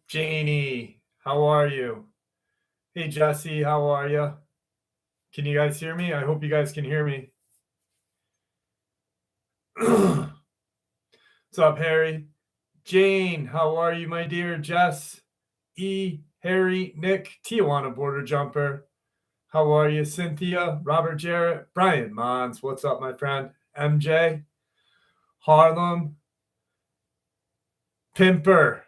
Janie, how are you? Hey, Jesse, how are you? Can you guys hear me? I hope you guys can hear me. What's up, Harry? Jane, how are you, my dear? Jess, E, Harry, Nick, Tijuana border jumper. How are you, Cynthia, Robert Jarrett, Brian Mons? What's up, my friend? MJ, Harlem, Pimper,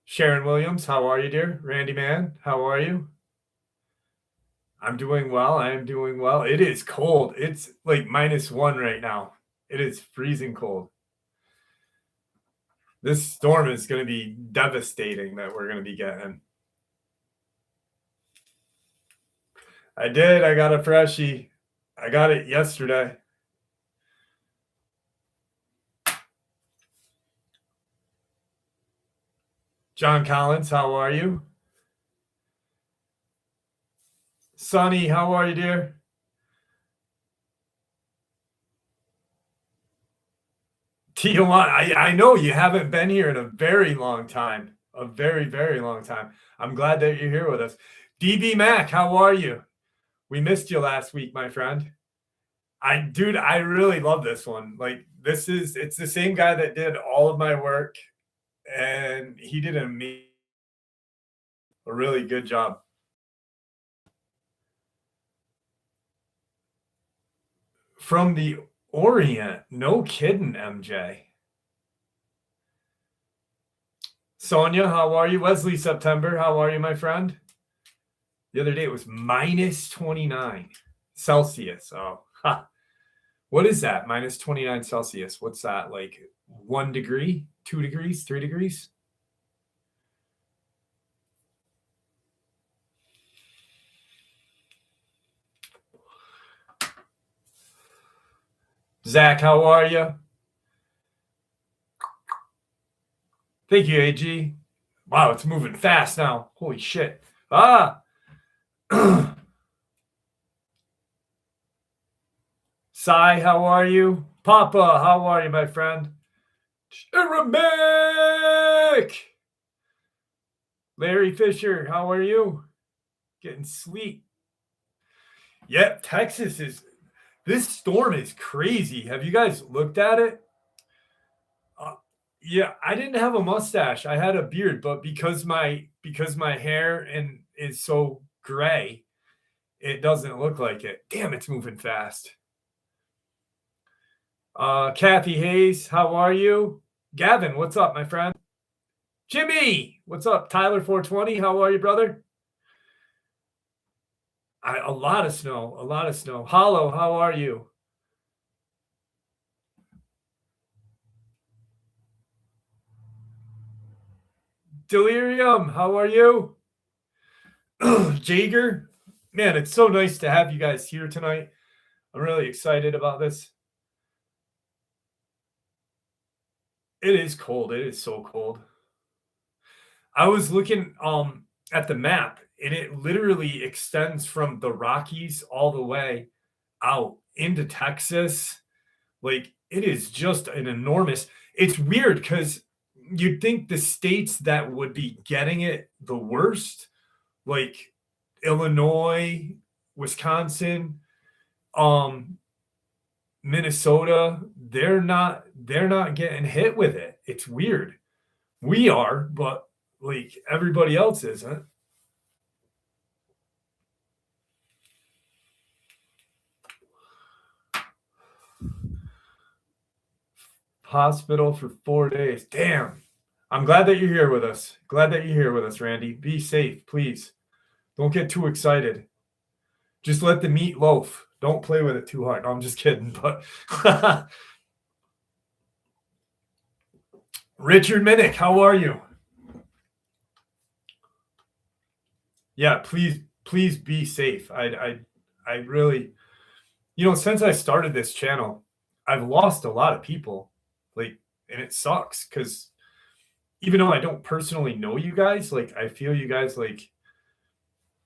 Sharon Williams, how are you, dear? Randy Man, how are you? I'm doing well. I am doing well. It is cold. It's like -1 right now. It is freezing cold. This storm is going to be devastating that we're going to be getting. I did. I got a freshie. I got it yesterday. John Collins, how are you? Sonny, how are you, dear? Tijuana, I know you haven't been here in a very long time. A very, very long time. I'm glad that you're here with us. DB Mac, how are you? We missed you last week, my friend. I really love this one. Like it's the same guy that did all of my work, and he did a really good job. From the Orient, no kidding, MJ. Sonia, how are you? Wesley September, how are you, my friend? The other day it was -29 Celsius. Oh, ha. What is that? -29 Celsius. What's that? Like 1 degree, 2 degrees, 3 degrees? Zach, how are you? Thank you, AG. Wow, it's moving fast now. Holy shit. Ah! Sai, how are you? Papa, how are you, my friend? Aramaic! Larry Fisher, how are you? Getting sweet. Yep, Texas is. This storm is crazy. Have you guys looked at it? Yeah, I didn't have a mustache. I had a beard, but because my hair and is so gray, it doesn't look like it. Damn, it's moving fast. Kathy Hayes, how are you? Gavin, what's up, my friend? Jimmy, what's up? Tyler 420, how are you, brother? A lot of snow, a lot of snow. Hollow, how are you? Delirium, how are you? Jager, man, it's so nice to have you guys here tonight. I'm really excited about this. It is cold. It is so cold. I was looking at the map, and it literally extends from the Rockies all the way out into Texas. Like it is just an enormous. It's weird because you'd think the states that would be getting it the worst, like Illinois, Wisconsin, Minnesota, they're not getting hit with it. It's weird. We are, but like everybody else isn't. Hospital for 4 days. Damn. I'm glad that you're here with us. Glad that you're here with us, Randy. Be safe, please. Don't get too excited. Just let the meat loaf. Don't play with it too hard. No, I'm just kidding. But Richard Minnick, how are you? Yeah, please be safe. I really, since I started this channel, I've lost a lot of people. Like, and it sucks because even though I don't personally know you guys, like I feel you guys like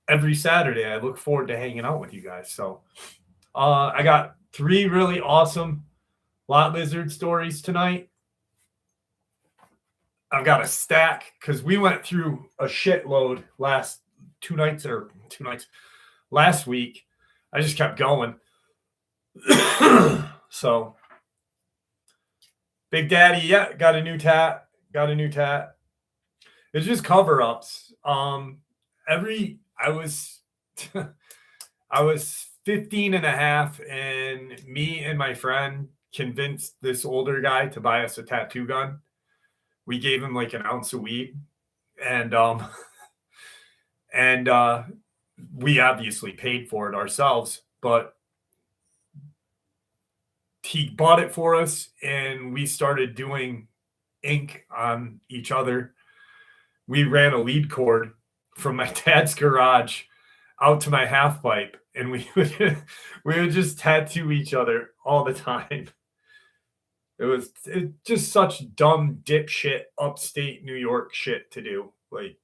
every Saturday. I look forward to hanging out with you guys. So I got 3 really awesome lot lizard stories tonight. I've got a stack because we went through a shitload last last week. I just kept going. So, Big Daddy, yeah, got a new tat. It's just cover-ups. I was I was 15 and a half, and me and my friend convinced this older guy to buy us a tattoo gun. We gave him like an ounce of weed, and and we obviously paid for it ourselves, but he bought it for us, and we started doing ink on each other. We ran a lead cord from my dad's garage out to my half pipe, and we would just tattoo each other all the time. It just such dumb dipshit upstate New York shit to do. Like,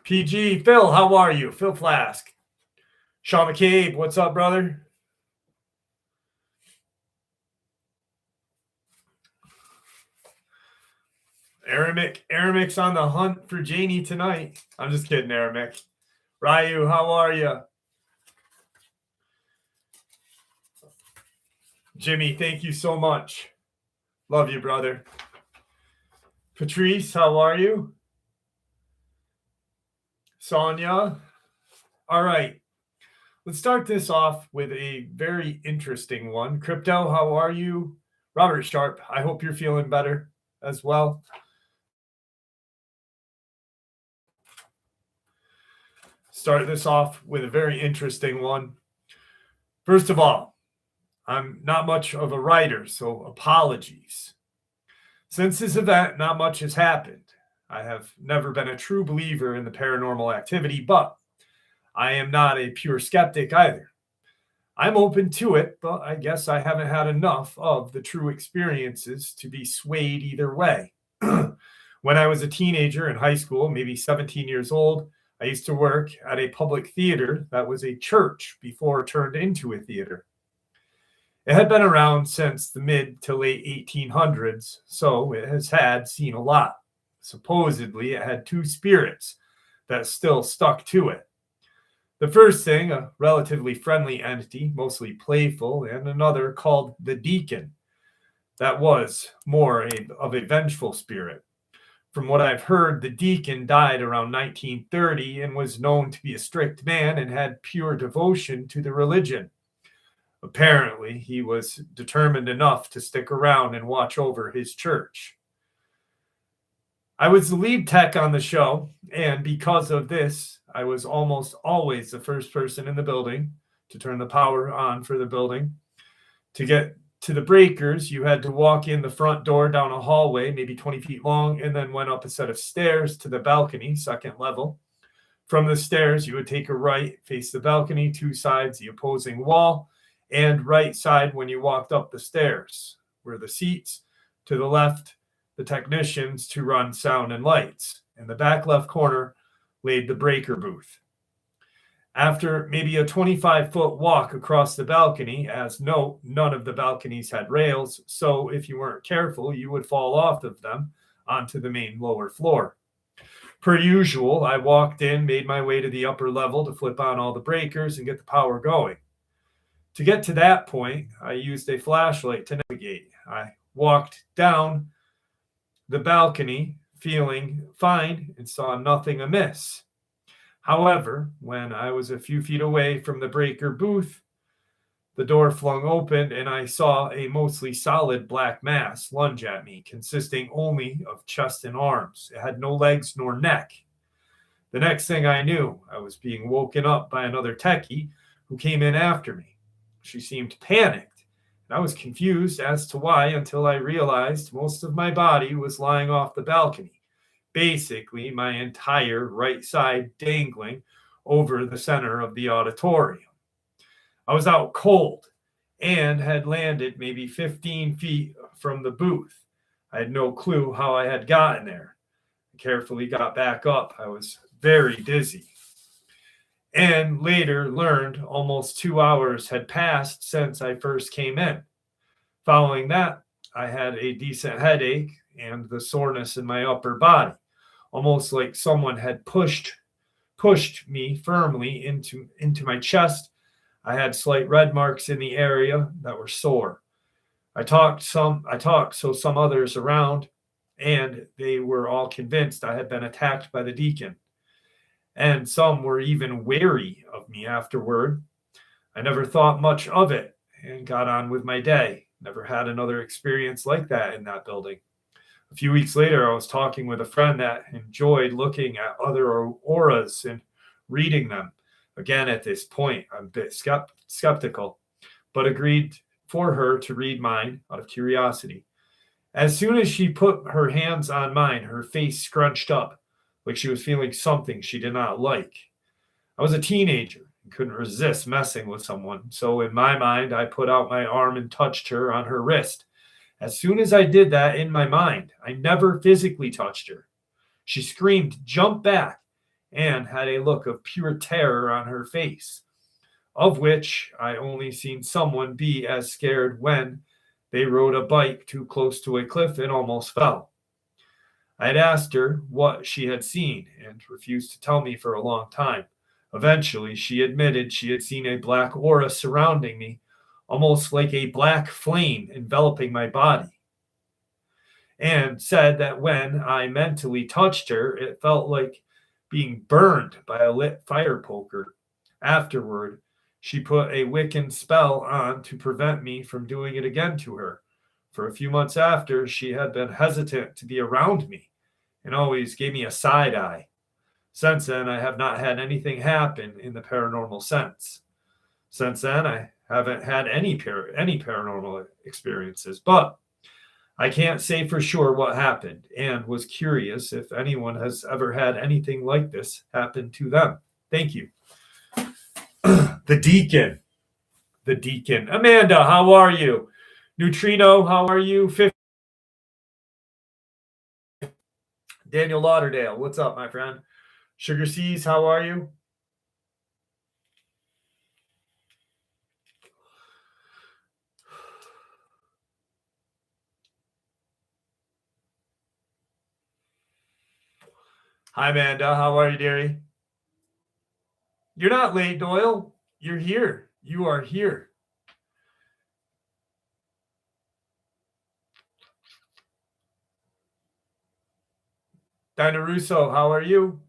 PG, Phil, how are you? Phil Flask. Sean McCabe, what's up, brother? Aramic's on the hunt for Janie tonight. I'm just kidding, Aramic. Ryu, how are you? Jimmy, thank you so much. Love you, brother. Patrice, how are you? Sonia. All right. Let's start this off with a very interesting one. Crypto, how are you? Robert Sharp, I hope you're feeling better as well. Start this off with a very interesting one. First of all, I'm not much of a writer, so apologies. Since this event, not much has happened. I have never been a true believer in the paranormal activity, but I am not a pure skeptic either. I'm open to it, but I guess I haven't had enough of the true experiences to be swayed either way. When I was a teenager in high school, maybe 17 years old, I used to work at a public theater that was a church before it turned into a theater. It had been around since the mid to late 1800s, so it has seen a lot. Supposedly, it had two spirits that still stuck to it. The first thing, a relatively friendly entity, mostly playful, and another called the deacon. That was more of a vengeful spirit. From what I've heard, the deacon died around 1930 and was known to be a strict man and had pure devotion to the religion. Apparently, he was determined enough to stick around and watch over his church. I was the lead tech on the show, and because of this, I was almost always the first person in the building to turn the power on for the building. To get to the breakers, you had to walk in the front door down a hallway, maybe 20 feet long, and then went up a set of stairs to the balcony, second level. From the stairs, you would take a right, face the balcony, two sides, the opposing wall, and right side when you walked up the stairs were the seats. To the left, the technicians to run sound and lights. In the back left corner laid the breaker booth. After maybe a 25-foot walk across the balcony, as note, none of the balconies had rails, so if you weren't careful, you would fall off of them onto the main lower floor. Per usual, I walked in, made my way to the upper level to flip on all the breakers and get the power going. To get to that point, I used a flashlight to navigate. I walked down the balcony feeling fine and saw nothing amiss. However, when I was a few feet away from the breaker booth, the door flung open and I saw a mostly solid black mass lunge at me, consisting only of chest and arms. It had no legs nor neck. The next thing I knew, I was being woken up by another techie who came in after me. She seemed panicked, and I was confused as to why until I realized most of my body was lying off the balcony. Basically, my entire right side dangling over the center of the auditorium. I was out cold and had landed maybe 15 feet from the booth. I had no clue how I had gotten there. I carefully got back up. I was very dizzy. and later learned almost 2 hours had passed since I first came in. Following that, I had a decent headache and the soreness in my upper body, almost like someone had pushed me firmly into my chest. I had slight red marks in the area that were sore. I talked so some others around, and they were all convinced I had been attacked by the deacon. And some were even wary of me afterward. I never thought much of it and got on with my day. Never had another experience like that in that building. A few weeks later, I was talking with a friend that enjoyed looking at other auras and reading them. Again, at this point, I'm a bit skeptical, but agreed for her to read mine out of curiosity. As soon as she put her hands on mine, her face scrunched up, like she was feeling something she did not like. I was a teenager and couldn't resist messing with someone, so in my mind, I put out my arm and touched her on her wrist. As soon as I did that in my mind, I never physically touched her. She screamed, jumped back, and had a look of pure terror on her face, of which I only seen someone be as scared when they rode a bike too close to a cliff and almost fell. I had asked her what she had seen and refused to tell me for a long time. Eventually, she admitted she had seen a black aura surrounding me, almost like a black flame enveloping my body, and said that when I mentally touched her, it felt like being burned by a lit fire poker. Afterward, she put a Wiccan spell on to prevent me from doing it again to her. For a few months after, she had been hesitant to be around me and always gave me a side eye. Since then, I have not had anything happen in the paranormal sense. Since then, I haven't had any paranormal experiences, but I can't say for sure what happened and was curious if anyone has ever had anything like this happen to them. Thank you. The Deacon. The Deacon. Amanda, how are you? Neutrino, how are you? Daniel Lauderdale, what's up, my friend? Sugar Seas, how are you? Hi, Amanda. How are you, dearie? You're not late, Doyle. You're here. You are here. Dinah Russo, how are you?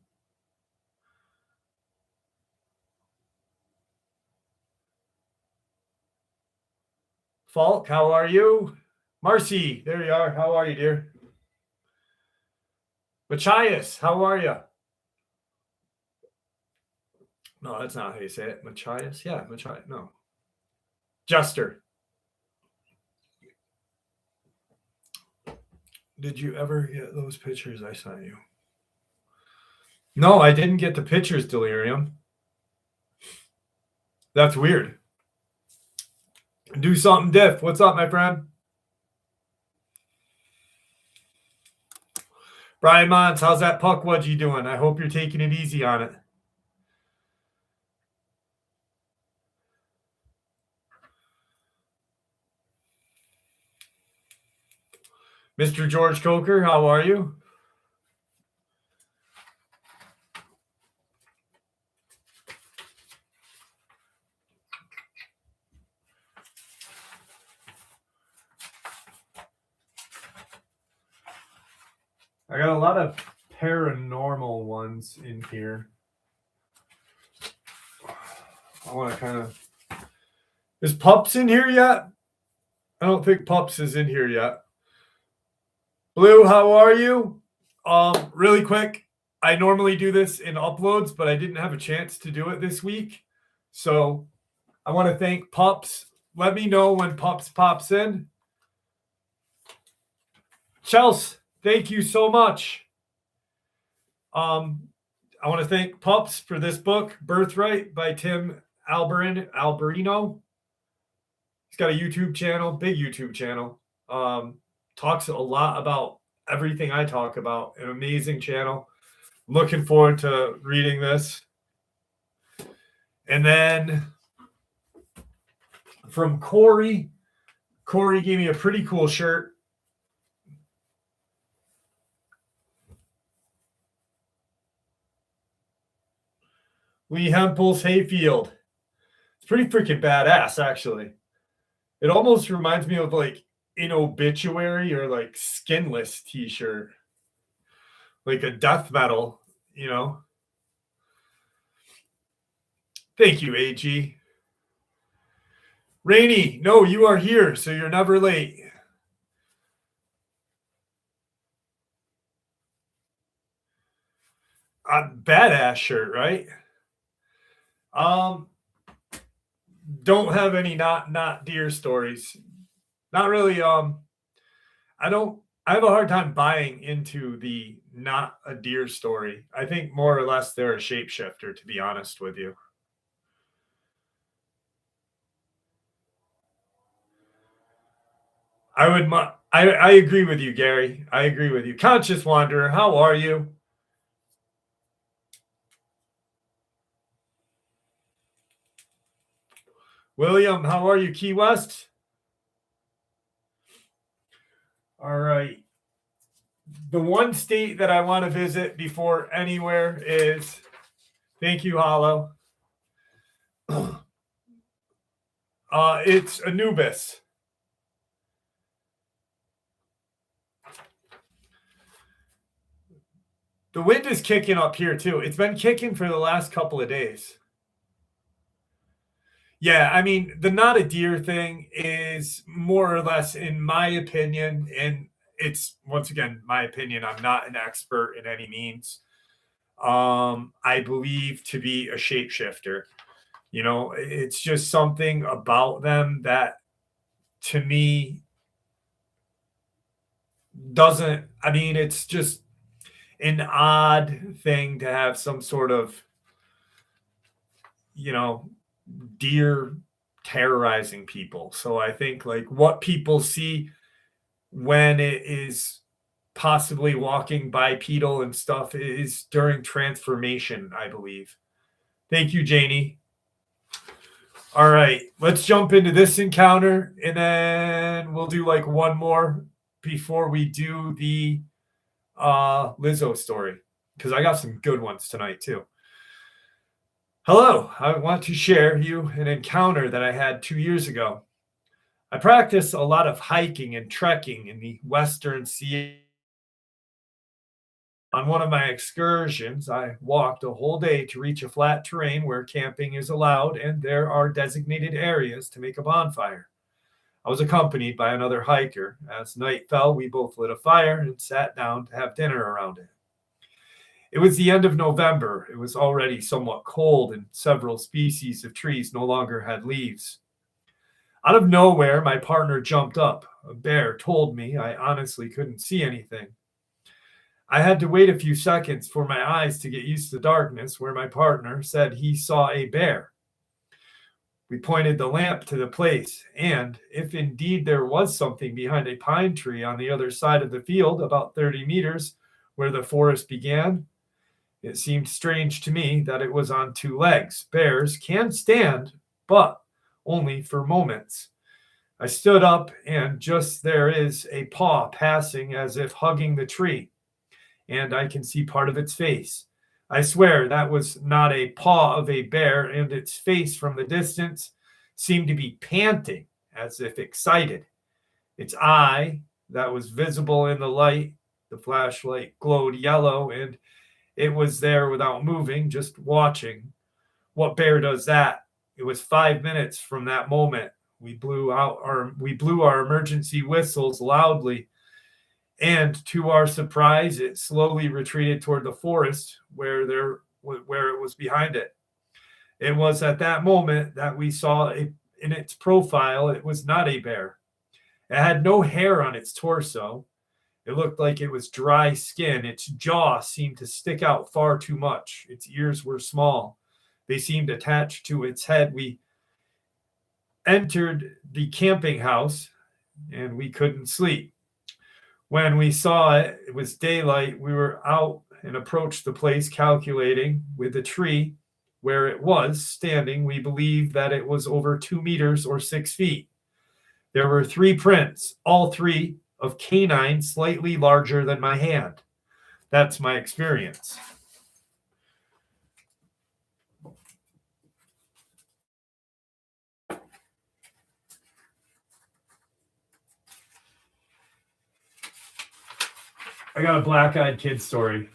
Falk, how are you? Marcy, there you are. How are you, dear? Machias, how are you? No, that's not how you say it. Machias? Yeah, Machias. No. Jester. Did you ever get those pictures I sent you? No, I didn't get the pictures, Delirium. That's weird. Do something diff. What's up, my friend? Brian Mons, how's that puck wedgie doing? I hope you're taking it easy on it. Mr. George Coker, how are you? I got a lot of paranormal ones in here. I want to kind of... Is Pups in here yet? I don't think Pups is in here yet. Blue, how are you? Really quick, I normally do this in uploads, but I didn't have a chance to do it this week. So I want to thank Pups. Let me know when Pups pops in. Chelsea, thank you so much. I want to thank Pups for this book, Birthright by Tim Alberino. He's got a YouTube channel, big YouTube channel. Talks a lot about everything I talk about. An amazing channel. Looking forward to reading this. And then from Corey gave me a pretty cool shirt. Lee Hempel's Hayfield. It's pretty freaking badass, actually. It almost reminds me of like an obituary or like skinless t-shirt. Like a death metal, you know. Thank you, AG. Rainy, no, you are here, so you're never late. Badass shirt, right? Don't have any not deer stories. Not really. I have a hard time buying into the not a deer story. I think more or less they're a shapeshifter, to be honest with you. I agree with you, Gary. I agree with you. Conscious Wanderer, how are you? William, how are you, Key West? All right. The one state that I want to visit before anywhere is, thank you, Hollow. It's Anubis. The wind is kicking up here too. It's been kicking for the last couple of days. Yeah, I mean, the not a deer thing is more or less, in my opinion, and it's once again my opinion. I'm not an expert in any means. I believe to be a shapeshifter. You know, it's just something about them that to me doesn't, I mean, it's just an odd thing to have some sort of, you know, deer terrorizing people. So I think like what people see when it is possibly walking bipedal and stuff is during transformation, I believe. Thank you, Janie. All right, let's jump into this encounter and then we'll do like one more before we do the Lizzo story because I got some good ones tonight too. Hello, I want to share you an encounter that I had 2 years ago. I practice a lot of hiking and trekking in the western Sierra. On one of my excursions, I walked a whole day to reach a flat terrain where camping is allowed and there are designated areas to make a bonfire. I was accompanied by another hiker. As night fell, we both lit a fire and sat down to have dinner around it. It was the end of November. It was already somewhat cold, and several species of trees no longer had leaves. Out of nowhere, my partner jumped up. A bear told me I honestly couldn't see anything. I had to wait a few seconds for my eyes to get used to darkness, where my partner said he saw a bear. We pointed the lamp to the place, and if indeed there was something behind a pine tree on the other side of the field, about 30 meters where the forest began, it seemed strange to me that it was on two legs. Bears can stand, but only for moments. I stood up, and just there is a paw passing as if hugging the tree, and I can see part of its face. I swear that was not a paw of a bear, and its face from the distance seemed to be panting as if excited. Its eye, that was visible in the light, the flashlight glowed yellow, and it was there without moving, just watching. What bear does that? It was 5 minutes from that moment. We blew our emergency whistles loudly, and to our surprise, it slowly retreated toward the forest where it was behind it. It was at that moment that we saw in its profile, it was not a bear. It had no hair on its torso. It looked like it was dry skin. Its jaw seemed to stick out far too much. Its ears were small. They seemed attached to its head. We entered the camping house and we couldn't sleep. When we saw it, it was daylight. We were out and approached the place, calculating with the tree where it was standing, we believed that it was over 2 meters or 6 feet. There were three prints, all three of canines slightly larger than my hand. That's my experience. I got a black-eyed kid story.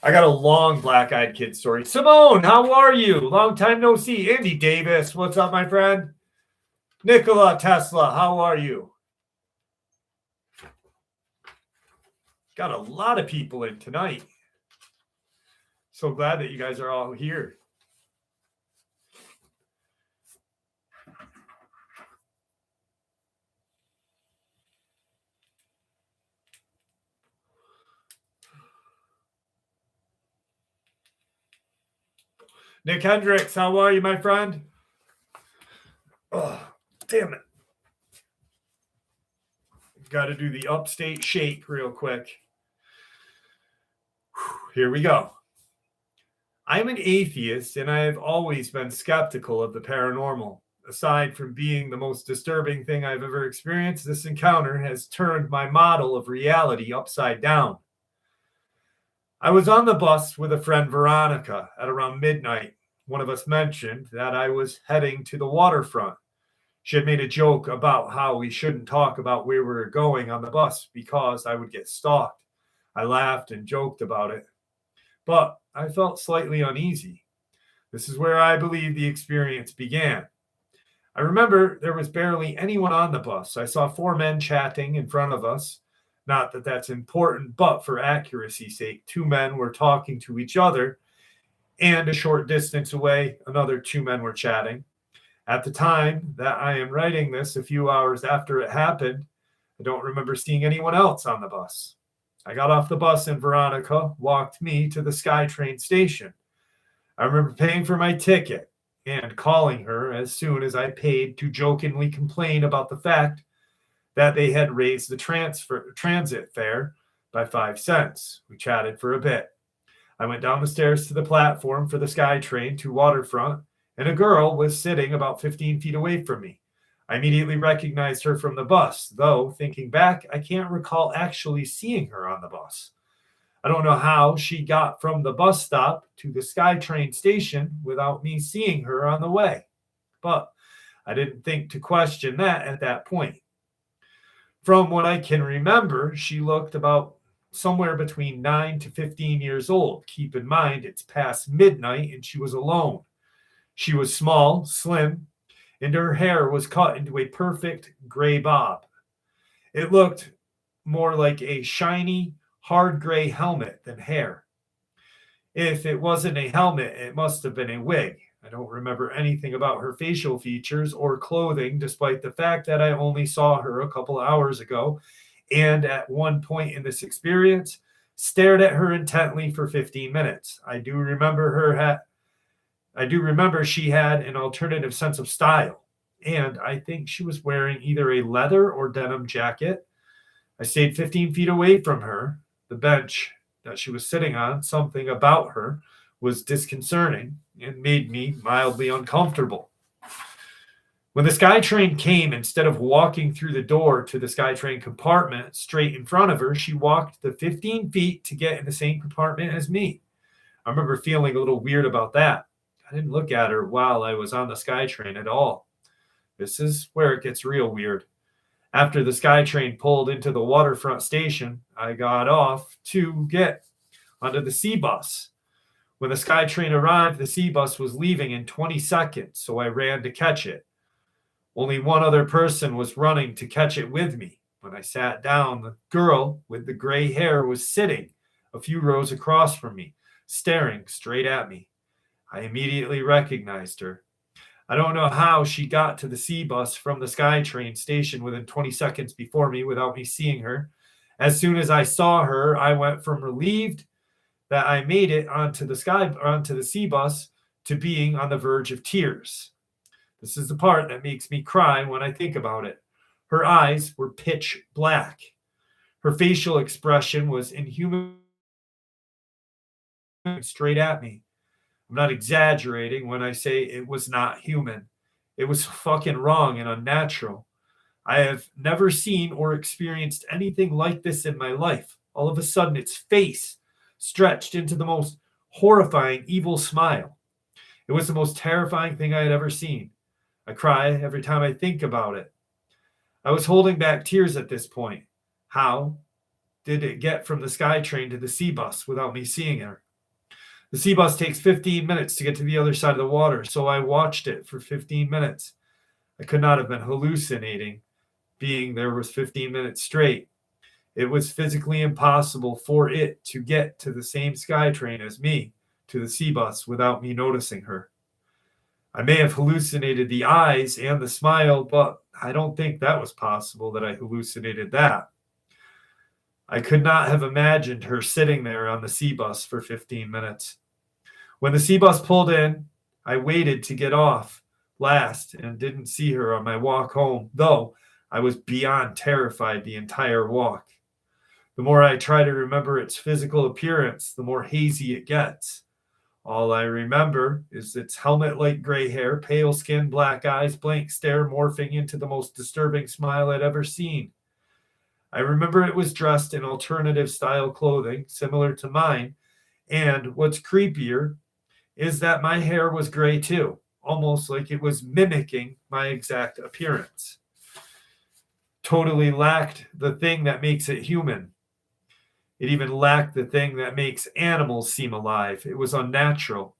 I got a long black-eyed kid story. Simone, how are you? Long time no see. Andy Davis, what's up, my friend? Nikola Tesla, how are you? Got a lot of people in tonight. So glad that you guys are all here. Nick Hendricks, how are you, my friend? Oh, damn it. Got to do the upstate shake real quick. Here we go. I'm an atheist, and I have always been skeptical of the paranormal. Aside from being the most disturbing thing I've ever experienced, this encounter has turned my model of reality upside down. I was on the bus with a friend, Veronica, at around midnight. One of us mentioned that I was heading to the waterfront. She had made a joke about how we shouldn't talk about where we were going on the bus because I would get stalked. I laughed and joked about it, but I felt slightly uneasy. This is where I believe the experience began. I remember there was barely anyone on the bus. I saw four men chatting in front of us. Not that that's important, but for accuracy's sake, two men were talking to each other, and a short distance away, another two men were chatting. At the time that I am writing this, a few hours after it happened, I don't remember seeing anyone else on the bus. I got off the bus and Veronica walked me to the SkyTrain station. I remember paying for my ticket and calling her as soon as I paid to jokingly complain about the fact that they had raised the transit fare by 5 cents. We chatted for a bit. I went down the stairs to the platform for the SkyTrain to Waterfront, and a girl was sitting about 15 feet away from me. I immediately recognized her from the bus, though, thinking back, I can't recall actually seeing her on the bus. I don't know how she got from the bus stop to the SkyTrain station without me seeing her on the way, but I didn't think to question that at that point. From what I can remember, she looked about somewhere between 9 to 15 years old. Keep in mind, it's past midnight and she was alone. She was small, slim, and her hair was cut into a perfect gray bob. It looked more like a shiny, hard gray helmet than hair. If it wasn't a helmet, it must have been a wig. I don't remember anything about her facial features or clothing, despite the fact that I only saw her a couple of hours ago, and at one point in this experience, stared at her intently for 15 minutes. I do remember she had an alternative sense of style, and I think she was wearing either a leather or denim jacket. I stayed 15 feet away from her. The bench that she was sitting on, something about her was disconcerting and made me mildly uncomfortable. When the SkyTrain came, instead of walking through the door to the SkyTrain compartment straight in front of her, she walked the 15 feet to get in the same compartment as me. I remember feeling a little weird about that. I didn't look at her while I was on the SkyTrain at all. This is where it gets real weird. After the SkyTrain pulled into the waterfront station, I got off to get onto the C bus. When the SkyTrain arrived, the C bus was leaving in 20 seconds, so I ran to catch it. Only one other person was running to catch it with me. When I sat down, the girl with the gray hair was sitting a few rows across from me, staring straight at me. I immediately recognized her. I don't know how she got to the C bus from the SkyTrain station within 20 seconds before me without me seeing her. As soon as I saw her, I went from relieved that I made it onto the C bus to being on the verge of tears. This is the part that makes me cry when I think about it. Her eyes were pitch black. Her facial expression was inhuman, straight at me. I'm not exaggerating when I say it was not human. It was fucking wrong and unnatural. I have never seen or experienced anything like this in my life. All of a sudden, its face stretched into the most horrifying, evil smile. It was the most terrifying thing I had ever seen. I cry every time I think about it. I was holding back tears at this point. How did it get from the SkyTrain to the sea bus without me seeing her? The sea bus takes 15 minutes to get to the other side of the water, so I watched it for 15 minutes. I could not have been hallucinating, being there was 15 minutes straight. It was physically impossible for it to get to the same SkyTrain as me, to the sea bus, without me noticing her. I may have hallucinated the eyes and the smile, but I don't think that was possible that I hallucinated that. I could not have imagined her sitting there on the sea bus for 15 minutes. When the sea bus pulled in, I waited to get off last and didn't see her on my walk home, though I was beyond terrified the entire walk. The more I try to remember its physical appearance, the more hazy it gets. All I remember is its helmet-like gray hair, pale skin, black eyes, blank stare morphing into the most disturbing smile I'd ever seen. I remember it was dressed in alternative style clothing, similar to mine, and what's creepier is that my hair was gray too, almost like it was mimicking my exact appearance. Totally lacked the thing that makes it human. It even lacked the thing that makes animals seem alive. It was unnatural.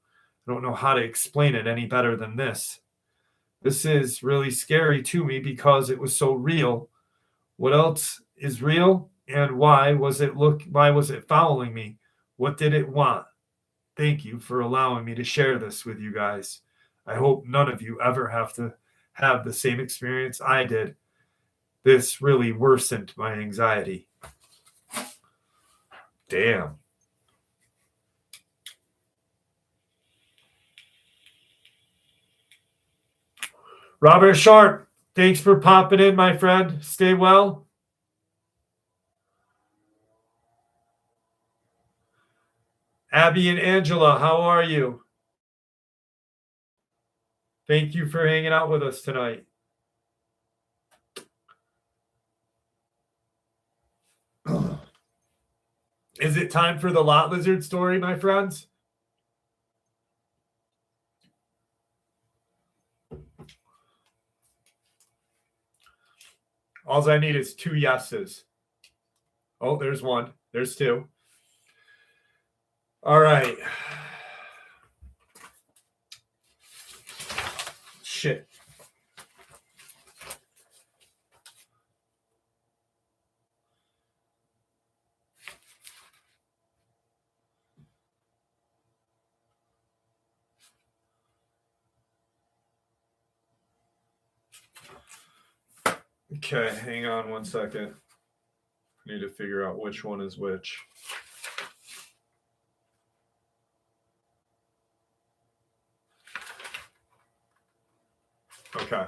I don't know how to explain it any better than this. This is really scary to me because it was so real. What else is real? And why was it following me? What did it want? Thank you for allowing me to share this with you guys. I hope none of you ever have to have the same experience I did. This really worsened my anxiety. Damn. Robert Sharp, thanks for popping in, my friend. Stay well. Abby and Angela, how are you? Thank you for hanging out with us tonight. Is it time for the lot lizard story, my friends? All I need is 2 yeses. Oh, there's 1. There's 2. All right. Shit. Okay, hang on 1 second. I need to figure out which one is which. Okay.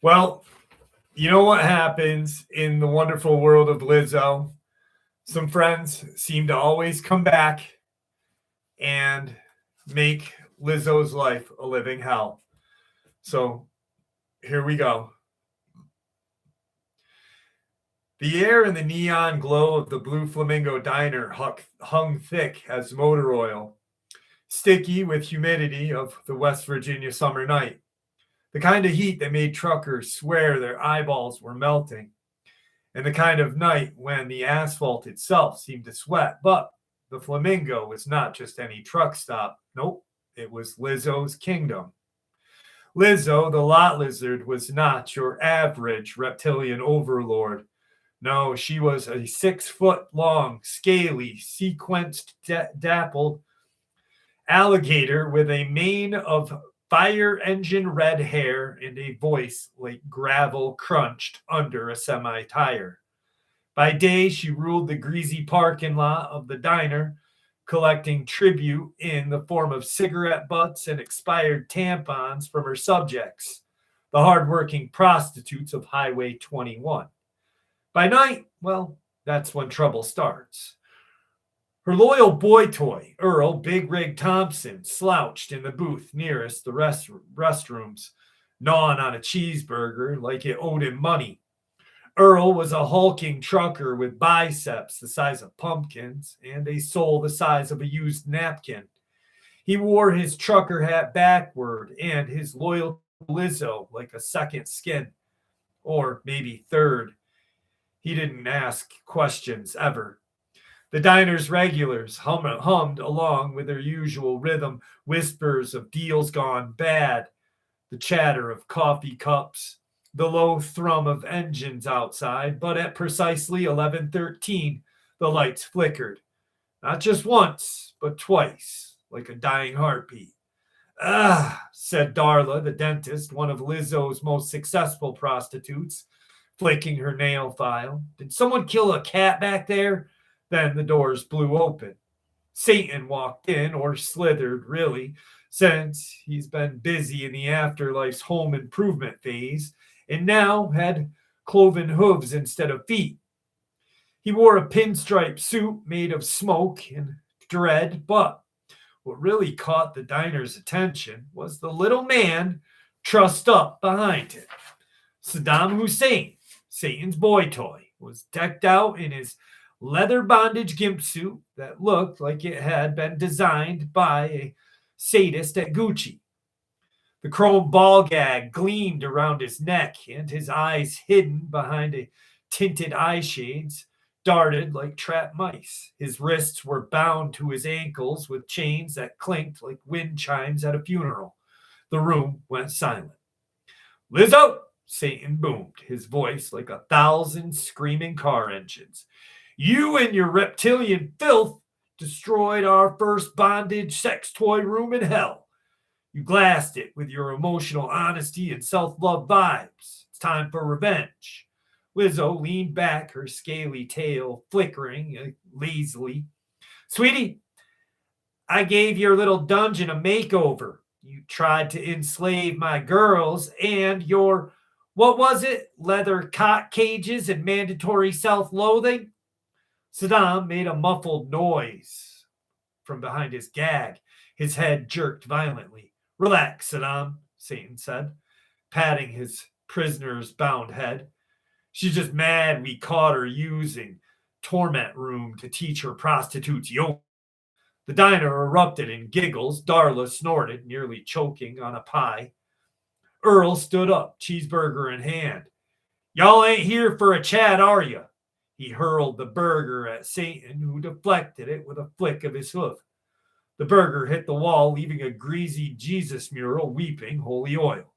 Well, you know what happens in the wonderful world of Lizzo? Some friends seem to always come back and make Lizzo's life a living hell. So here we go. The air in the neon glow of the Blue Flamingo Diner hung thick as motor oil, sticky with humidity of the West Virginia summer night. The kind of heat that made truckers swear their eyeballs were melting, and the kind of night when the asphalt itself seemed to sweat. But the Flamingo was not just any truck stop. Nope, it was Lizzo's kingdom. Lizzo, the lot lizard, was not your average reptilian overlord. No, she was a 6-foot-long, scaly, sequenced, dappled alligator with a mane of fire engine red hair and a voice like gravel crunched under a semi-tire. By day, she ruled the greasy parking lot of the diner, collecting tribute in the form of cigarette butts and expired tampons from her subjects. the hard-working prostitutes of Highway 21. By night, well, that's when trouble starts. Her loyal boy toy, Earl Big Rig Thompson, slouched in the booth nearest the restrooms, gnawing on a cheeseburger like it owed him money. Earl was a hulking trucker with biceps the size of pumpkins and a soul the size of a used napkin. He wore his trucker hat backward and his loyal Lizzo like a second skin, or maybe third. He didn't ask questions ever. The diner's regulars hummed along with their usual rhythm, whispers of deals gone bad, the chatter of coffee cups, the low thrum of engines outside, but at precisely 11:13, the lights flickered. Not just once, but twice, like a dying heartbeat. Ah, said Darla, the dentist, one of Lizzo's most successful prostitutes, flicking her nail file. Did someone kill a cat back there? Then the doors blew open. Satan walked in, or slithered, really, since he's been busy in the afterlife's home improvement phase and now had cloven hooves instead of feet. He wore a pinstripe suit made of smoke and dread, but what really caught the diner's attention was the little man trussed up behind him. Saddam Hussein, Satan's boy toy, was decked out in his leather bondage gimp suit that looked like it had been designed by a sadist at Gucci. The chrome ball gag gleamed around his neck, and his eyes, hidden behind a tinted eye shades, darted like trapped mice. His wrists were bound to his ankles with chains that clinked like wind chimes at a funeral. The room went silent. Lizzo, Satan boomed, his voice like 1,000 screaming car engines. You and your reptilian filth destroyed our first bondage sex toy room in hell. You glassed it with your emotional honesty and self-love vibes. It's time for revenge. Lizzo leaned back, her scaly tail flickering lazily. Sweetie, I gave your little dungeon a makeover. You tried to enslave my girls and your, what was it, leather cock cages and mandatory self-loathing? Saddam made a muffled noise from behind his gag. His head jerked violently. Relax, Saddam, Satan said, patting his prisoner's bound head. She's just mad we caught her using torment room to teach her prostitutes yoga. The diner erupted in giggles. Darla snorted, nearly choking on a pie. Earl stood up, cheeseburger in hand. Y'all ain't here for a chat, are you? He hurled the burger at Satan, who deflected it with a flick of his hoof. The burger hit the wall, leaving a greasy Jesus mural weeping holy oil.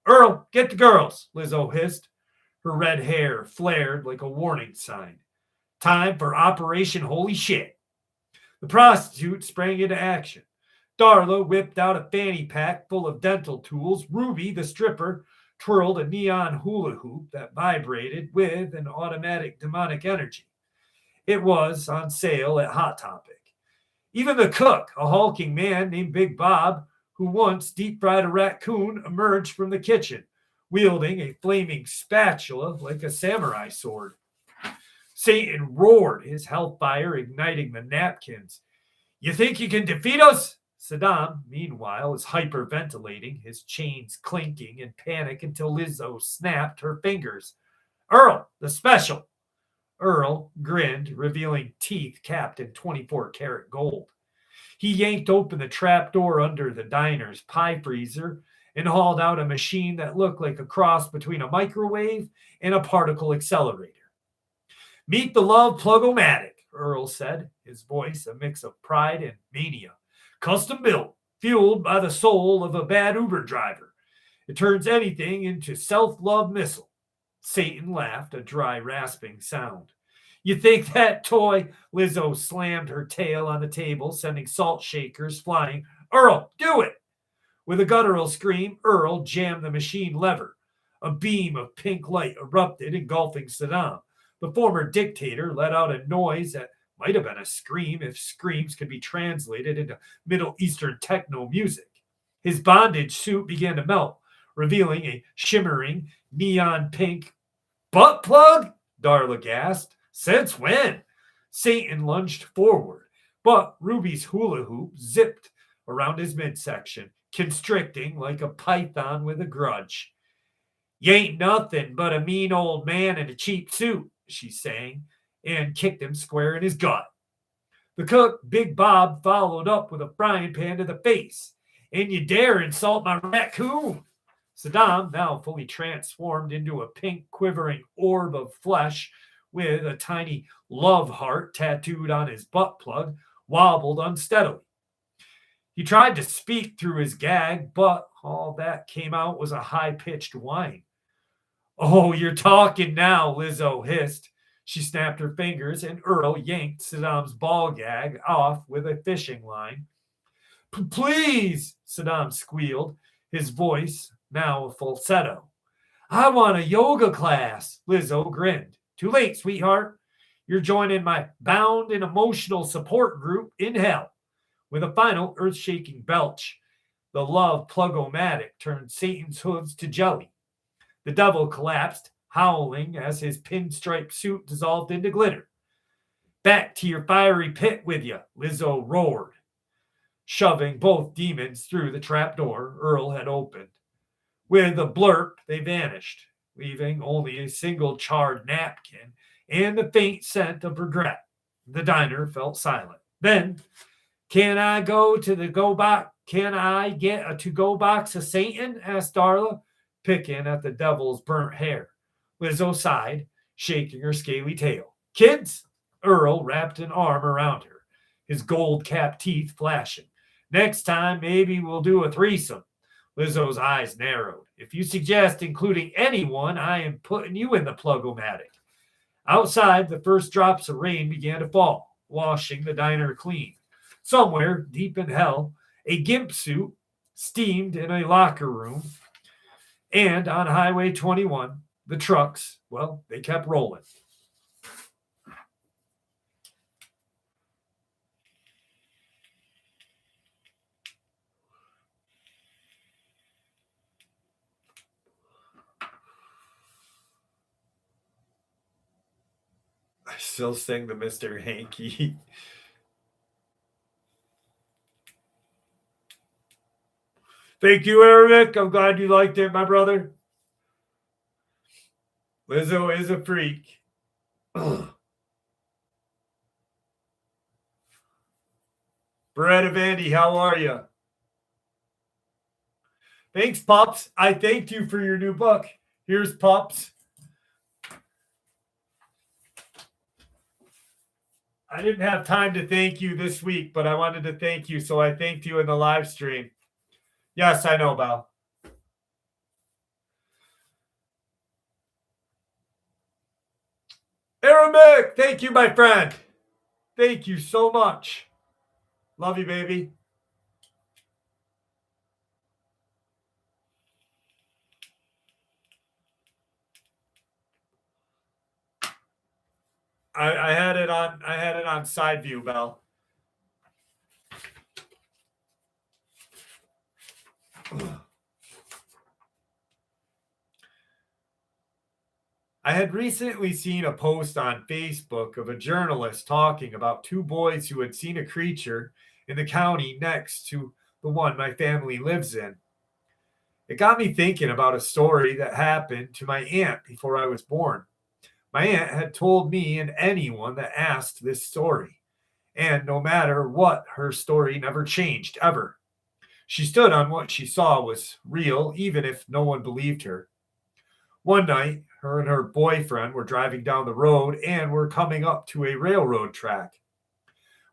Earl, get the girls, Lizzo hissed. Her red hair flared like a warning sign. Time for Operation Holy Shit. The prostitute sprang into action. Darla whipped out a fanny pack full of dental tools. Ruby, the stripper, twirled a neon hula hoop that vibrated with an automatic demonic energy. It was on sale at Hot Topic. Even the cook, a hulking man named Big Bob, who once deep-fried a raccoon, emerged from the kitchen, wielding a flaming spatula like a samurai sword. Satan roared, his hellfire igniting the napkins. You think you can defeat us? Saddam, meanwhile, is hyperventilating, his chains clinking in panic until Lizzo snapped her fingers. Earl, the special. Earl grinned, revealing teeth capped in 24-karat gold. He yanked open the trapdoor under the diner's pie freezer and hauled out a machine that looked like a cross between a microwave and a particle accelerator. Meet the Love Plug-O-Matic, Earl said, his voice a mix of pride and mania. Custom built, fueled by the soul of a bad Uber driver. It turns anything into self-love missile. Satan laughed, a dry, rasping sound. You think that toy? Lizzo slammed her tail on the table, sending salt shakers flying. Earl, do it! With a guttural scream, Earl jammed the machine lever. A beam of pink light erupted, engulfing Saddam. The former dictator let out a noise that might have been a scream if screams could be translated into Middle Eastern techno music. His bondage suit began to melt, revealing a shimmering neon pink butt plug, Darla gasped. Since when? Satan lunged forward, but Ruby's hula hoop zipped around his midsection, constricting like a python with a grudge. You ain't nothing but a mean old man in a cheap suit, she sang, and kicked him square in his gut. The cook, Big Bob, followed up with a frying pan to the face. And you dare insult my raccoon? Saddam, now fully transformed into a pink, quivering orb of flesh with a tiny love heart tattooed on his butt plug, wobbled unsteadily. He tried to speak through his gag, but all that came out was a high-pitched whine. Oh, you're talking now, Lizzo hissed. She snapped her fingers, and Earl yanked Saddam's ball gag off with a fishing line. Please, Saddam squealed, his voice now a falsetto. I want a yoga class, Lizzo grinned. Too late, sweetheart. You're joining my bound and emotional support group in hell. With a final earth-shaking belch, the love plug-o-matic turned Satan's hooves to jelly. The devil collapsed, howling as his pinstripe suit dissolved into glitter. Back to your fiery pit with you, Lizzo roared, shoving both demons through the trapdoor Earl had opened. With a blurp, they vanished, leaving only a single charred napkin and the faint scent of regret. The diner felt silent. Then, can I go to the go box? Can I get a to-go box of Satan? Asked Darla, picking at the devil's burnt hair. Lizzo sighed, shaking her scaly tail. Kids? Earl wrapped an arm around her, his gold-capped teeth flashing. Next time, maybe we'll do a threesome. Lizzo's eyes narrowed. If you suggest including anyone, I am putting you in the plug-o-matic. Outside, the first drops of rain began to fall, washing the diner clean. Somewhere, deep in hell, a gimp suit steamed in a locker room. And on Highway 21, the trucks, well, they kept rolling. I still sing the Mr. Hanky. Thank you, Eric. I'm glad you liked it, my brother. Lizzo is a freak. Beretta Vandy, how are you? Thanks, Pops. I thanked you for your new book. Here's Pops. I didn't have time to thank you this week, but I wanted to thank you, so I thanked you in the live stream. Yes, I know, Val. Arabic, thank you, my friend. Thank you so much. Love you, baby. I had it on side view, Bell. I had recently seen a post on Facebook of a journalist talking about two boys who had seen a creature in the county next to the one my family lives in. It got me thinking about a story that happened to my aunt before I was born. My aunt had told me and anyone that asked this story, and no matter what, her story never changed, ever. She stood on what she saw was real, even if no one believed her. One night, her and her boyfriend were driving down the road and were coming up to a railroad track.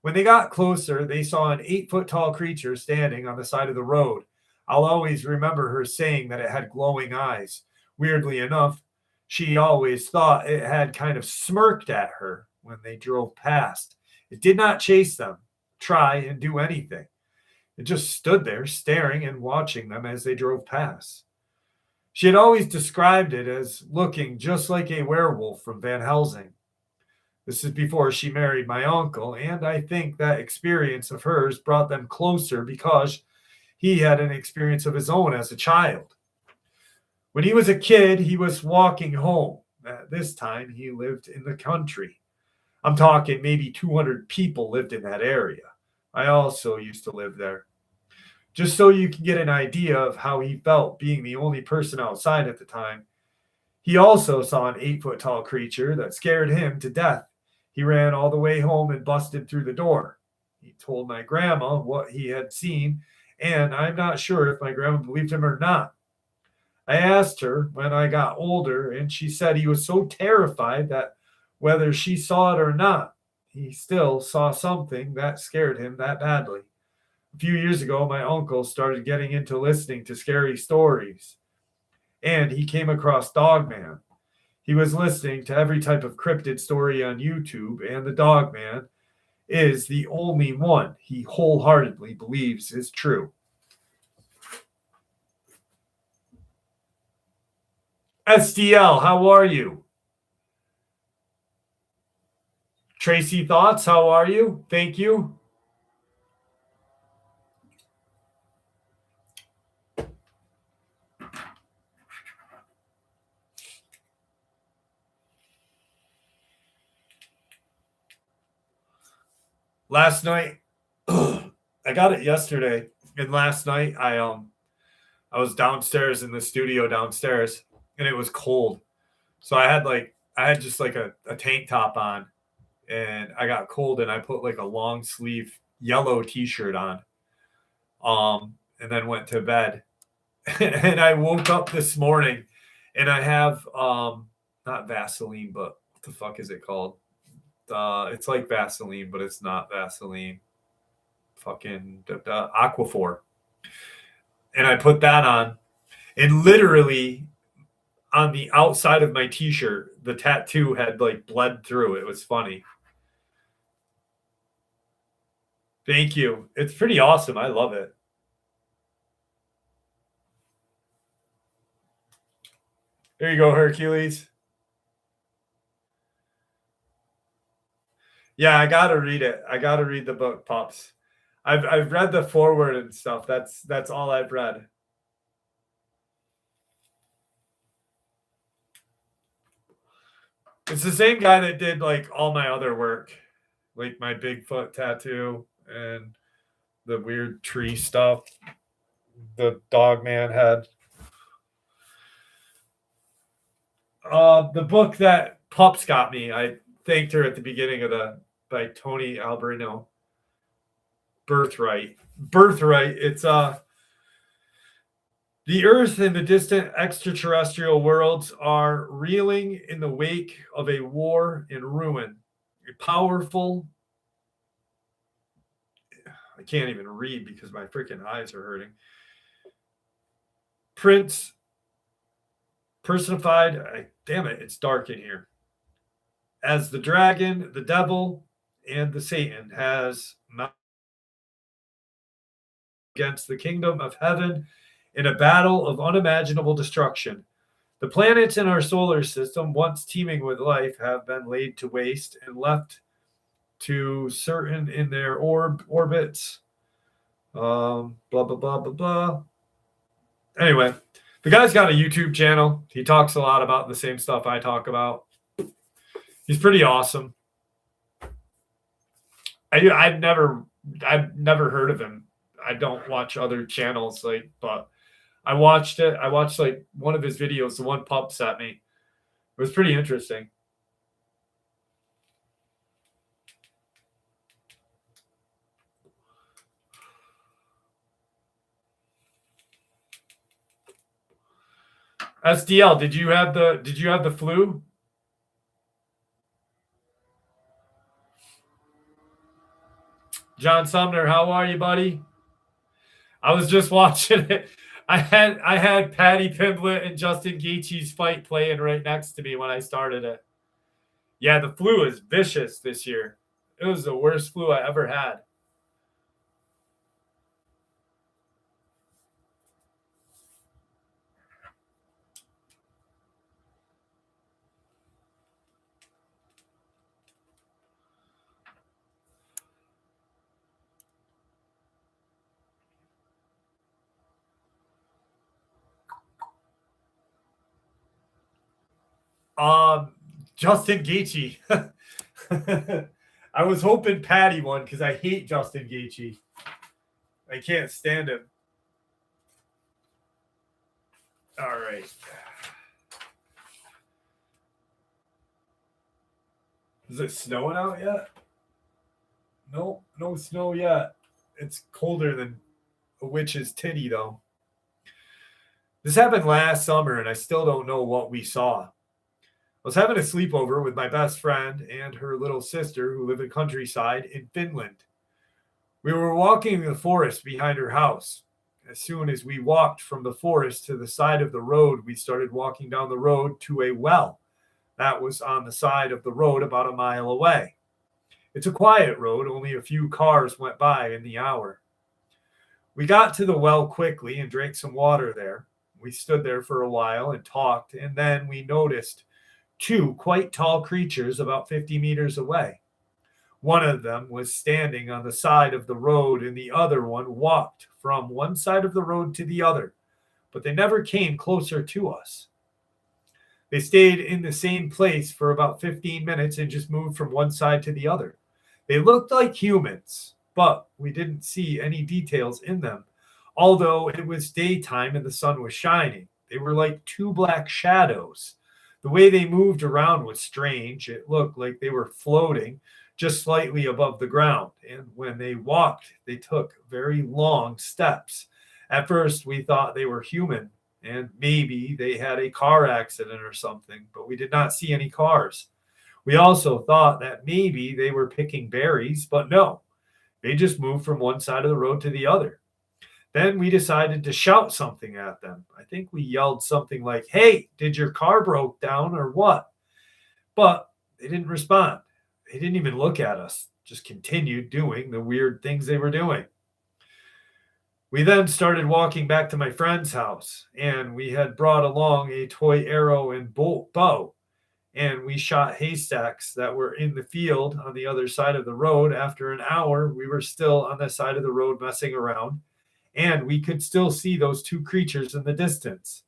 When they got closer, they saw an 8-foot-tall creature standing on the side of the road. I'll always remember her saying that it had glowing eyes. Weirdly enough, she always thought it had kind of smirked at her when they drove past. It did not chase them, try and do anything. It just stood there staring and watching them as they drove past. She had always described it as looking just like a werewolf from Van Helsing. This is before she married my uncle, and I think that experience of hers brought them closer because he had an experience of his own as a child. When he was a kid, he was walking home. At this time, he lived in the country. I'm talking maybe 200 people lived in that area. I also used to live there. Just so you can get an idea of how he felt being the only person outside at the time, he also saw an 8 foot tall creature that scared him to death. He ran all the way home and busted through the door. He told my grandma what he had seen, and I'm not sure if my grandma believed him or not. I asked her when I got older, and she said he was so terrified that whether she saw it or not, he still saw something that scared him that badly. A few years ago, my uncle started getting into listening to scary stories, and he came across Dogman. He was listening to every type of cryptid story on YouTube, and the Dogman is the only one he wholeheartedly believes is true. SDL, how are you? Tracy Thoughts, how are you? Thank you. Last night, I got it yesterday, and last night I was downstairs in the studio downstairs, and it was cold, so I had just like a tank top on, and I got cold, and I put like a long sleeve yellow T-shirt on, and then went to bed, and I woke up this morning, and I have not Vaseline, but what the fuck is it called? It's like Vaseline, but it's not Vaseline. Fucking Aquaphor, and I put that on, and literally on the outside of my T-shirt, the tattoo had like bled through. It was funny. Thank you. It's pretty awesome. I love it. There you go, Hercules. Yeah, I gotta read it. I gotta read the book, Pops. I've read the foreword and stuff. That's all I've read. It's the same guy that did like all my other work, like my Bigfoot tattoo and the weird tree stuff the Dogman had. The book that Pups got me, I thanked her at the beginning of the by Tony Alberino. Birthright. Birthright. It's the Earth and the distant extraterrestrial worlds are reeling in the wake of a war and ruin. A powerful. I can't even read because my freaking eyes are hurting. Prince personified. Damn it, it's dark in here. As the dragon, the devil, and the Satan has against the kingdom of heaven in a battle of unimaginable destruction. The planets in our solar system, once teeming with life, have been laid to waste and left to certain in their orbits. Blah, blah, blah, blah, blah. Anyway, the guy's got a YouTube channel. He talks a lot about the same stuff I talk about. He's pretty awesome. I've never heard of him. I don't watch other channels, but I watched it. I watched like one of his videos, the one Pup sent me. It was pretty interesting. SDL, did you have the flu? John Sumner, how are you, buddy? I was just watching it. I had Patty Pimblett and Justin Gaethje's fight playing right next to me when I started it. Yeah, the flu is vicious this year. It was the worst flu I ever had. Um, Justin Gaethje. I was hoping Patty won because I hate Justin Gaethje. I can't stand him. All right. Is it snowing out yet? No, no snow yet. It's colder than a witch's titty, though. This happened last summer, and I still don't know what we saw. I was having a sleepover with my best friend and her little sister who live in countryside in Finland. We were walking in the forest behind her house. As soon as we walked from the forest to the side of the road, we started walking down the road to a well that was on the side of the road about a mile away. It's a quiet road, only a few cars went by in the hour. We got to the well quickly and drank some water there. We stood there for a while and talked, and then we noticed two quite tall creatures about 50 meters away. One of them was standing on the side of the road, and the other one walked from one side of the road to the other, but they never came closer to us. They stayed in the same place for about 15 minutes and just moved from one side to the other. They looked like humans, but we didn't see any details in them. Although it was daytime and the sun was shining, they were like two black shadows. The way they moved around was strange. It looked like they were floating just slightly above the ground. And when they walked, they took very long steps. At first, we thought they were human and maybe they had a car accident or something, but we did not see any cars. We also thought that maybe they were picking berries, but no, they just moved from one side of the road to the other. Then we decided to shout something at them. I think we yelled something like, "Hey, did your car broke down or what?" But they didn't respond. They didn't even look at us, just continued doing the weird things they were doing. We then started walking back to my friend's house, and we had brought along a toy arrow and bow, and we shot haystacks that were in the field on the other side of the road. After an hour, we were still on the side of the road messing around, and we could still see those two creatures in the distance.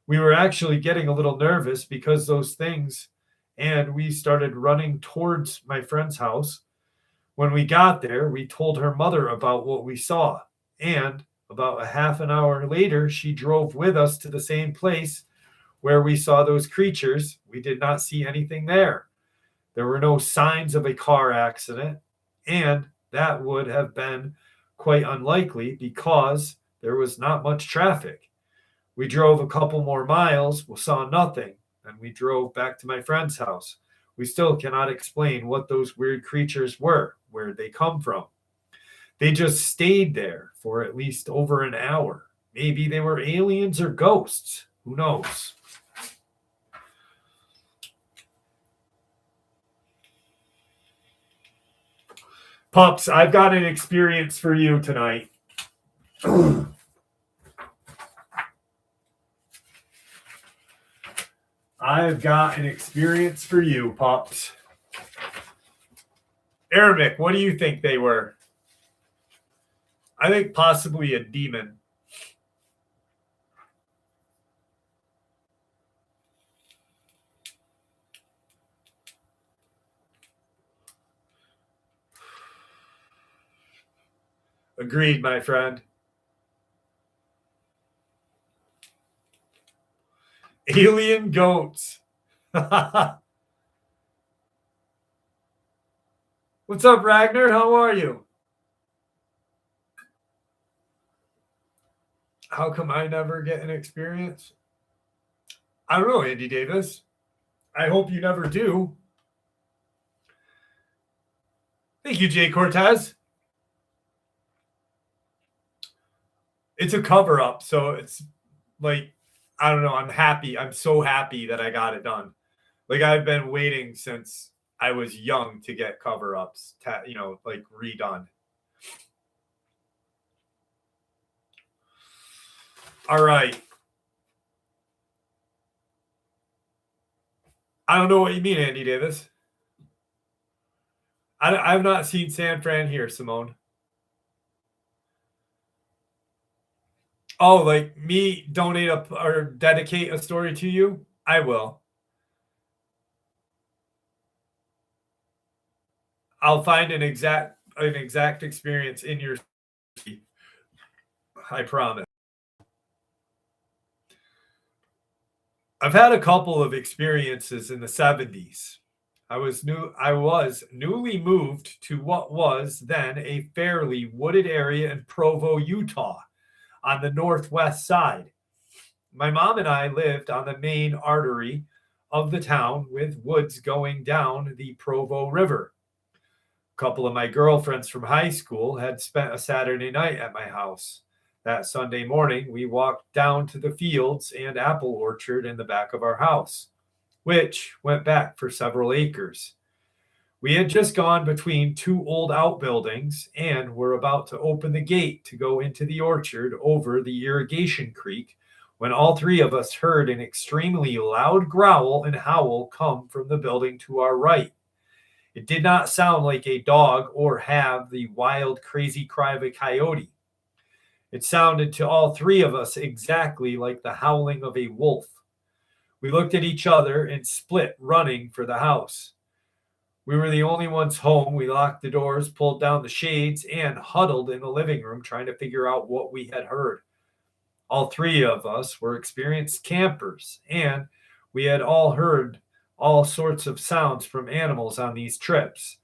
We were actually getting a little nervous because those things, and we started running towards my friend's house. When we got there, we told her mother about what we saw, and about a half an hour later, she drove with us to the same place where we saw those creatures. We did not see anything there. There were no signs of a car accident, and that would have been quite unlikely because there was not much traffic. We drove a couple more miles, we saw nothing, and we drove back to my friend's house. We still cannot explain what those weird creatures were, where they come from. They just stayed there for at least over an hour. Maybe they were aliens or ghosts. Who knows? Pups, I've got an experience for you tonight. I've got an experience for you, Pups. Arabic, what do you think they were? I think possibly a demon. Agreed, my friend. Alien goats. What's up, Ragnar? How are you? How come I never get an experience? I don't know, Andy Davis. I hope you never do. Thank you, Jay Cortez. It's a cover up, so it's like, I don't know. I'm happy. I'm so happy that I got it done. Like, I've been waiting since I was young to get cover ups, like redone. All right. I don't know what you mean, Andy Davis. I've not seen San Fran here, Simone. Oh, like me donate or dedicate a story to you? I will. I'll find an exact experience in your city. I promise. I've had a couple of experiences in the 70s. I was newly moved to what was then a fairly wooded area in Provo, Utah, on the northwest side. My mom and I lived on the main artery of the town with woods going down the Provo River. A couple of my girlfriends from high school had spent a Saturday night at my house. That Sunday morning, we walked down to the fields and apple orchard in the back of our house, which went back for several acres. We had just gone between two old outbuildings and were about to open the gate to go into the orchard over the irrigation creek when all three of us heard an extremely loud growl and howl come from the building to our right. It did not sound like a dog or have the wild, crazy cry of a coyote. It sounded to all three of us exactly like the howling of a wolf. We looked at each other and split, running for the house. We were the only ones home. We locked the doors, pulled down the shades, and huddled in the living room trying to figure out what we had heard. All three of us were experienced campers, and we had all heard all sorts of sounds from animals on these trips,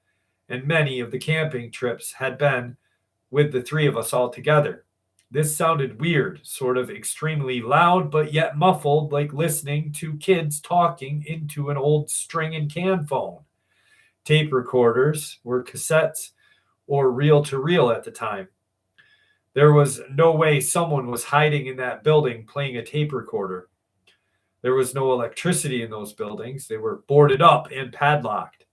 and many of the camping trips had been with the three of us all together. This sounded weird, sort of extremely loud, but yet muffled, like listening to kids talking into an old string and can phone. Tape recorders were cassettes or reel to reel at the time. There was no way someone was hiding in that building playing a tape recorder. There was no electricity in those buildings. They were boarded up and padlocked.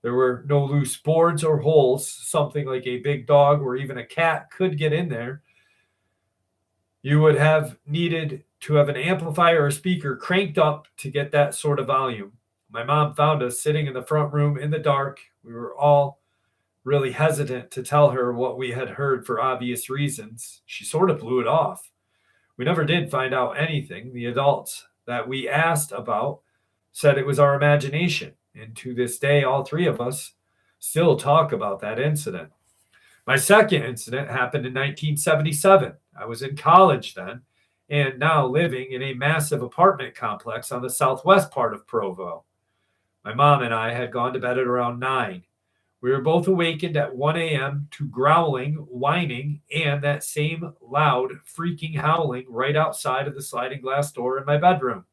There were no loose boards or holes. Something like a big dog or even a cat could get in there. You would have needed to have an amplifier or speaker cranked up to get that sort of volume. My mom found us sitting in the front room in the dark. We were all really hesitant to tell her what we had heard for obvious reasons. She sort of blew it off. We never did find out anything. The adults that we asked about said it was our imagination. And to this day, all three of us still talk about that incident. My second incident happened in 1977. I was in college then and now living in a massive apartment complex on the southwest part of Provo. My mom and I had gone to bed at around 9. We were both awakened at 1 a.m. to growling, whining, and that same loud, freaking howling right outside of the sliding glass door in my bedroom.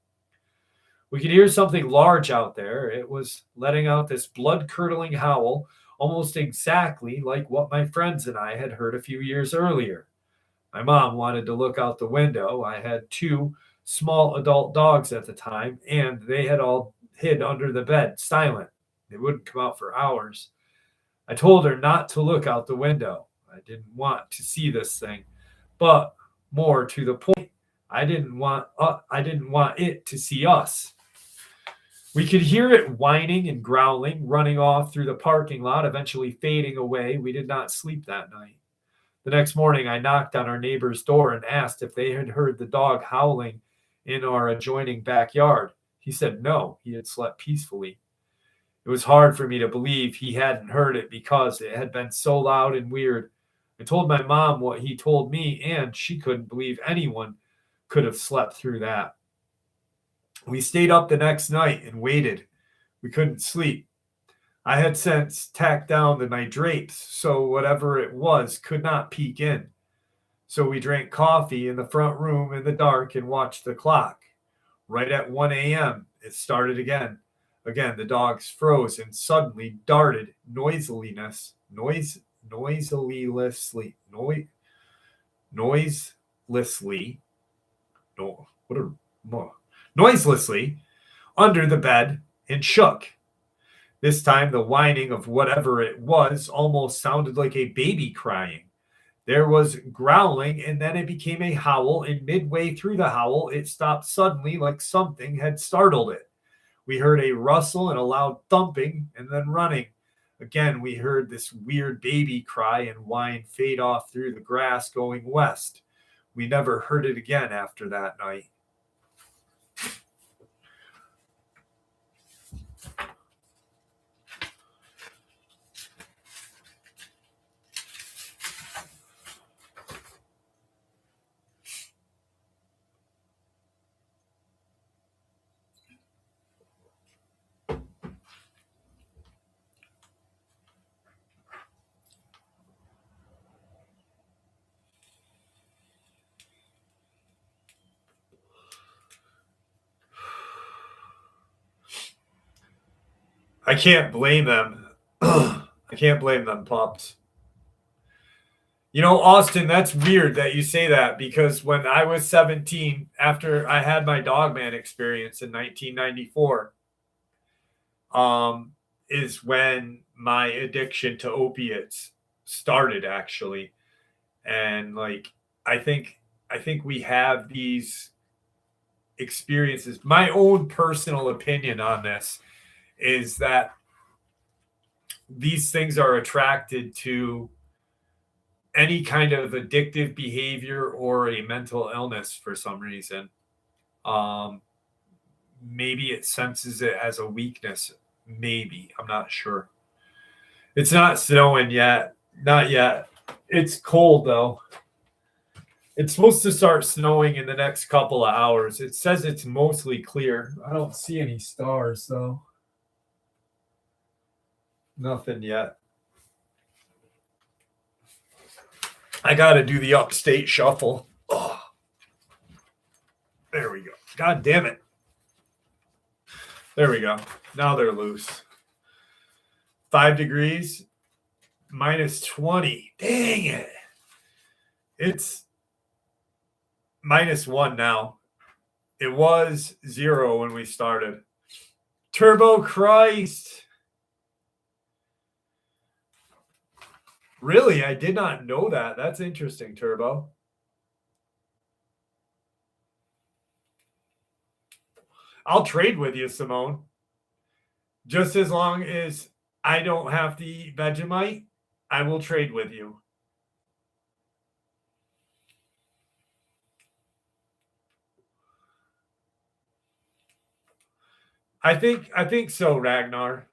We could hear something large out there. It was letting out this blood curdling howl, almost exactly like what my friends and I had heard a few years earlier. My mom wanted to look out the window. I had two small adult dogs at the time, and they had all hid under the bed, silent. They wouldn't come out for hours. I told her not to look out the window. I didn't want to see this thing, but more to the point, I didn't want it to see us. We could hear it whining and growling, running off through the parking lot, eventually fading away. We did not sleep that night. The next morning, I knocked on our neighbor's door and asked if they had heard the dog howling in our adjoining backyard. He said no, he had slept peacefully. It was hard for me to believe he hadn't heard it because it had been so loud and weird. I told my mom what he told me, and she couldn't believe anyone could have slept through that. We stayed up the next night and waited. We couldn't sleep. I had since tacked down my drapes, so whatever it was could not peek in. So we drank coffee in the front room in the dark and watched the clock. Right at 1 a.m., it started again. Again, the dogs froze and suddenly darted noiselessly, no, what a, noiselessly under the bed and shook. This time, the whining of whatever it was almost sounded like a baby crying. There was growling, and then it became a howl, and midway through the howl, it stopped suddenly like something had startled it. We heard a rustle and a loud thumping, and then running. Again, we heard this weird baby cry and whine fade off through the grass going west. We never heard it again after that night. I can't blame them. I can't blame them, pups. You know, Austin, that's weird that you say that because when I was 17, after I had my Dogman experience in 1994, um, is when my addiction to opiates started actually. And like, I think, I think we have these experiences. My own personal opinion on this is that these things are attracted to any kind of addictive behavior or a mental illness for some reason. Um, Maybe it senses it as a weakness. Maybe. I'm not sure. It's not snowing yet. Not yet. It's cold though. It's supposed to start snowing in the next couple of hours. It says it's mostly clear. I don't see any stars though. Nothing yet. I got to do the upstate shuffle. Oh, there we go. God damn it. There we go. Now they're loose. 5 degrees, minus 20. Dang it. It's minus 1 now. It was 0 when we started. Turbo Christ. Really? I did not know that. That's interesting, Turbo. I'll trade with you, Simone. Just as long as I don't have to eat Vegemite, I will trade with you. I think so, Ragnar.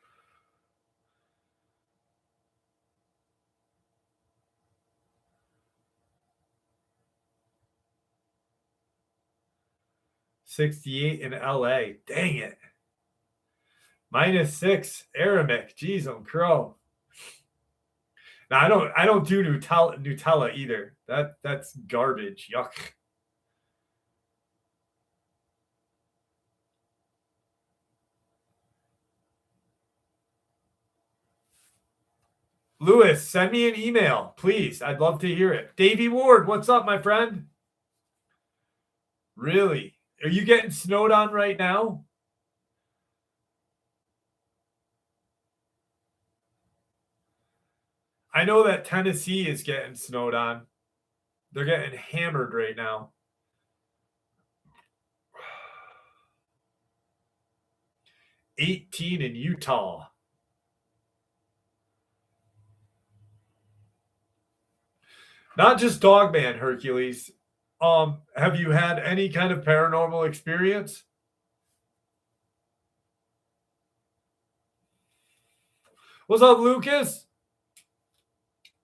$68 in LA. Dang it. -6, Aramic. Jeez, I'm crow. Now I don't do Nutella either. That's garbage. Yuck. Lewis, send me an email, please. I'd love to hear it. Davey Ward, what's up, my friend? Really? Are you getting snowed on right now? I know that Tennessee is getting snowed on. They're getting hammered right now. 18 in Utah. Not just Dogman, Hercules. Have you had any kind of paranormal experience? What's up, Lucas?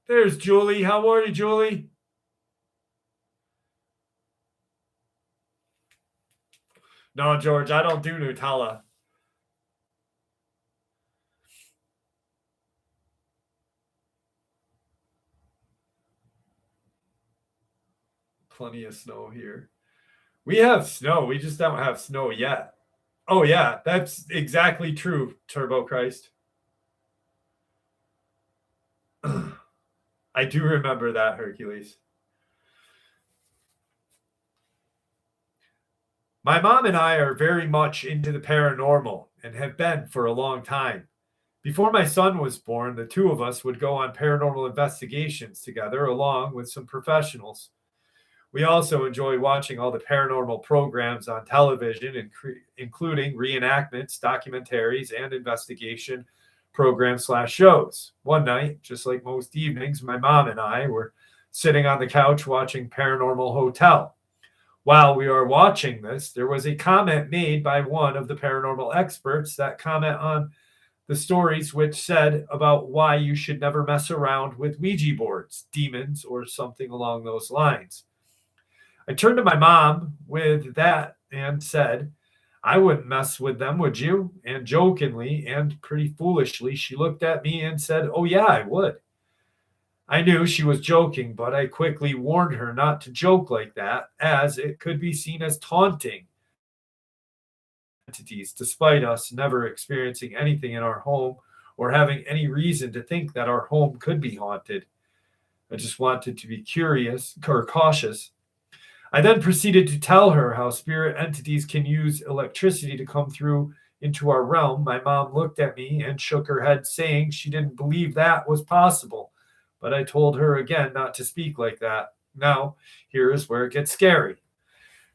There's Julie. How are you, Julie? No, George, I don't do Nutella. Plenty of snow here. We have snow. We just don't have snow yet. Oh, yeah, that's exactly true, Turbo Christ. I do remember that, Hercules. My mom and I are very much into the paranormal and have been for a long time. Before my son was born, the two of us would go on paranormal investigations together along with some professionals. We also enjoy watching all the paranormal programs on television, including reenactments, documentaries, and investigation programs/shows. One night, just like most evenings, my mom and I were sitting on the couch watching Paranormal Hotel. While we were watching this, there was a comment made by one of the paranormal experts that comment on the stories which said about why you should never mess around with Ouija boards, demons, or something along those lines. I turned to my mom with that and said, I wouldn't mess with them, would you? And jokingly and pretty foolishly, she looked at me and said, oh, yeah, I would. I knew she was joking, but I quickly warned her not to joke like that, as it could be seen as taunting entities, despite us never experiencing anything in our home or having any reason to think that our home could be haunted. I just wanted to be curious or cautious. I then proceeded to tell her how spirit entities can use electricity to come through into our realm. My mom looked at me and shook her head, saying she didn't believe that was possible. But I told her again not to speak like that. Now, here is where it gets scary.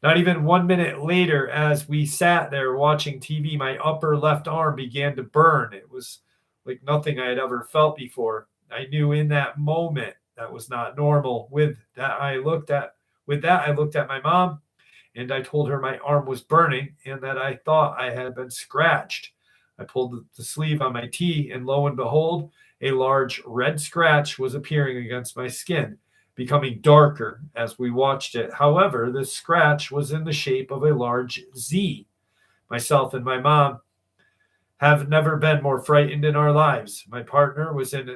Not even 1 minute later, as we sat there watching TV, my upper left arm began to burn. It was like nothing I had ever felt before. I knew in that moment that was not normal. With that, I looked at my mom and I told her my arm was burning and that I thought I had been scratched. I pulled the sleeve on my tee, and lo and behold, a large red scratch was appearing against my skin, becoming darker as we watched it. However, this scratch was in the shape of a large Z. Myself and my mom have never been more frightened in our lives. My partner was in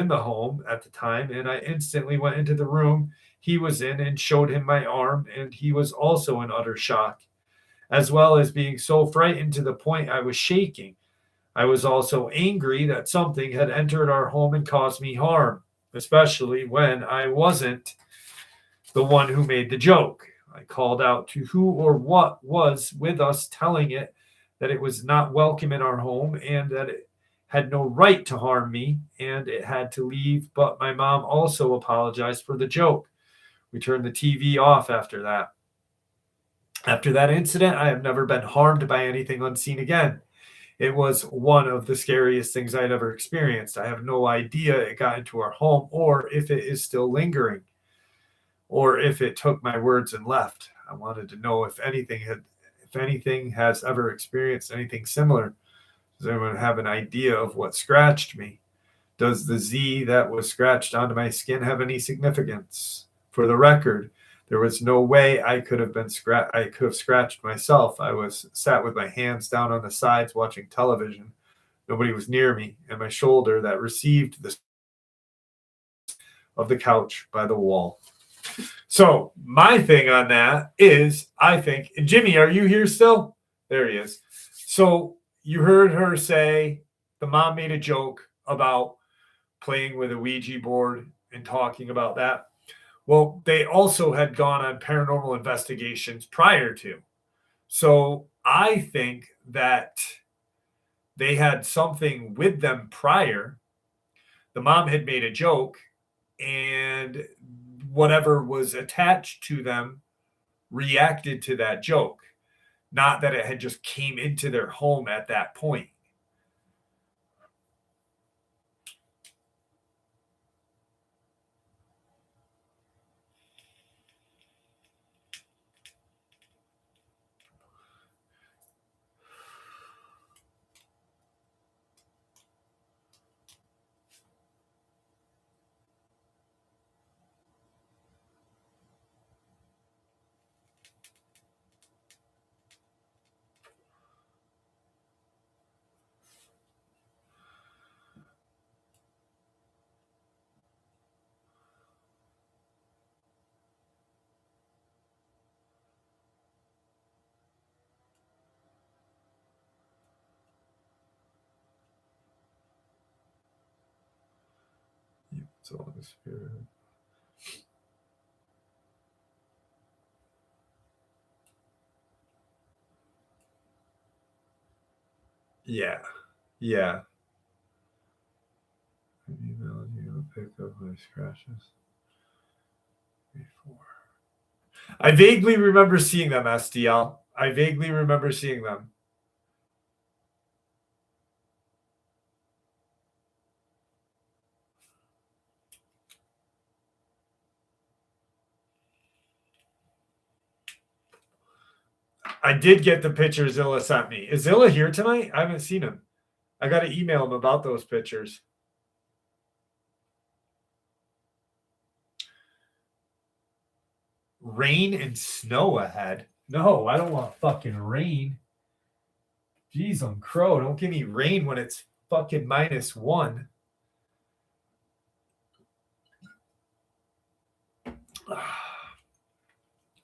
the home at the time, and I instantly went into the room he was in and showed him my arm, and he was also in utter shock, as well as being so frightened to the point I was shaking. I was also angry that something had entered our home and caused me harm, especially when I wasn't the one who made the joke. I called out to who or what was with us, telling it that it was not welcome in our home and that it had no right to harm me and it had to leave. But my mom also apologized for the joke. We turned the TV off after that. After that incident, I have never been harmed by anything unseen again. It was one of the scariest things I'd ever experienced. I have no idea it got into our home or if it is still lingering or if it took my words and left. I wanted to know if anything has ever experienced anything similar. Does anyone have an idea of what scratched me? Does the Z that was scratched onto my skin have any significance? For the record, there was no way I could have scratched myself. I was sat with my hands down on the sides watching television. Nobody was near me, and my shoulder that received the of the couch by the wall. So my thing on that is, I think, and Jimmy, are you here still? There he is. So you heard her say the mom made a joke about playing with a Ouija board and talking about that. Well, they also had gone on paranormal investigations prior to. So I think that they had something with them prior. The mom had made a joke, and whatever was attached to them reacted to that joke. Not that it had just came into their home at that point. It's all the spirit. Yeah. Yeah. You'll pick up my scratches before. I vaguely remember seeing them, SDL. I vaguely remember seeing them. I did get the picture Zilla sent me. Is Zilla here tonight? I haven't seen him. I got to email him about those pictures. Rain and snow ahead. No, I don't want fucking rain. Jeez, on crow. Don't give me rain when it's fucking -1.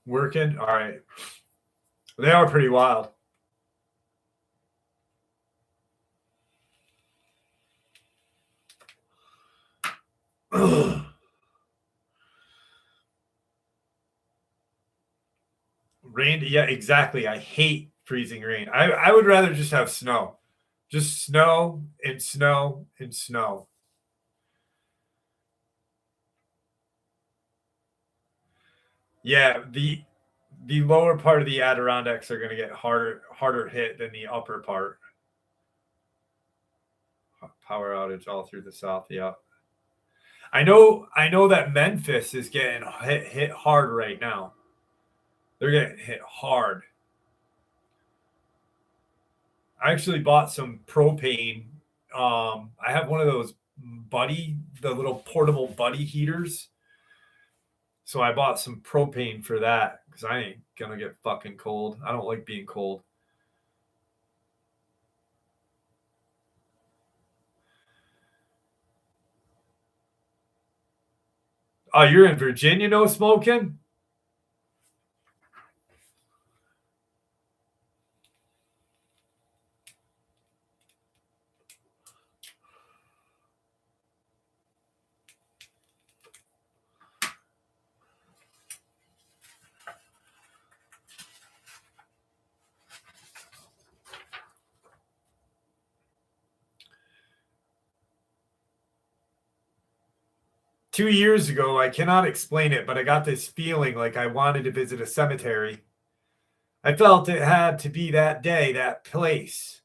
Working? All right. They are pretty wild. Rain, yeah, exactly. I hate freezing rain. I would rather just have snow. Just snow and snow and snow. Yeah, the lower part of the Adirondacks are going to get harder hit than the upper part. Power outage all through the South. Yeah, I know that Memphis is getting hit hard right now. They're getting hit hard. I actually bought some propane. I have one of those the little portable buddy heaters. So I bought some propane for that because I ain't gonna get fucking cold. I don't like being cold. Oh, you're in Virginia, no smoking? 2 years ago, I cannot explain it, but I got this feeling like I wanted to visit a cemetery. I felt it had to be that day, that place.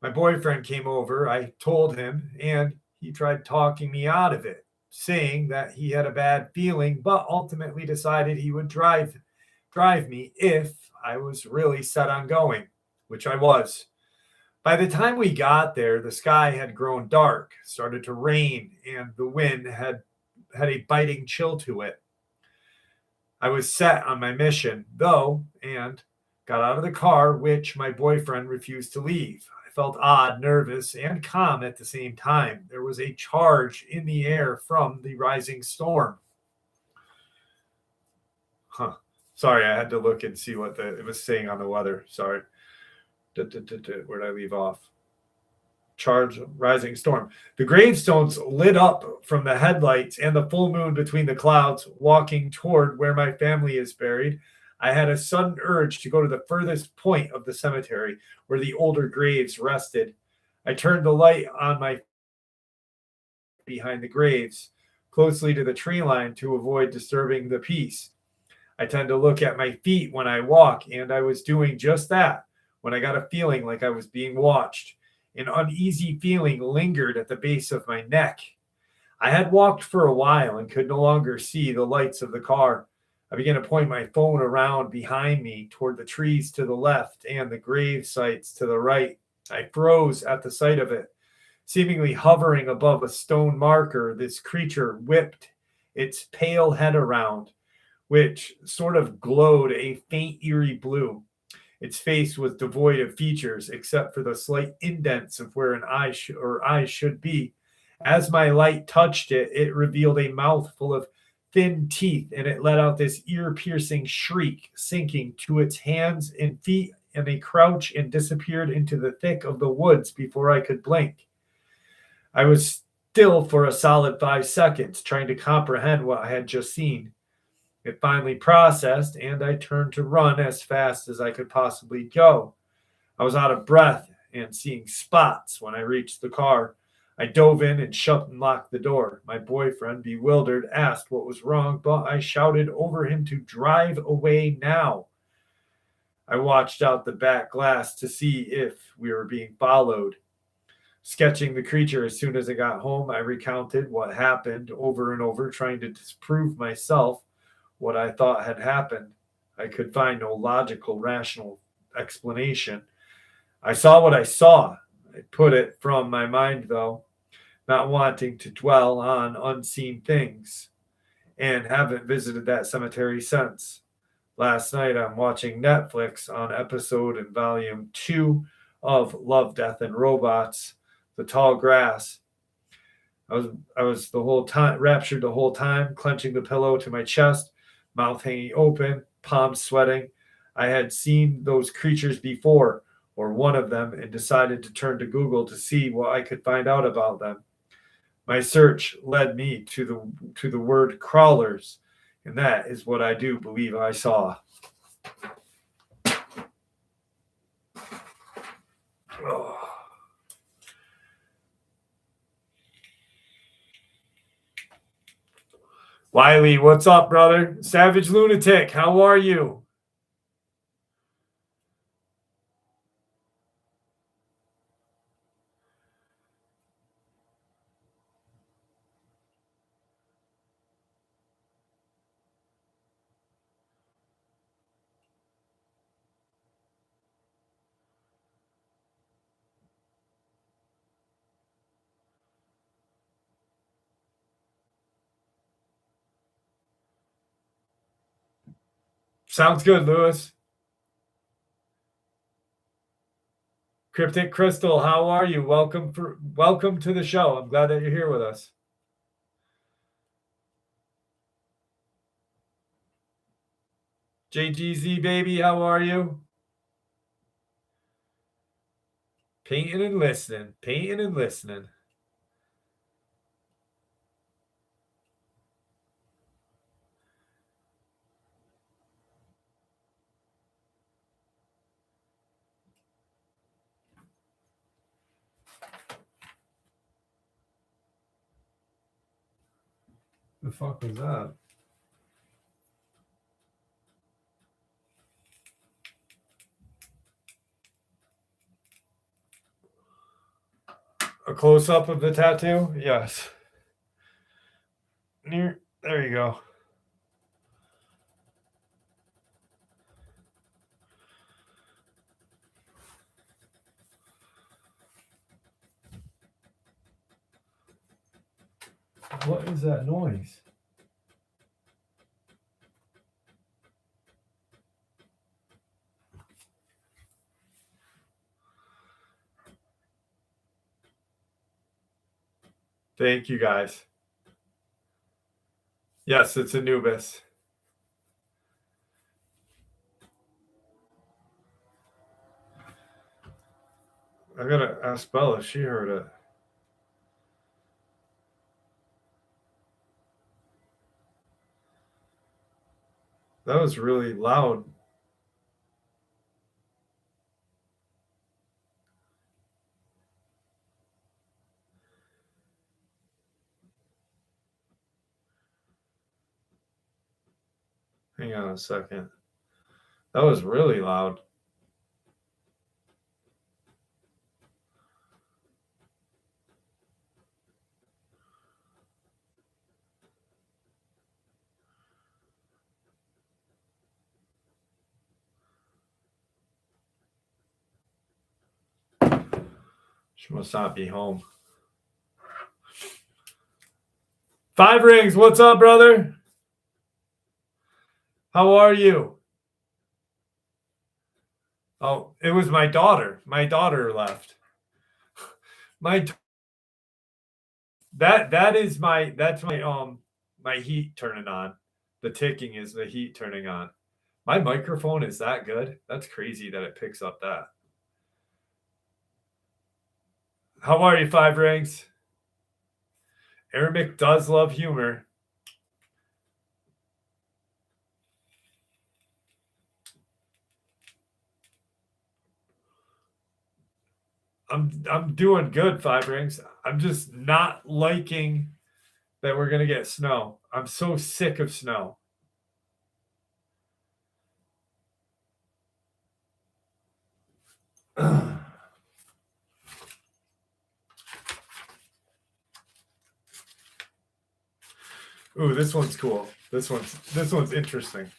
My boyfriend came over. I told him, and he tried talking me out of it, saying that he had a bad feeling, but ultimately decided he would drive me if I was really set on going, which I was. By the time we got there, the sky had grown dark, started to rain, and the wind had a biting chill to it. I was set on my mission, though, and got out of the car, which my boyfriend refused to leave. I felt odd, nervous, and calm at the same time. There was a charge in the air from the rising storm. Huh. Sorry, I had to look and see what it was saying on the weather. Sorry. Where did I leave off? Charge rising storm. The gravestones lit up from the headlights and the full moon between the clouds, walking toward where my family is buried. I had a sudden urge to go to the furthest point of the cemetery where the older graves rested. I turned the light on my behind the graves, closely to the tree line to avoid disturbing the peace. I tend to look at my feet when I walk, and I was doing just that when I got a feeling like I was being watched. An uneasy feeling lingered at the base of my neck. I had walked for a while and could no longer see the lights of the car. I began to point my phone around behind me toward the trees to the left and the grave sites to the right. I froze at the sight of it. Seemingly hovering above a stone marker, this creature whipped its pale head around, which sort of glowed a faint, eerie blue. Its face was devoid of features except for the slight indents of where an eyes should be. As my light touched it, it revealed a mouth full of thin teeth, and it let out this ear-piercing shriek, sinking to its hands and feet in a crouch and disappeared into the thick of the woods before I could blink. I was still for a solid 5 seconds, trying to comprehend what I had just seen. It finally processed, and I turned to run as fast as I could possibly go. I was out of breath and seeing spots when I reached the car. I dove in and shut and locked the door. My boyfriend, bewildered, asked what was wrong, but I shouted over him to drive away now. I watched out the back glass to see if we were being followed. Sketching the creature as soon as I got home, I recounted what happened over and over, trying to disprove myself what I thought had happened. I could find no logical, rational explanation. I saw what I saw. I put it from my mind, though, not wanting to dwell on unseen things, and haven't visited that cemetery since. Last night, I'm watching Netflix on episode and volume 2 of Love, Death, and Robots, The Tall Grass. I was the whole time raptured the whole time, clenching the pillow to my chest, mouth hanging open, palms sweating. I had seen those creatures before, or one of them, and decided to turn to Google to see what I could find out about them. My search led me to the word crawlers, and that is what I do believe I saw. Oh. Wiley, what's up, brother? Savage Lunatic, how are you? Sounds good, Lewis. Cryptic Crystal, how are you? Welcome to the show. I'm glad that you're here with us. JGZ baby, how are you? Painting and listening. Painting and listening. The fuck was that? A close-up of the tattoo? Yes. There you go. What is that noise? Thank you, guys. Yes, it's Anubis. I gotta ask Bella if she heard it. That was really loud. Hang on a second. That was really loud. She must not be home. Five Rings, what's up, brother? How are you? Oh, it was my daughter. My daughter left. That's my heat turning on. The ticking is the heat turning on. My microphone is that good. That's crazy that it picks up that. How are you, Five Rings? Arabic does love humor. I'm doing good, Five Rings. I'm just not liking that we're gonna get snow. I'm so sick of snow. Ooh, this one's cool. This one's interesting.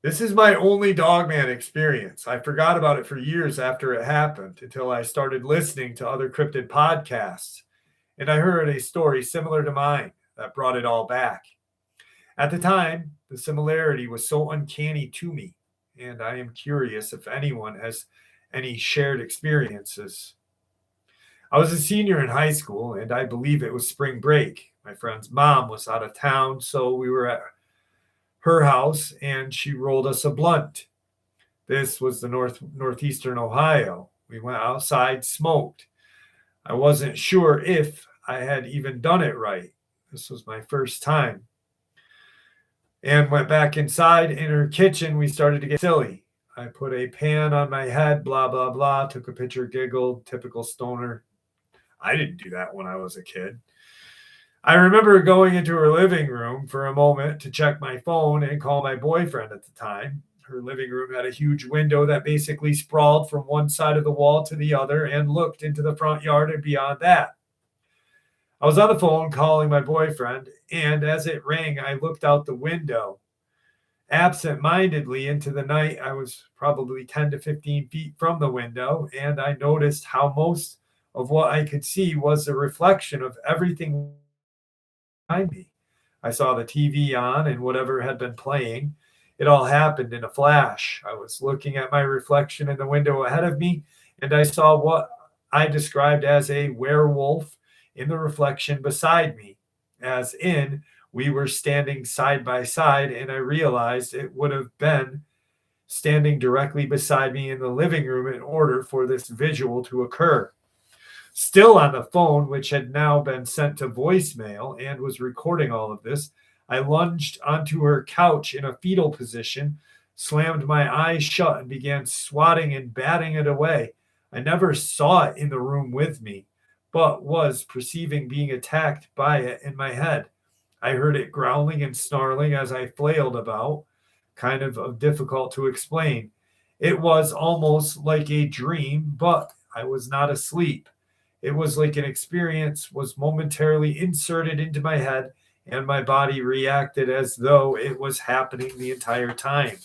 This is my only Dogman experience. I forgot about it for years after it happened until I started listening to other cryptid podcasts. And I heard a story similar to mine that brought it all back. At the time, the similarity was so uncanny to me, and I am curious if anyone has any shared experiences. I was a senior in high school, and I believe it was spring break. My friend's mom was out of town, so we were at her house, and she rolled us a blunt. This was the northeastern Ohio, We went outside, smoked. I wasn't sure if I had even done it right. This was my first time. And went back inside. In her kitchen, we started to get silly. I put a pan on my head, blah, blah, blah, took a picture, giggled, typical stoner. I didn't do that when I was a kid. I remember going into her living room for a moment to check my phone and call my boyfriend at the time. Her living room had a huge window that basically sprawled from one side of the wall to the other and looked into the front yard and beyond that. I was on the phone calling my boyfriend, and as it rang, I looked out the window. Absent-mindedly into the night, I was probably 10 to 15 feet from the window, and I noticed how most of what I could see was a reflection of everything behind me. I saw the TV on and whatever had been playing. It all happened in a flash. I was looking at my reflection in the window ahead of me, and I saw what I described as a werewolf in the reflection beside me, as in we were standing side by side, and I realized it would have been standing directly beside me in the living room in order for this visual to occur. Still on the phone, which had now been sent to voicemail and was recording all of this, I lunged onto her couch in a fetal position, slammed my eyes shut, and began swatting and batting it away. I never saw it in the room with me, but was perceiving being attacked by it in my head. I heard it growling and snarling as I flailed about, kind of difficult to explain. It was almost like a dream, but I was not asleep. It was like an experience was momentarily inserted into my head, and my body reacted as though it was happening the entire time.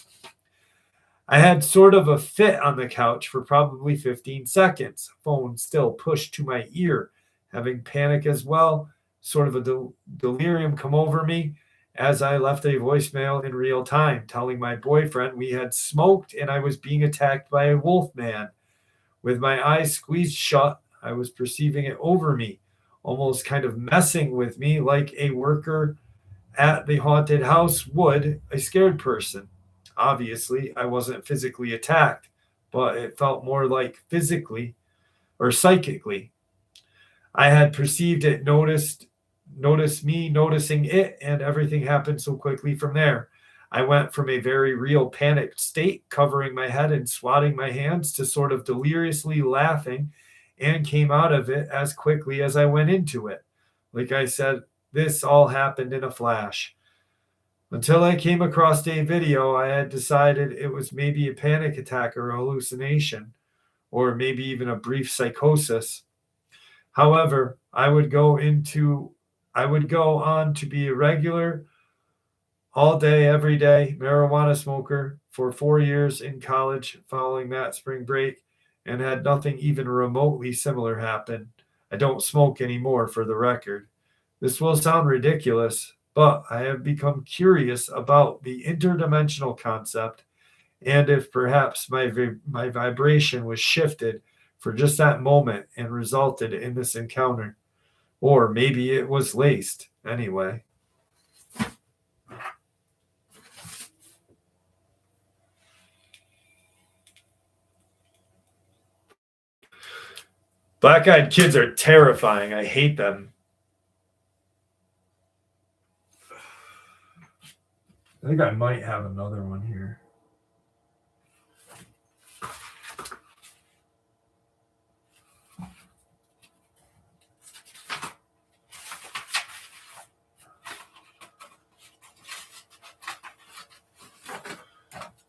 I had sort of a fit on the couch for probably 15 seconds, phone still pushed to my ear, having panic as well, sort of a delirium come over me as I left a voicemail in real time, telling my boyfriend we had smoked and I was being attacked by a wolf man. With my eyes squeezed shut, I was perceiving it over me, almost kind of messing with me like a worker at the haunted house would a scared person. Obviously, I wasn't physically attacked, but it felt more like physically or psychically. I had perceived it, noticed me noticing it, and everything happened so quickly from there. I went from a very real panicked state, covering my head and swatting my hands, to sort of deliriously laughing, and came out of it as quickly as I went into it. Like I said, this all happened in a flash. Until I came across a video, I had decided it was maybe a panic attack or a hallucination, or maybe even a brief psychosis. However, I would go on to be a regular, all day, every day marijuana smoker for 4 years in college following that spring break, and had nothing even remotely similar happen. I don't smoke anymore, for the record. This will sound ridiculous, but I have become curious about the interdimensional concept, and if perhaps my vibration was shifted for just that moment and resulted in this encounter. Or maybe it was laced anyway. Black-eyed kids are terrifying. I hate them. I think I might have another one here.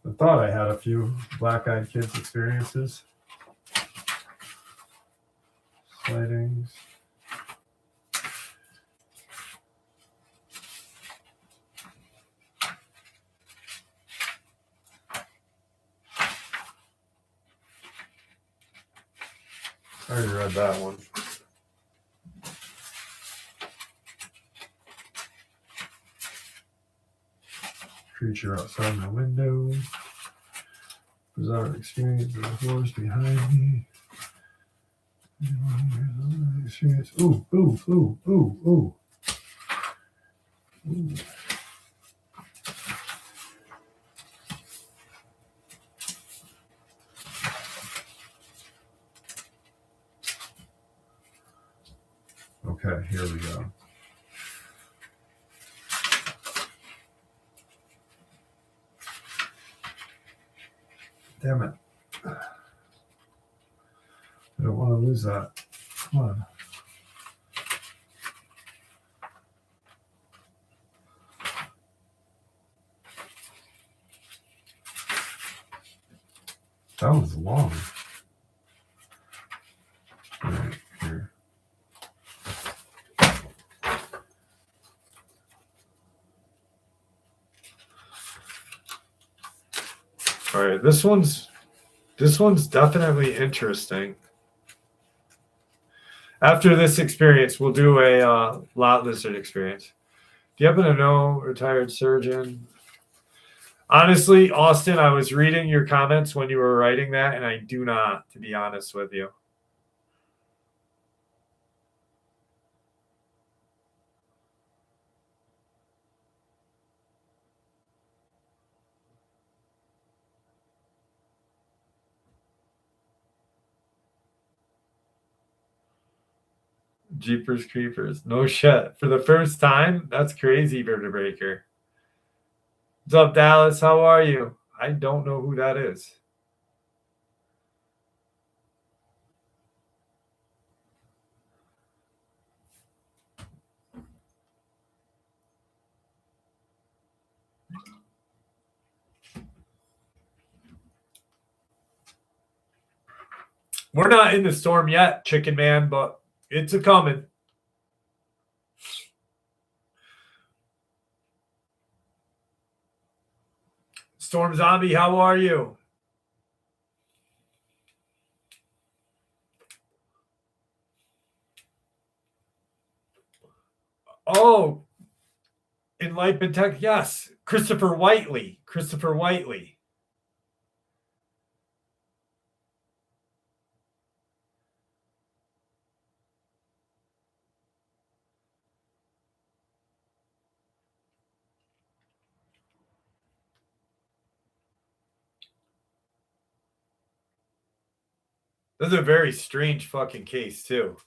I thought I had a few black-eyed kids experiences. Sightings. I already read that one. Creature outside my window. Bizarre experience of the floors behind me. Experience. Ooh. Okay, here we go. Damn it. I don't want to lose that. Come on. That was long. All right, here. All right, this one's definitely interesting. After this experience, we'll do a lot lizard experience. Do you happen to know retired surgeon? Honestly, Austin, I was reading your comments when you were writing that, and I do not, to be honest with you. Jeepers Creepers. No shit. For the first time? That's crazy, Vertebreaker. What's up, Dallas? How are you? I don't know who that is. We're not in the storm yet, Chicken Man, but it's a coming. Storm Zombie, how are you? Oh, Enlightenment Tech, yes. Christopher Whiteley. This is a very strange fucking case, too.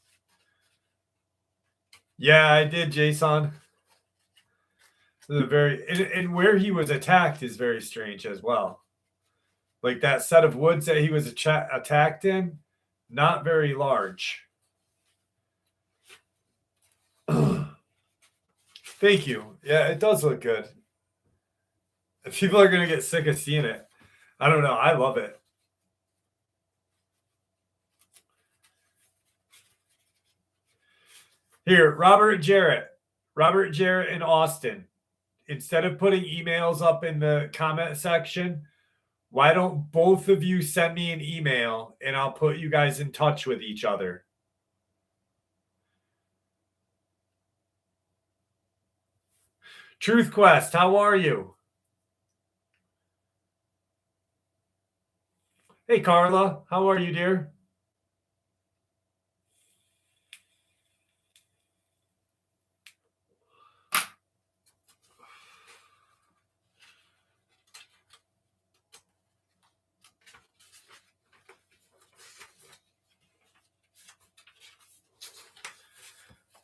Yeah, I did, Jason. This is a very and where he was attacked is very strange as well. Like that set of woods that he was attacked in, not very large. Thank you. Yeah, it does look good. People are gonna get sick of seeing it. I don't know. I love it. Here, Robert Jarrett in Austin. Instead of putting emails up in the comment section, why don't both of you send me an email and I'll put you guys in touch with each other? Truth Quest, how are you? Hey, Carla, how are you, dear?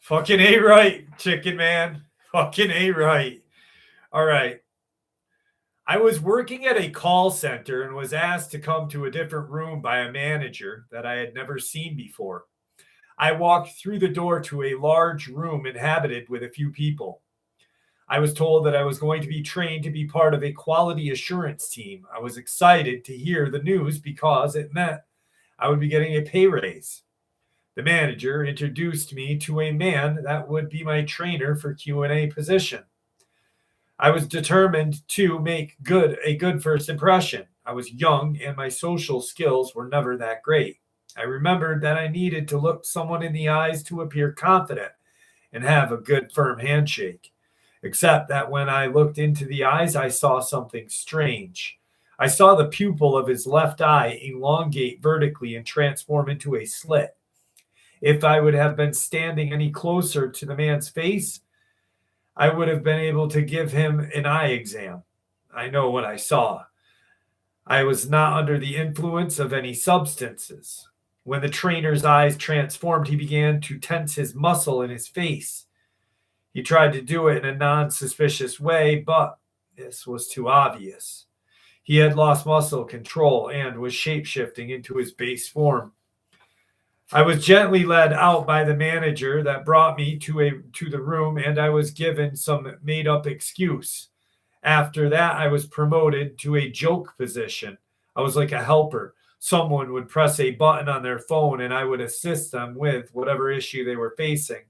Fucking A right, Chicken Man. Fucking A right. All right. I was working at a call center and was asked to come to a different room by a manager that I had never seen before. I walked through the door to a large room inhabited with a few people. I was told that I was going to be trained to be part of a quality assurance team. I was excited to hear the news because it meant I would be getting a pay raise. The manager introduced me to a man that would be my trainer for Q&A position. I was determined to make a good first impression. I was young and my social skills were never that great. I remembered that I needed to look someone in the eyes to appear confident and have a good firm handshake. Except that when I looked into the eyes, I saw something strange. I saw the pupil of his left eye elongate vertically and transform into a slit. If I would have been standing any closer to the man's face, I would have been able to give him an eye exam. I know what I saw. I was not under the influence of any substances. When the trainer's eyes transformed, he began to tense his muscle in his face. He tried to do it in a non-suspicious way, but this was too obvious. He had lost muscle control and was shape-shifting into his base form. I was gently led out by the manager that brought me to the room, and I was given some made-up excuse. After that, I was promoted to a joke position. I was like a helper. Someone would press a button on their phone, and I would assist them with whatever issue they were facing.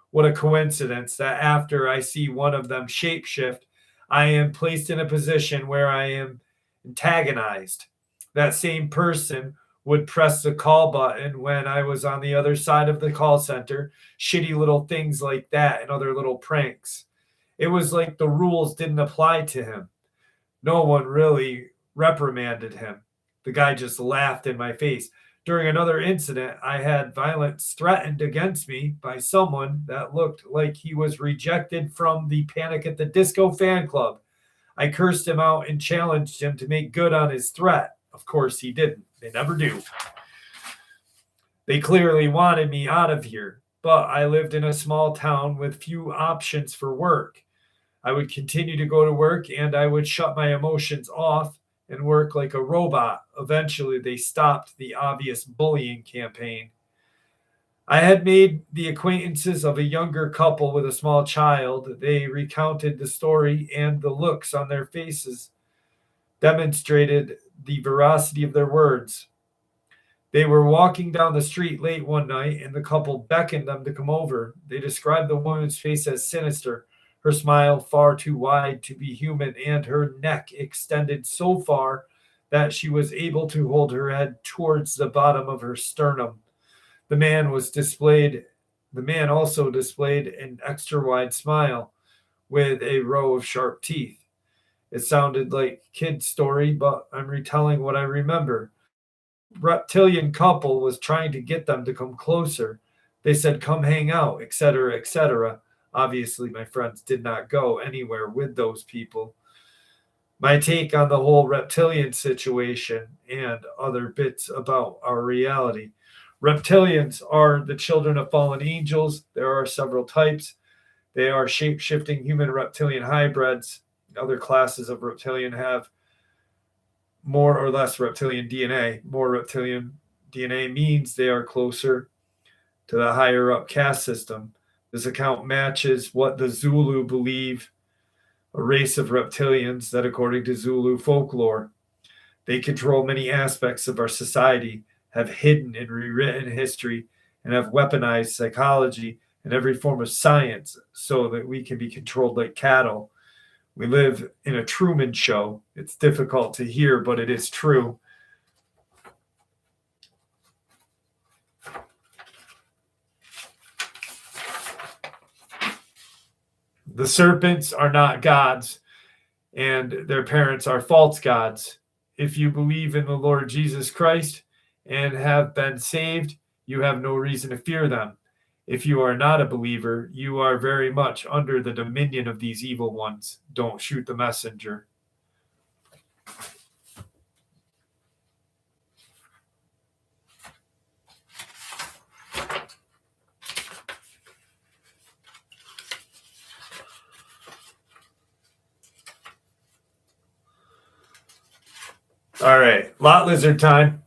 What a coincidence that after I see one of them shapeshift, I am placed in a position where I am antagonized. That same person would press the call button when I was on the other side of the call center, shitty little things like that and other little pranks. It was like the rules didn't apply to him. No one really reprimanded him. The guy just laughed in my face. During another incident, I had violence threatened against me by someone that looked like he was rejected from the Panic at the Disco fan club. I cursed him out and challenged him to make good on his threat. Of course, he didn't. They never do. They clearly wanted me out of here, but I lived in a small town with few options for work. I would continue to go to work and I would shut my emotions off and work like a robot. Eventually, they stopped the obvious bullying campaign. I had made the acquaintances of a younger couple with a small child. They recounted the story, and the looks on their faces demonstrated the veracity of their words. They were walking down the street late one night, and the couple beckoned them to come over. They described the woman's face as sinister, her smile far too wide to be human, and her neck extended so far that she was able to hold her head towards the bottom of her sternum. The man also displayed an extra wide smile with a row of sharp teeth. It sounded like a kid's story, but I'm retelling what I remember. Reptilian couple was trying to get them to come closer. They said, "Come hang out," etc., etc. Obviously, my friends did not go anywhere with those people. My take on the whole reptilian situation and other bits about our reality. Reptilians are the children of fallen angels. There are several types. They are shape-shifting human reptilian hybrids. Other classes of reptilian have more or less reptilian DNA. More reptilian DNA means they are closer to the higher up caste system. This account matches what the Zulu believe, a race of reptilians that, according to Zulu folklore, they control many aspects of our society, have hidden and rewritten history, and have weaponized psychology and every form of science so that we can be controlled like cattle. We live in a Truman Show. It's difficult to hear, but it is true. The serpents are not gods, and their parents are false gods. If you believe in the Lord Jesus Christ and have been saved, you have no reason to fear them. If you are not a believer, you are very much under the dominion of these evil ones. Don't shoot the messenger. All right, lot lizard time.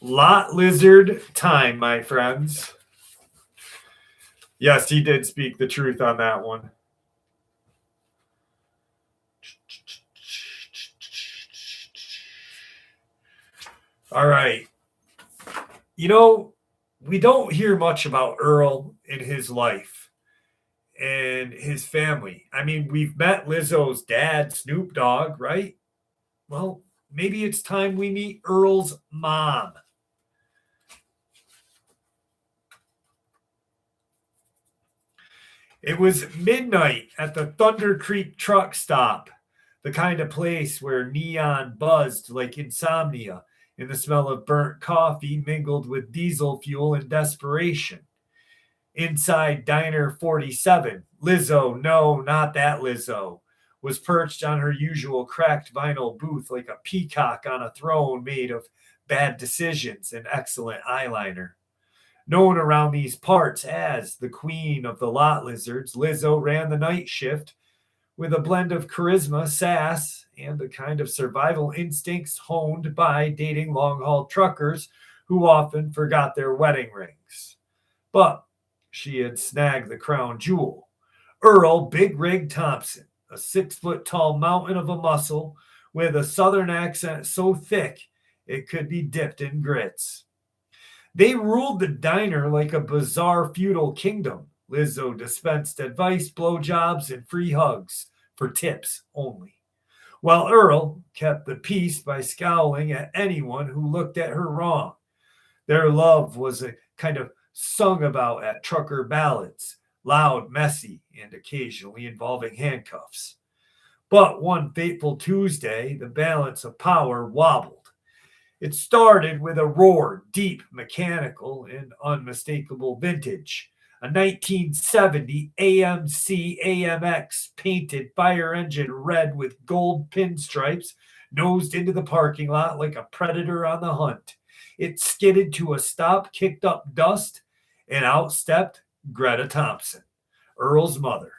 Lot lizard time, my friends. Yes, he did speak the truth on that one. All right. You know, we don't hear much about Earl in his life and his family. I mean, we've met Lizzo's dad, Snoop Dogg, right? Well, maybe it's time we meet Earl's mom. It was midnight at the Thunder Creek truck stop, the kind of place where neon buzzed like insomnia and the smell of burnt coffee mingled with diesel fuel and desperation. Inside Diner 47, Lizzo, no, not that Lizzo, was perched on her usual cracked vinyl booth like a peacock on a throne made of bad decisions, and excellent eyeliner. Known around these parts as the Queen of the Lot Lizards, Lizzo ran the night shift with a blend of charisma, sass, and the kind of survival instincts honed by dating long haul truckers who often forgot their wedding rings. But she had snagged the crown jewel. Earl Big Rig Thompson, a 6 foot tall mountain of a muscle with a southern accent so thick it could be dipped in grits. They ruled the diner like a bizarre feudal kingdom. Lizzo dispensed advice, blowjobs, and free hugs for tips only, while Earl kept the peace by scowling at anyone who looked at her wrong. Their love was a kind of sung about at trucker ballads, loud, messy, and occasionally involving handcuffs. But one fateful Tuesday, the balance of power wobbled. It started with a roar, deep, mechanical, and unmistakable vintage. A 1970 AMC AMX painted fire engine red with gold pinstripes nosed into the parking lot like a predator on the hunt. It skidded to a stop, kicked up dust, and out stepped Greta Thompson, Earl's mother.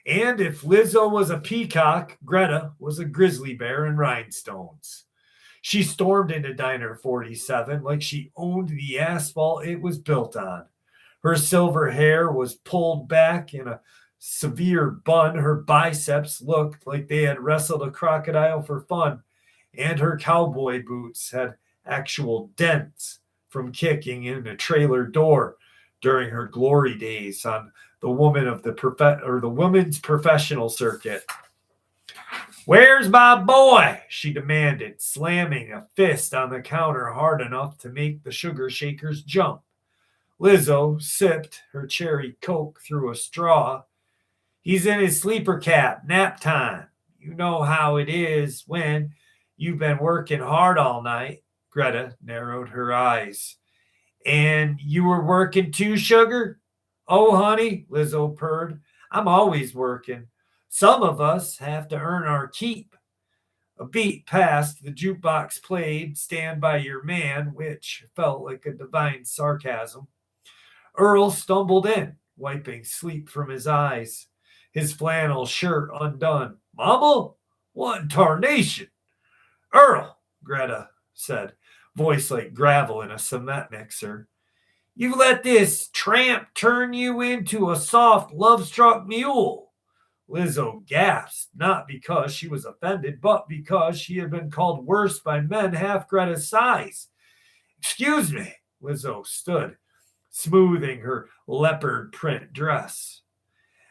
And if Lizzo was a peacock, Greta was a grizzly bear in rhinestones. She stormed into Diner 47 like she owned the asphalt it was built on. Her silver hair was pulled back in a severe bun. Her biceps looked like they had wrestled a crocodile for fun, and her cowboy boots had actual dents from kicking in a trailer door during her glory days on the women's professional circuit. "Where's my boy?" she demanded, slamming a fist on the counter hard enough to make the sugar shakers jump. Lizzo sipped her cherry coke through a straw. "He's in his sleeper cap, nap time. You know how it is when you've been working hard all night." Greta narrowed her eyes. "And you were working too, sugar?" "Oh, honey," Lizzo purred, "I'm always working. Some of us have to earn our keep." A beat passed, the jukebox played Stand By Your Man, which felt like a divine sarcasm. Earl stumbled in, wiping sleep from his eyes, his flannel shirt undone. "Mama, what in tarnation?" "Earl," Greta said, voice like gravel in a cement mixer, "you let this tramp turn you into a soft, love-struck mule." Lizzo gasped, not because she was offended, but because she had been called worse by men half Greta's size. "Excuse me." Lizzo stood, smoothing her leopard print dress.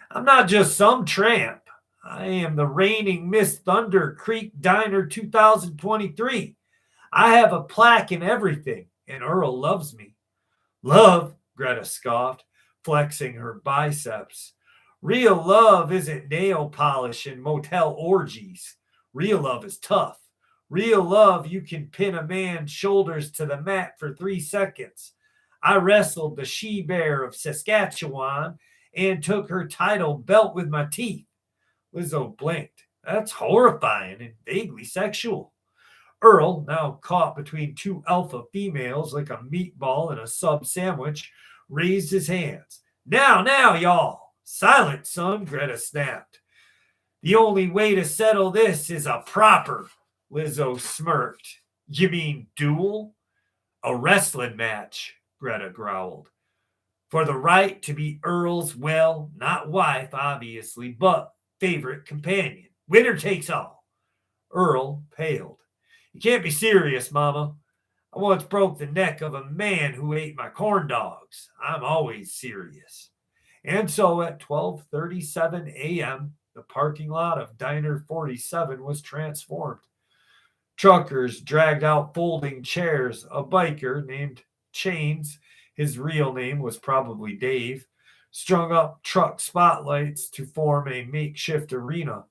"I'm not just some tramp. I am the reigning Miss Thunder Creek Diner 2023. I have a plaque and everything, and Earl loves me." "Love?" Greta scoffed, flexing her biceps. "Real love isn't nail polish and motel orgies. Real love is tough. Real love, you can pin a man's shoulders to the mat for 3 seconds. I wrestled the she-bear of Saskatchewan and took her title belt with my teeth." Lizzo blinked. "That's horrifying and vaguely sexual." Earl, now caught between two alpha females like a meatball and a sub sandwich, raised his hands. Now, y'all. "Silence, son," Greta snapped. "The only way to settle this is a proper." Lizzo smirked. "You mean duel?" "A wrestling match," Greta growled. "For the right to be Earl's, well, not wife, obviously, but favorite companion. Winner takes all." Earl paled. "You can't be serious, Mama. I once broke the neck of a man who ate my corn dogs. I'm always serious." And so at 12:37 a.m., the parking lot of Diner 47 was transformed. Truckers dragged out folding chairs. A biker named Chains, his real name was probably Dave, strung up truck spotlights to form a makeshift arena.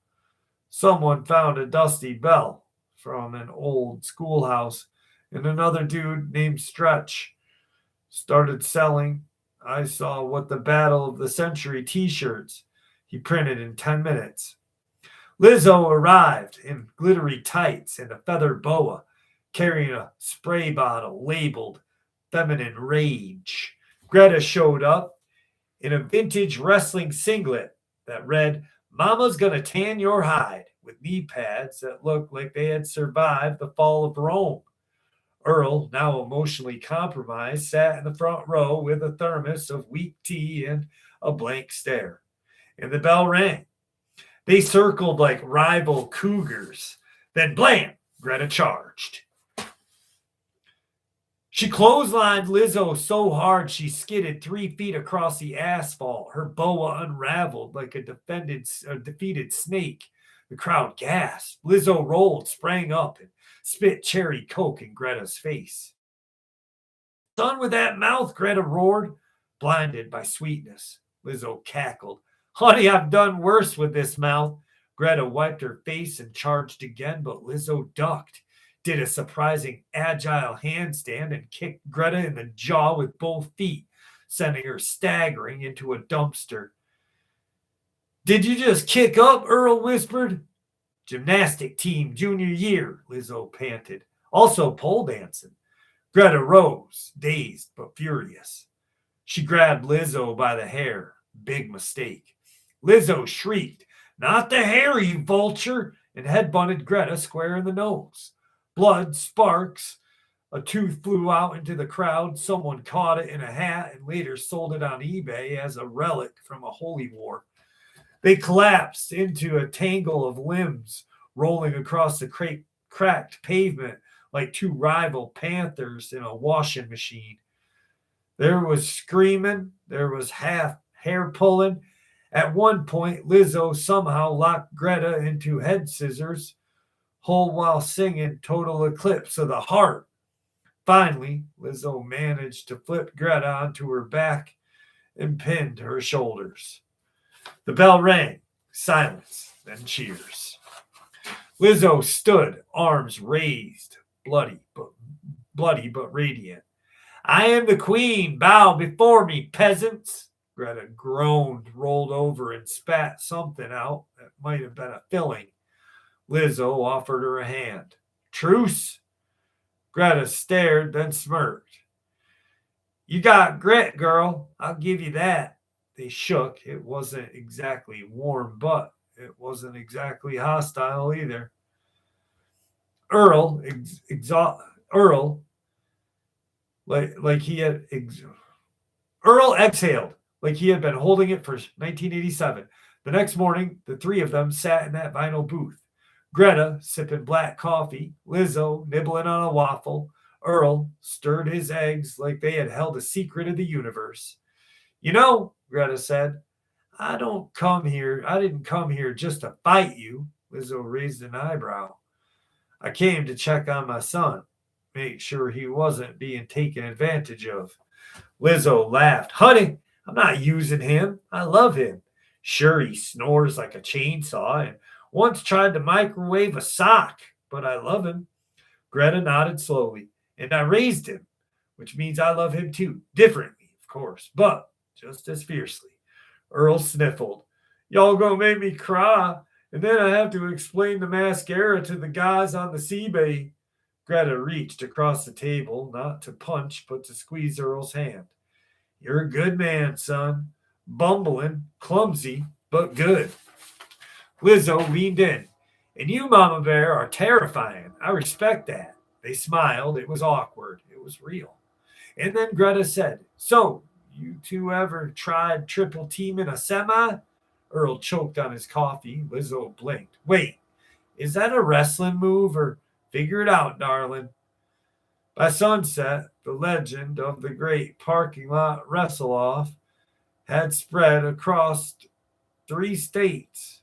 Someone found a dusty bell from an old schoolhouse, and another dude named Stretch started selling. I saw what the Battle of the Century t-shirts he printed in 10 minutes. Lizzo arrived in glittery tights and a feather boa, carrying a spray bottle labeled Feminine Rage. Greta showed up in a vintage wrestling singlet that read, Mama's gonna tan your hide, with knee pads that looked like they had survived the fall of Rome. Earl, now emotionally compromised, sat in the front row with a thermos of weak tea and a blank stare. And the bell rang. They circled like rival cougars. Then blam! Greta charged. She clotheslined Lizzo so hard she skidded 3 feet across the asphalt. Her boa unraveled like a defeated snake. The crowd gasped. Lizzo rolled, sprang up, and spit cherry coke in Greta's face. Done with that mouth, Greta roared, blinded by sweetness. Lizzo cackled. Honey, I've done worse with this mouth. Greta wiped her face and charged again, but Lizzo ducked, did a surprising agile handstand, and kicked Greta in the jaw with both feet, sending her staggering into a dumpster. Did you just kick up? Earl whispered. Gymnastic team, junior year, Lizzo panted. Also pole dancing. Greta rose, dazed but furious. She grabbed Lizzo by the hair. Big mistake. Lizzo shrieked, Not the hair, you vulture, and headbutted Greta square in the nose. Blood, sparks. A tooth flew out into the crowd. Someone caught it in a hat and later sold it on eBay as a relic from a holy war. They collapsed into a tangle of limbs, rolling across the cracked pavement like two rival panthers in a washing machine. There was screaming. There was half hair pulling. At one point, Lizzo somehow locked Greta into head scissors, whole while singing Total Eclipse of the Heart. Finally, Lizzo managed to flip Greta onto her back and pinned her shoulders. The bell rang. Silence, then cheers. Lizzo stood, arms raised, bloody but radiant. I am the queen. Bow before me, peasants. Greta groaned, rolled over, and spat something out that might have been a filling. Lizzo offered her a hand. Truce? Greta stared, then smirked. You got grit, girl. I'll give you that. They shook. It wasn't exactly warm, but it wasn't exactly hostile either. Earl, Earl exhaled like he had been holding it for 1987. The next morning, the three of them sat in that vinyl booth. Greta sipping black coffee, Lizzo nibbling on a waffle. Earl stirred his eggs like they had held a secret of the universe. You know, Greta said, I didn't come here just to fight you. Lizzo raised an eyebrow. I came to check on my son, make sure he wasn't being taken advantage of. Lizzo laughed. Honey, I'm not using him. I love him. Sure, he snores like a chainsaw and once tried to microwave a sock, but I love him. Greta nodded slowly. And I raised him, which means I love him too. Differently, of course, but just as fiercely. Earl sniffled. Y'all gonna make me cry, and then I have to explain the mascara to the guys on the seabay. Greta reached across the table, not to punch, but to squeeze Earl's hand. You're a good man, son. Bumbling, clumsy, but good. Lizzo leaned in. And you, Mama Bear, are terrifying. I respect that. They smiled. It was awkward. It was real. And then Greta said, So, you two ever tried triple teaming a semi? Earl choked on his coffee. Lizzo blinked. Wait, is that a wrestling move or figure it out, darling? By sunset, the legend of the great parking lot wrestle-off had spread across 3 states.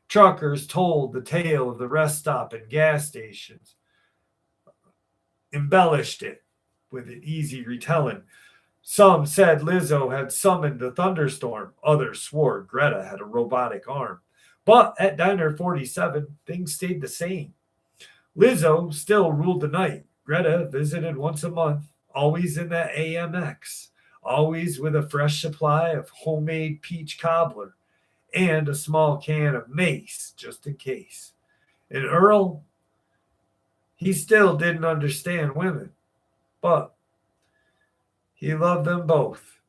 Truckers told the tale of the rest stop and gas stations, embellished it with an easy retelling. Some said Lizzo had summoned the thunderstorm. Others swore Greta had a robotic arm. But at Diner 47, things stayed the same. Lizzo still ruled the night. Greta visited once a month, always in that AMX, always with a fresh supply of homemade peach cobbler and a small can of mace, just in case. And Earl, He still didn't understand women, but he loved them both.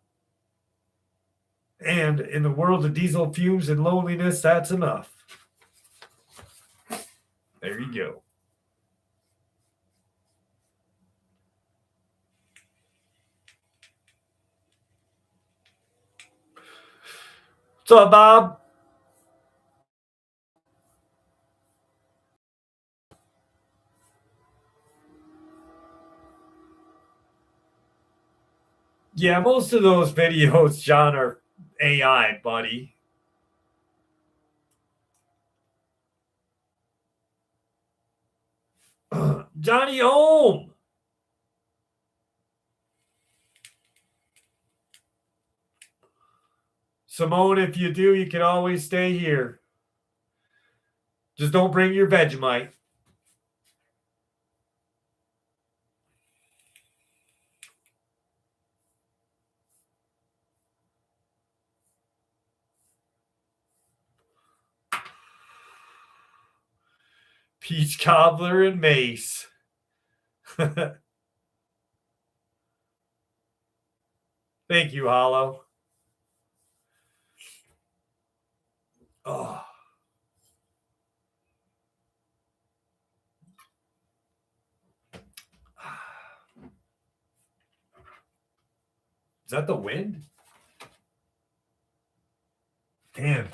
And in the world of diesel fumes and loneliness, that's enough. There you go. What's up, Bob? Yeah, most of those videos, John, are AI, buddy. Johnny Ohm. Simone, if you do, you can always stay here. Just don't bring your Vegemite. Peach cobbler and mace. Thank you, Hollow. Oh. Is that the wind? Damn.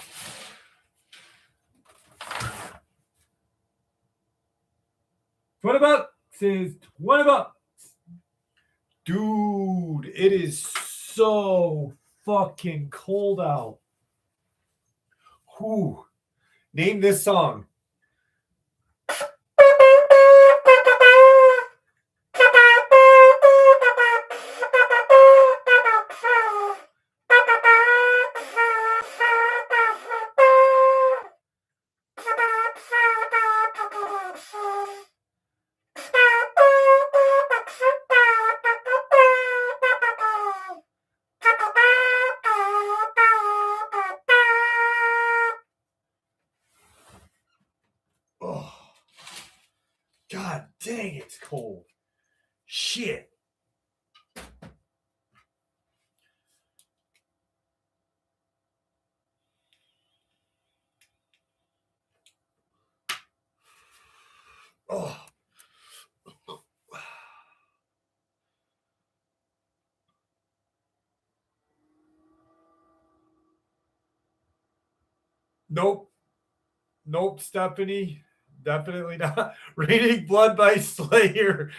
What about? Dude, it is so fucking cold out. Whew. Name this song. Oh, God dang, it's cold. Shit. Oh. Nope. Nope, Stephanie. Definitely not. Raining Blood by Slayer.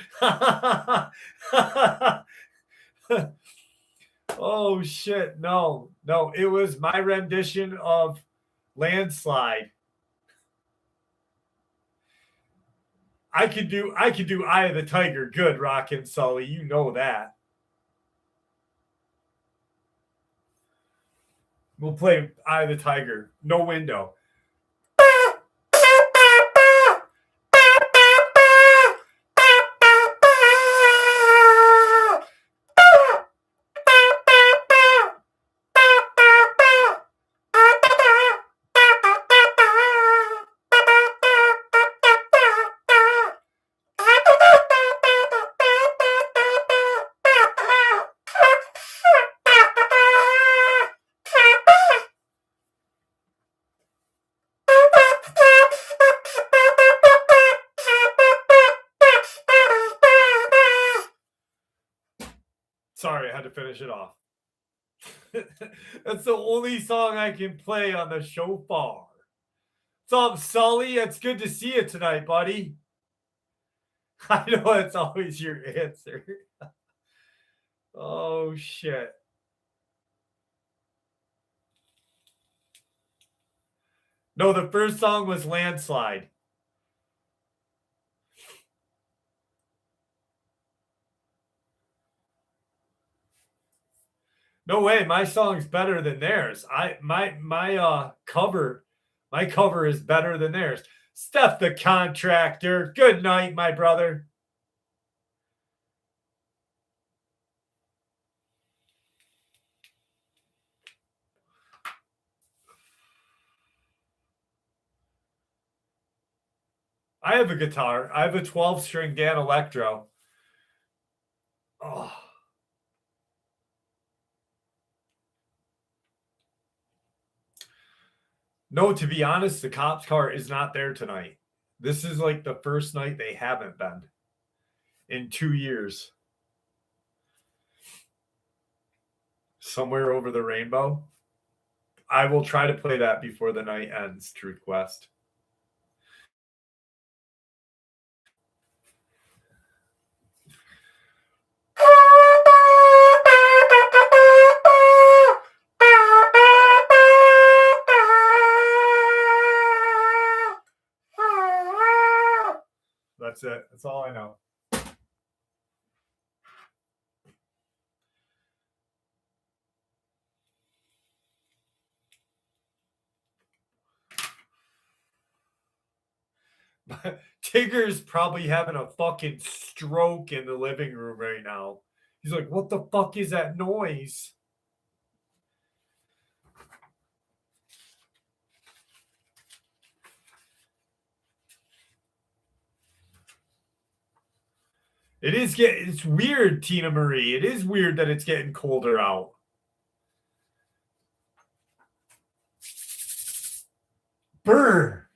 Oh shit. No. No, it was my rendition of Landslide. I could do Eye of the Tiger good, Rockin' Sully. You know that. We'll play Eye of the Tiger. No window. Sorry, I had to finish it off. That's the only song I can play on the shofar. What's up, Sully? It's good to see you tonight, buddy. I know it's always your answer. Oh, shit. No, the first song was Landslide. No way, my song's better than theirs. My cover is better than theirs. Steph the Contractor. Good night, my brother. I have a guitar. I have a 12-string Dan Electro. Oh. No, to be honest, the cops car is not there tonight. This is like the first night they haven't been in 2 years. Somewhere over the rainbow. I will try to play that before the night ends, Truth Quest. That's it. That's all I know. Tigger's probably having a fucking stroke in the living room right now. He's like, what the fuck is that noise? It's weird, Tina Marie. It is weird that it's getting colder out. Brr.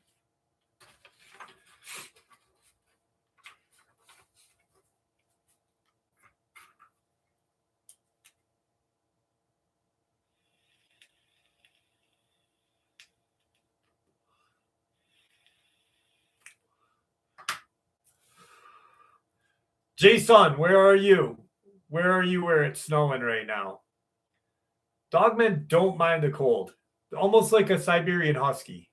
Jason, where are you? Where are you where it's snowing right now? Dogmen don't mind the cold. Almost like a Siberian husky.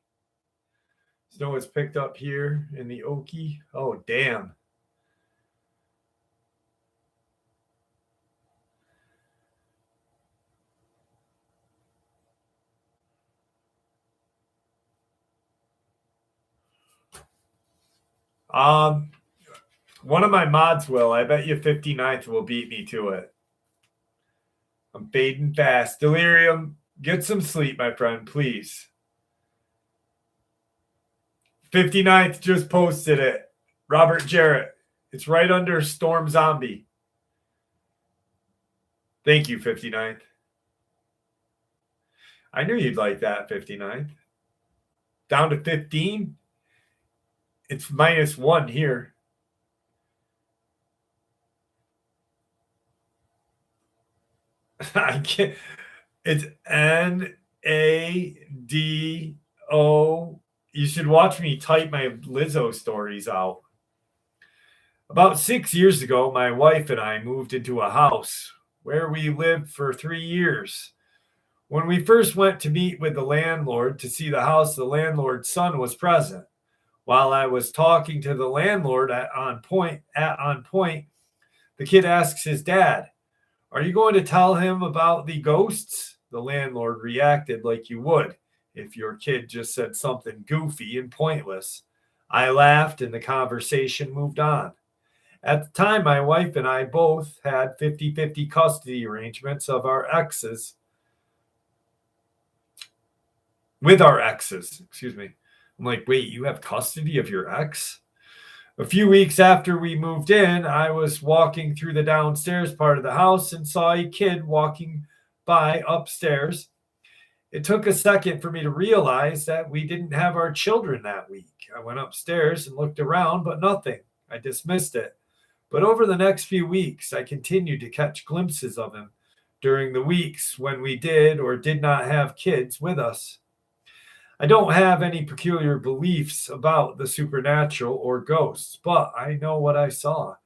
Snow is picked up here in the Okie. Oh, damn. One of my mods will. I bet you 59th will beat me to it. I'm fading fast. Delirium, get some sleep, my friend, please. 59th just posted it. Robert Jarrett. It's right under Storm Zombie. Thank you, 59th. I knew you'd like that, 59th. Down to 15. It's -1 here. I can't. It's NADO. You should watch me type my Lizzo stories out. About 6 years ago, my wife and I moved into a house where we lived for 3 years. When we first went to meet with the landlord to see the house, the landlord's son was present. While I was talking to the landlord on point, the kid asks his dad, "Are you going to tell him about the ghosts?" The landlord reacted like you would if your kid just said something goofy and pointless. I laughed and the conversation moved on. At the time, my wife and I both had 50-50 custody arrangements of our exes. With our exes, excuse me. I'm like, wait, you have custody of your ex? A few weeks after we moved in, I was walking through the downstairs part of the house and saw a kid walking by upstairs. It took a second for me to realize that we didn't have our children that week. I went upstairs and looked around, but nothing. I dismissed it. But over the next few weeks, I continued to catch glimpses of him during the weeks when we did or did not have kids with us. I don't have any peculiar beliefs about the supernatural or ghosts, but I know what I saw,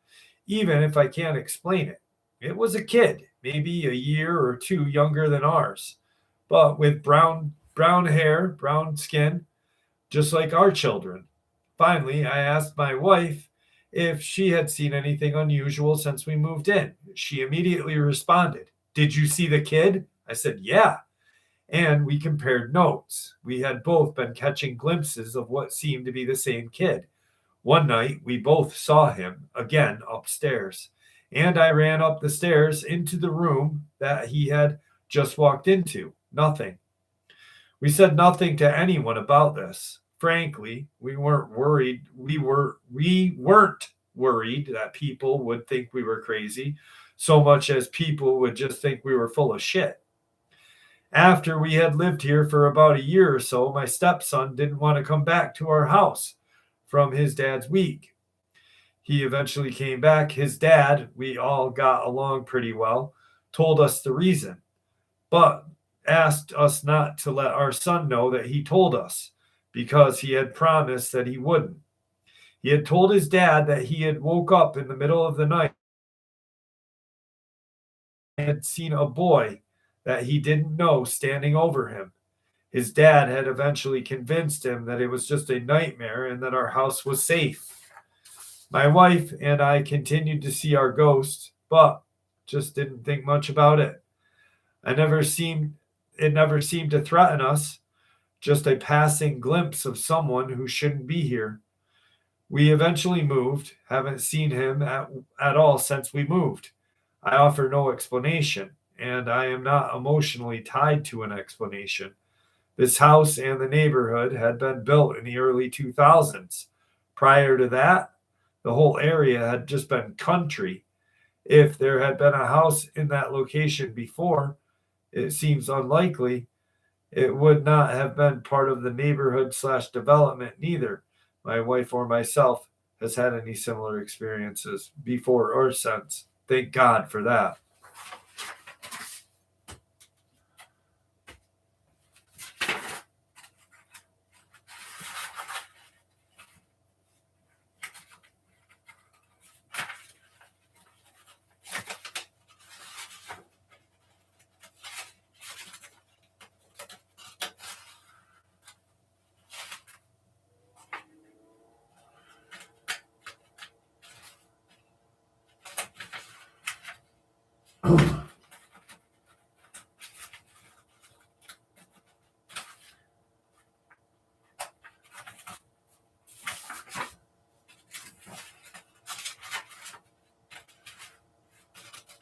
even if I can't explain it. It was a kid, maybe a year or two younger than ours, but with brown hair, brown skin, just like our children. Finally, I asked my wife if she had seen anything unusual since we moved in. She immediately responded, "Did you see the kid?" I said, "Yeah." And we compared notes. We had both been catching glimpses of what seemed to be the same kid. One night, we both saw him again upstairs, and I ran up the stairs into the room that he had just walked into. Nothing. We said nothing to anyone about this. Frankly, we weren't worried. We weren't worried that people would think we were crazy so much as people would just think we were full of shit. After we had lived here for about a year or so, my stepson didn't want to come back to our house from his dad's week. He eventually came back. His dad, we all got along pretty well, told us the reason, but asked us not to let our son know that he told us because he had promised that he wouldn't. He had told his dad that he had woke up in the middle of the night and had seen a boy that he didn't know standing over him. His dad had eventually convinced him that it was just a nightmare and that our house was safe. My wife and I continued to see our ghost, but just didn't think much about it. It never seemed to threaten us, just a passing glimpse of someone who shouldn't be here. We eventually moved, haven't seen him at all since we moved. I offer no explanation, and I am not emotionally tied to an explanation. This house and the neighborhood had been built in the early 2000s. Prior to that, the whole area had just been country. If there had been a house in that location before, it seems unlikely it would not have been part of the neighborhood slash development neither. My wife or myself has had any similar experiences before or since. Thank God for that.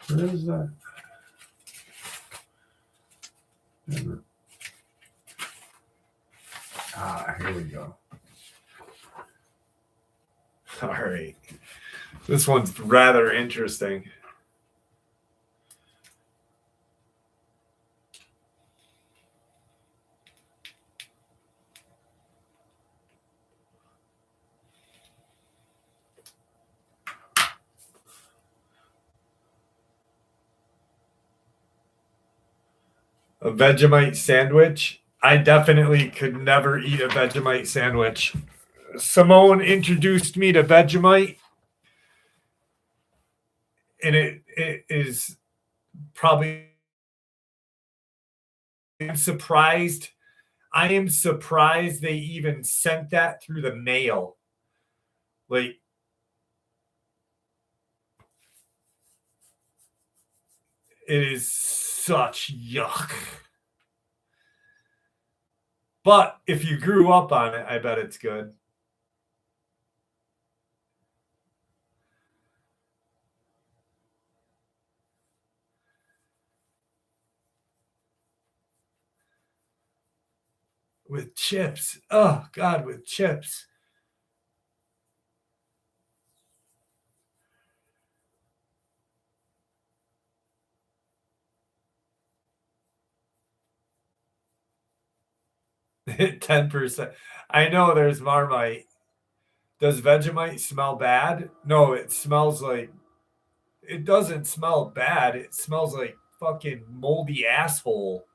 Where is that? Ah, here we go. All right. This one's rather interesting. A Vegemite sandwich. I definitely could never eat a Vegemite sandwich. Simone introduced me to Vegemite, and it is probably. I'm surprised. I am surprised they even sent that through the mail. Like, it is such yuck. But if you grew up on it, I bet it's good. With chips. Oh, God, with chips. %. I know there's Marmite. Does Vegemite smell bad? No, it smells like. It doesn't smell bad. It smells like fucking moldy asshole.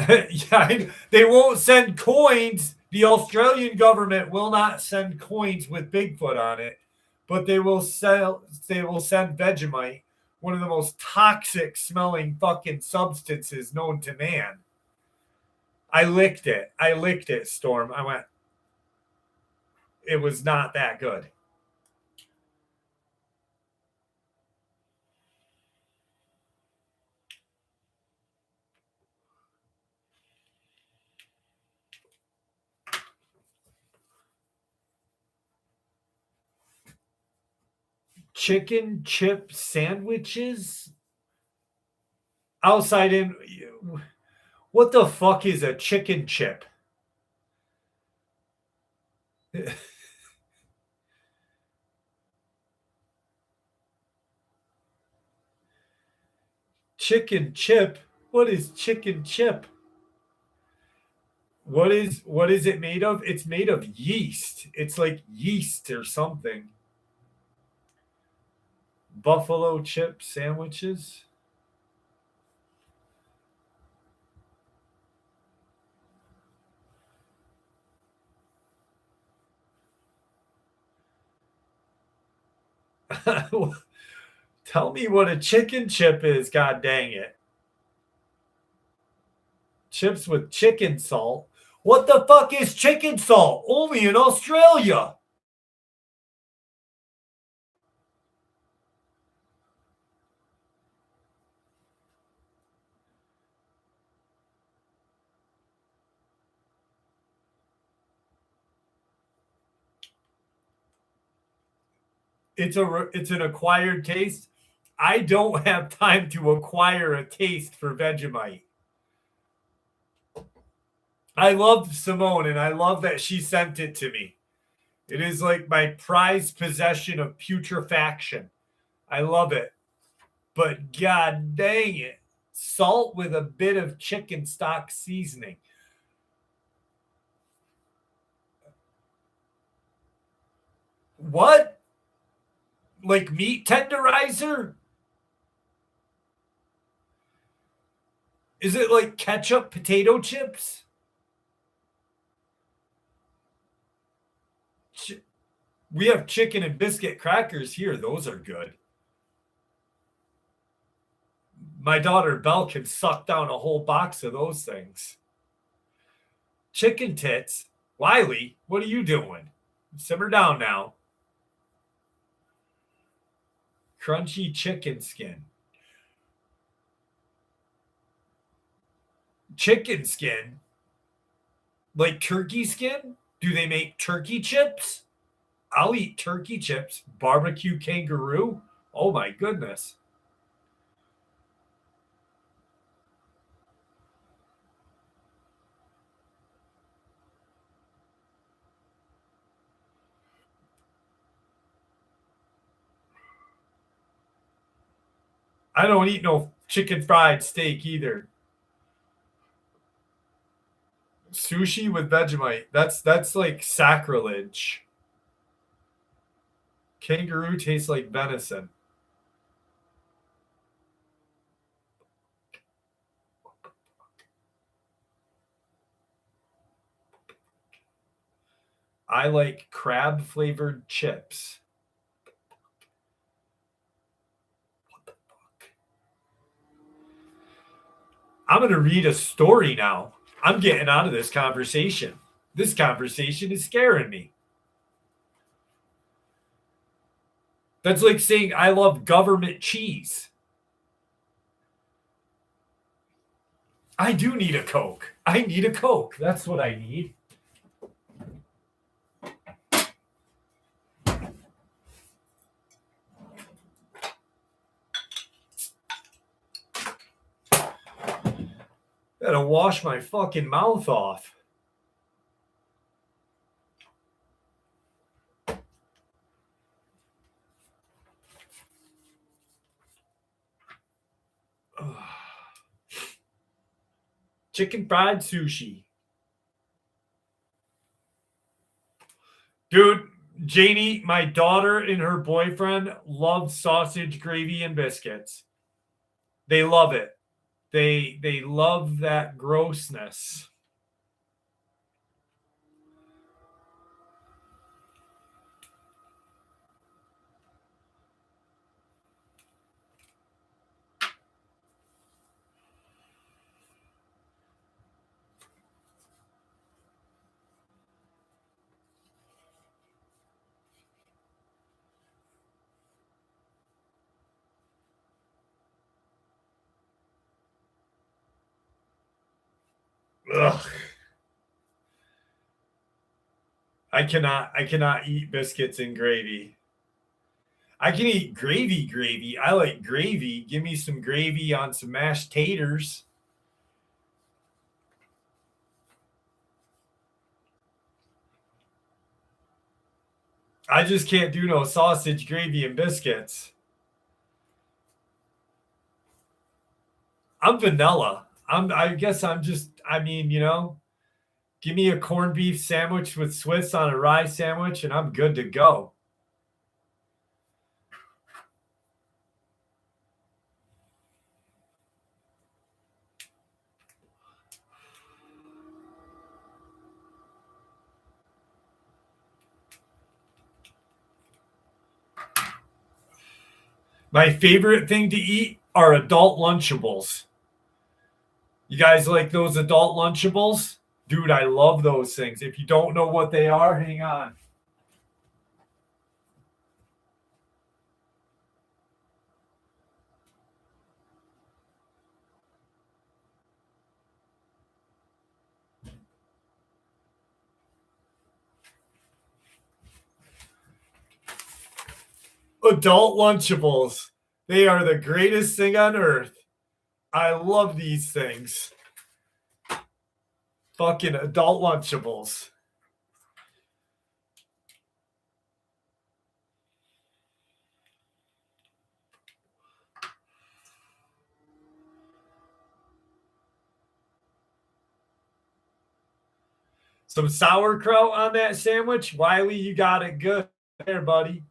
Yeah, they won't send coins. The Australian government will not send coins with Bigfoot on it, but they will sell. They will send Vegemite, one of the most toxic smelling fucking substances known to man. I licked it. I licked it, Storm. I went. It was not that good. Chicken chip sandwiches outside in What the fuck is a chicken chip? Chicken chip? What is chicken chip? What is it made of? It's made of yeast. It's like yeast or something. Buffalo chip sandwiches. Tell me what a chicken chip is, god dang it. Chips with chicken salt. What the fuck is chicken salt? Only in Australia. It's an acquired taste. I don't have time to acquire a taste for Vegemite. I love Simone and I love that she sent it to me. It is like my prized possession of putrefaction. I love it. But god dang it. Salt with a bit of chicken stock seasoning. What? Like meat tenderizer? Is it like ketchup potato chips? We have chicken and biscuit crackers here. Those are good. My daughter Belle can suck down a whole box of those things. Chicken tits. Wiley, what are you doing? Simmer down now. Crunchy chicken skin. Chicken skin? Like turkey skin? Do they make turkey chips? I'll eat turkey chips. Barbecue kangaroo? Oh my goodness. I don't eat no chicken fried steak either. Sushi with Vegemite. That's like sacrilege. Kangaroo tastes like venison. I like crab flavored chips. What the fuck? I'm going to read a story now. I'm getting out of this conversation. This conversation is scaring me. That's like saying I love government cheese. I do need a Coke. I need a Coke. That's what I need. Gotta wash my fucking mouth off. Ugh. Chicken fried sushi. Dude, Janie, my daughter and her boyfriend love sausage gravy and biscuits. They love it. They love that grossness. Ugh. I cannot eat biscuits and gravy. I can eat gravy. I like gravy. Give me some gravy on some mashed taters. I just can't do no sausage, gravy, and biscuits. I'm vanilla. I guess I'm just, I mean, give me a corned beef sandwich with Swiss on a rye sandwich and I'm good to go. My favorite thing to eat are adult Lunchables. You guys like those adult Lunchables? Dude, I love those things. If you don't know what they are, hang on. Adult Lunchables. They are the greatest thing on earth. I love these things. Fucking adult Lunchables. Some sauerkraut on that sandwich. Wiley, you got it good there, buddy.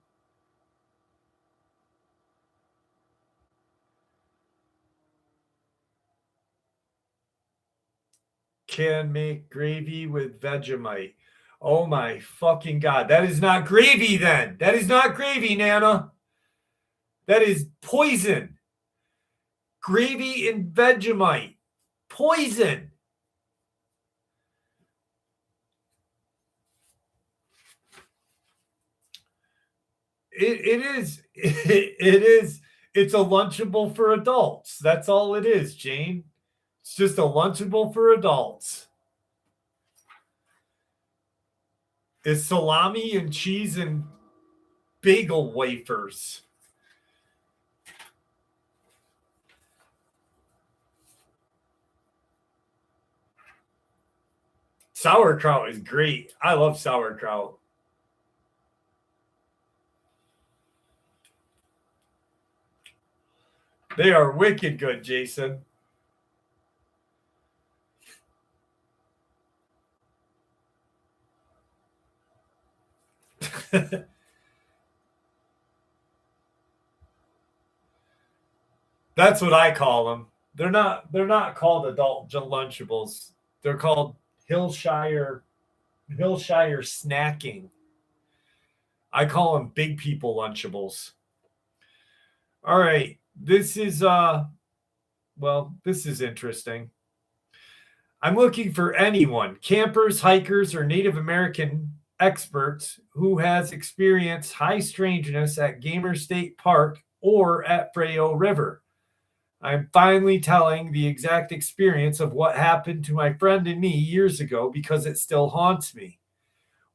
Can make gravy with Vegemite. Oh my fucking God. That is not gravy then. That is not gravy, Nana. That is poison. Gravy and Vegemite. Poison. It is. It is. It's a Lunchable for adults. That's all it is, Jane. It's just a Lunchable for adults. It's salami and cheese and bagel wafers. Sauerkraut is great. I love sauerkraut. They are wicked good, Jason. That's what I call them. They're not called adult Lunchables. They're called Hillshire snacking. I call them big people Lunchables. All right. This is this is interesting. I'm looking for anyone, campers, hikers, or Native American experts who has experienced high strangeness at Gamer State Park or at Fresno River. I'm finally telling the exact experience of what happened to my friend and me years ago because it still haunts me.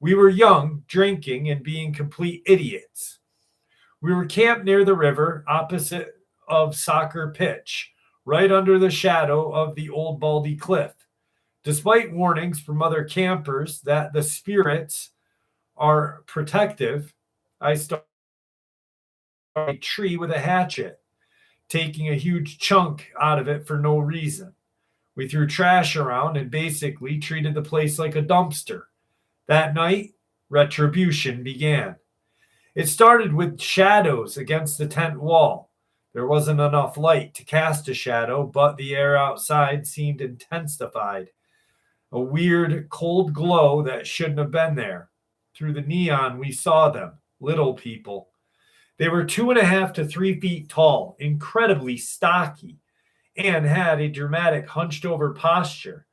We were young, drinking, and being complete idiots. We were camped near the river, opposite of soccer pitch, right under the shadow of the old Baldy Cliff. Despite warnings from other campers that the spirits are protective, I started a tree with a hatchet, taking a huge chunk out of it for no reason. We threw trash around and basically treated the place like a dumpster. That night, retribution began. It started with shadows against the tent wall. There wasn't enough light to cast a shadow, but the air outside seemed intensified. A weird, cold glow that shouldn't have been there. Through the neon, we saw them, little people. They were 2.5 to 3 feet tall, incredibly stocky, and had a dramatic hunched over posture.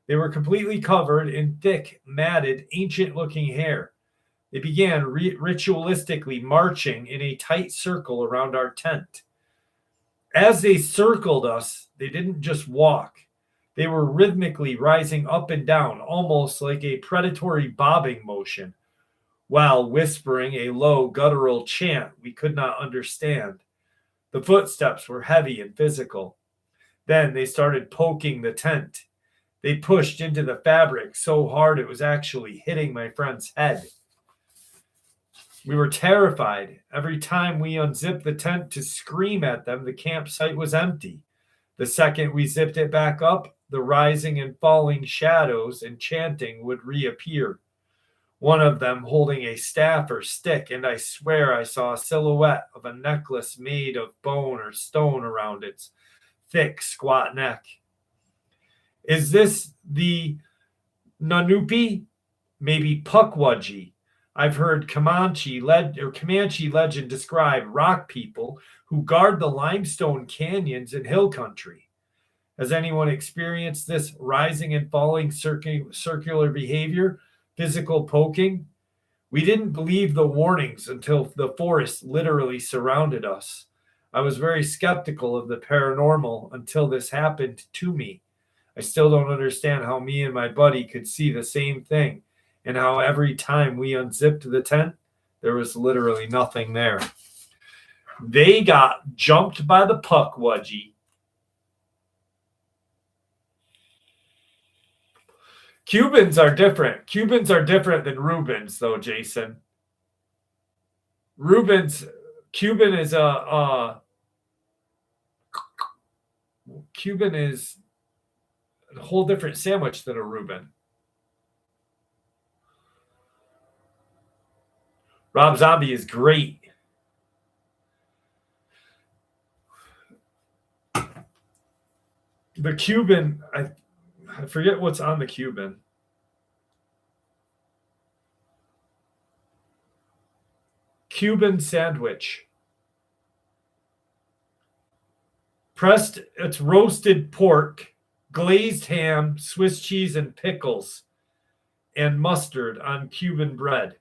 They were completely covered in thick, matted, ancient looking hair. They began ritualistically marching in a tight circle around our tent. As they circled us, they didn't just walk. They were rhythmically rising up and down, almost like a predatory bobbing motion, while whispering a low, guttural chant we could not understand. The footsteps were heavy and physical. Then they started poking the tent. They pushed into the fabric so hard it was actually hitting my friend's head. We were terrified. Every time we unzipped the tent to scream at them, the campsite was empty. The second we zipped it back up, the rising and falling shadows and chanting would reappear. One of them holding a staff or stick, and I swear I saw a silhouette of a necklace made of bone or stone around its thick, squat neck. Is this the Nanupi? Maybe Pukwudgie. I've heard Comanche legend describe rock people who guard the limestone canyons in hill country. Has anyone experienced this rising and falling circular behavior, physical poking? We didn't believe the warnings until the forest literally surrounded us. I was very skeptical of the paranormal until this happened to me. I still don't understand how me and my buddy could see the same thing, and how every time we unzipped the tent, there was literally nothing there. They got jumped by the Pukwudgie. Cubans are different. Cubans are different than Rubens, though, Jason. Cuban is Cuban is a whole different sandwich than a Reuben. Rob Zombie is great. The Cuban, I forget what's on the Cuban. Cuban sandwich. Pressed, it's roasted pork, glazed ham, Swiss cheese, and pickles, and mustard on Cuban bread.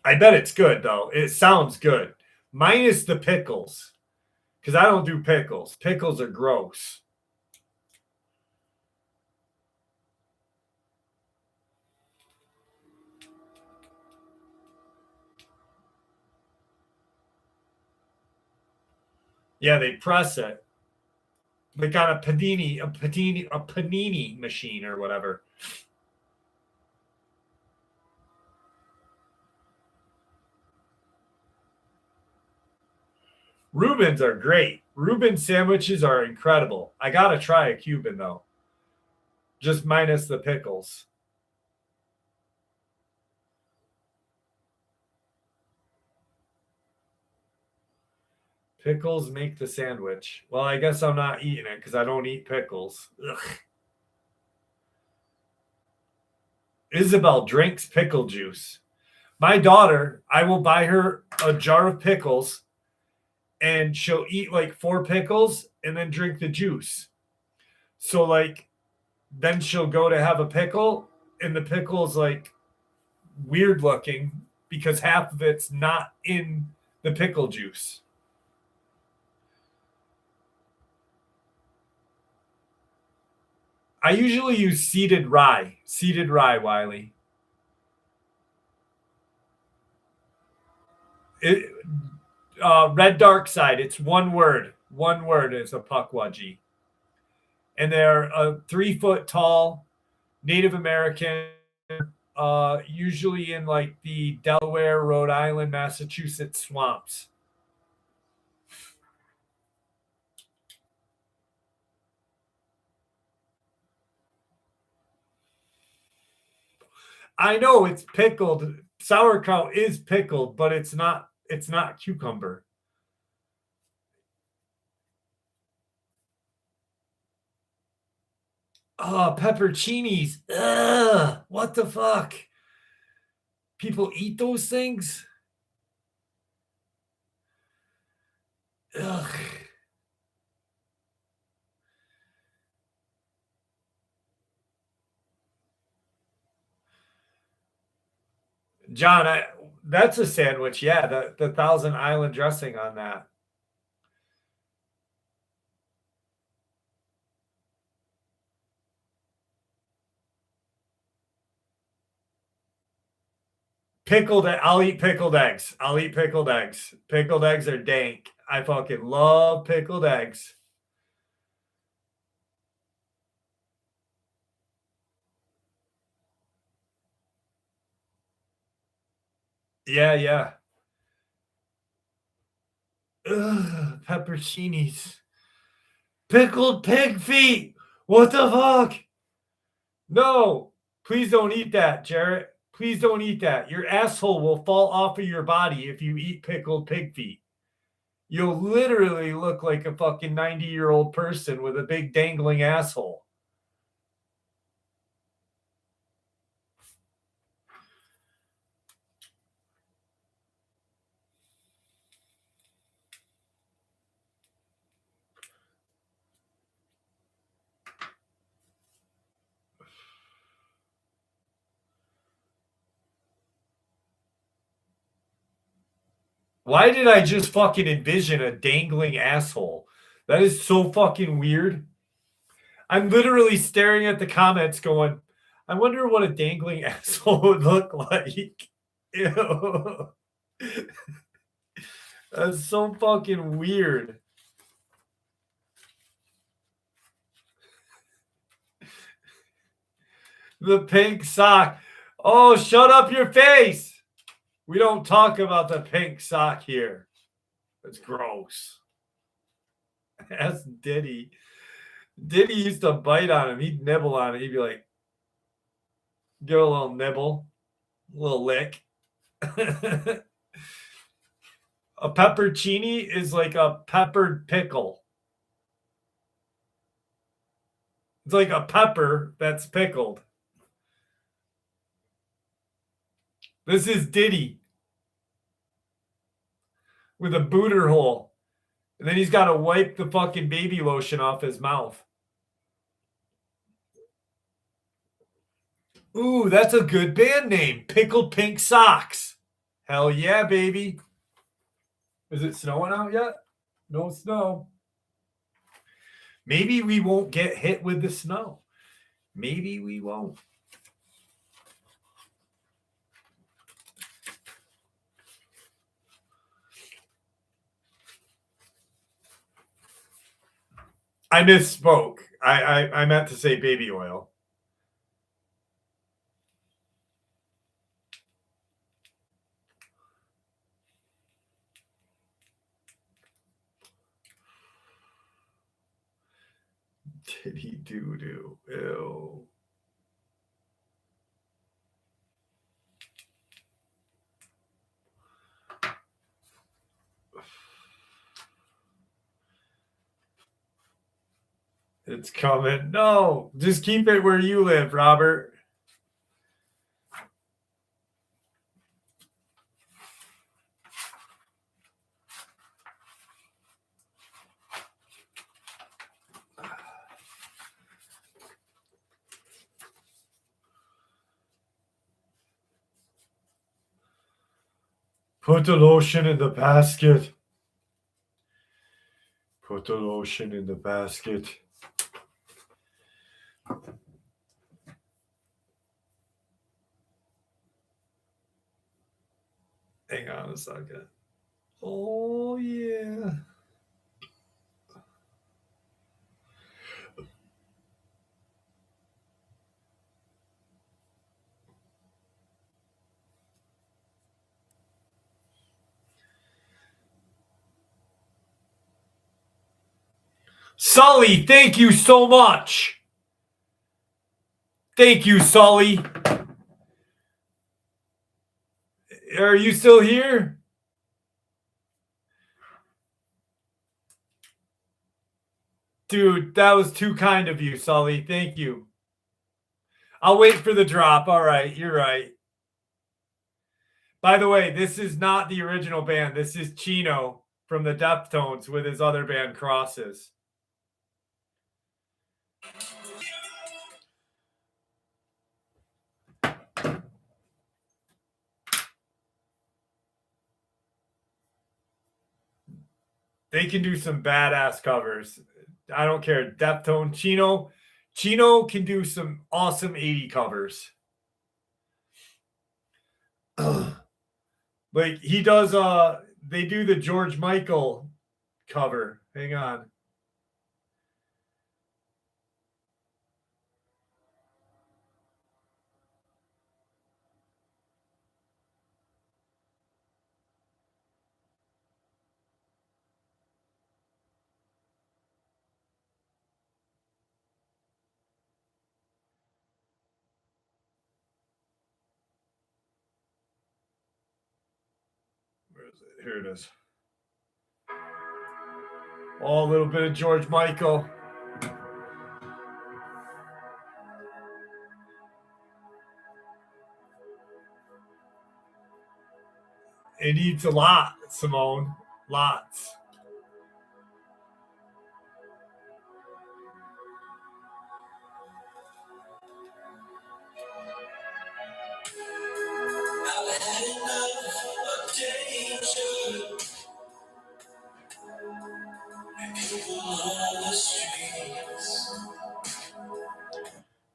I bet it's good, though. It sounds good. Minus the pickles, because I don't do pickles. Pickles are gross. Yeah, they press it. They got a panini machine or whatever. Reubens are great. Reuben sandwiches are incredible. I gotta try a Cuban though. Just minus the pickles. Pickles make the sandwich. Well, I guess I'm not eating it because I don't eat pickles. Ugh. Isabel drinks pickle juice. My daughter, I will buy her a jar of pickles and she'll eat like 4 pickles and then drink the juice. So like then she'll go to have a pickle and the pickle's like weird looking because half of it's not in the pickle juice. I usually use seeded rye, Wiley. Red Dark Side, it's one word. One word is a Pukwudgie. And they're a 3-foot tall Native American, usually in like the Delaware, Rhode Island, Massachusetts swamps. I know it's pickled. Sauerkraut is pickled, but it's not cucumber. Oh, pepperoncinis. Ugh, what the fuck? People eat those things? Ugh. John, that's a sandwich. Yeah, the Thousand Island dressing on that. I'll eat pickled eggs. Pickled eggs are dank. I fucking love pickled eggs. Yeah, yeah. Ugh, pepperoncinis. Pickled pig feet. What the fuck? No. Please don't eat that, Jarrett. Please don't eat that. Your asshole will fall off of your body if you eat pickled pig feet. You'll literally look like a fucking 90-year-old person with a big dangling asshole. Why did I just fucking envision a dangling asshole? That is so fucking weird. I'm literally staring at the comments going, I wonder what a dangling asshole would look like. Ew. That's so fucking weird. The pink sock. Oh, shut up your face. We don't talk about the pink sock here. That's gross. That's Diddy. Diddy used to bite on him. He'd nibble on it. He'd be like, give a little nibble, a little lick. A peppercini is like a peppered pickle. It's like a pepper that's pickled. This is Diddy with a booter hole. And then he's got to wipe the fucking baby lotion off his mouth. Ooh, that's a good band name. Pickled Pink Socks. Hell yeah, baby. Is it snowing out yet? No snow. Maybe we won't get hit with the snow. Maybe we won't. I misspoke. I meant to say baby oil. Titty doo doo. Ew. It's coming. No, just keep it where you live, Robert. Put the lotion in the basket. Put the lotion in the basket. Hang on a second. Oh, yeah. Sully, thank you so much. Thank you, Sully. Are you still here? Dude, that was too kind of you, Sully. Thank you. I'll wait for the drop. All right, you're right. By the way, this is not the original band. This is Chino from the Deftones with his other band, Crosses. They can do some badass covers. I don't care. Deftone, Chino can do some awesome 80 covers. Like he does they do the George Michael cover. Hang on. is it? Here it is. Oh, a little bit of George Michael. It needs a lot, Simone. Lots.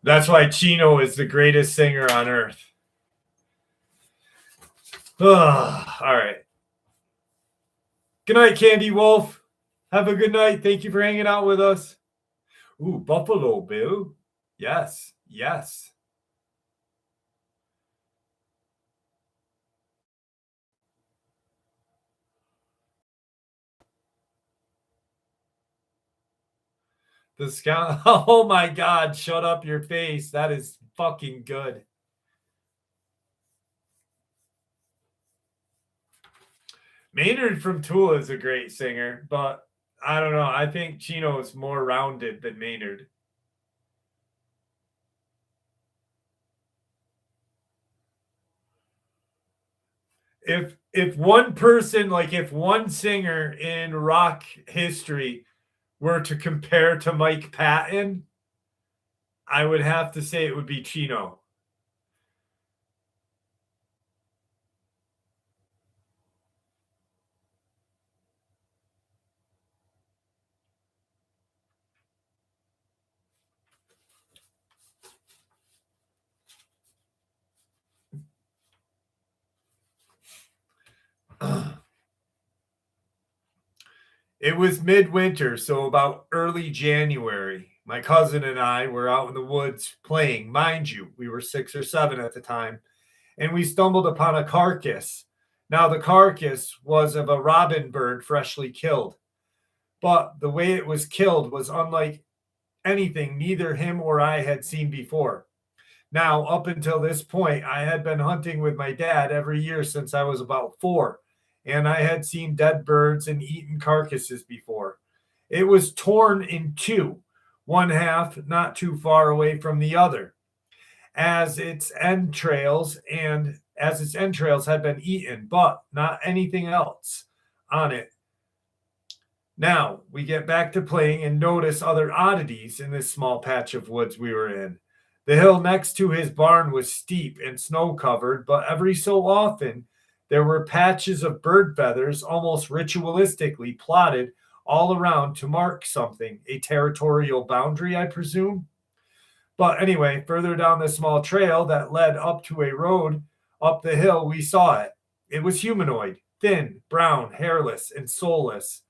That's why Chino is the greatest singer on earth. All right. Good night, Candy Wolf. Have a good night. Thank you for hanging out with us. Ooh, Buffalo Bill. Yes, yes. The scout. Oh my God! Shut up your face. That is fucking good. Maynard from Tool is a great singer, but I don't know. I think Chino is more rounded than Maynard. If one person, like if one singer in rock history were to compare to Mike Patton, I would have to say it would be Chino. It was midwinter, so about early January. My cousin and I were out in the woods playing. Mind you, we were 6 or 7 at the time, and we stumbled upon a carcass. Now, the carcass was of a robin bird freshly killed, but the way it was killed was unlike anything neither him or I had seen before. Now, up until this point, I had been hunting with my dad every year since I was about 4, and I had seen dead birds and eaten carcasses before. It was torn in two, one half not too far away from the other, as its entrails had been eaten, but not anything else on it. Now we get back to playing and notice other oddities in this small patch of woods we were in. The hill next to his barn was steep and snow covered, but every so often there were patches of bird feathers almost ritualistically plotted all around to mark something, a territorial boundary, I presume. But anyway, further down the small trail that led up to a road up the hill, we saw it. It was humanoid, thin, brown, hairless, and soulless.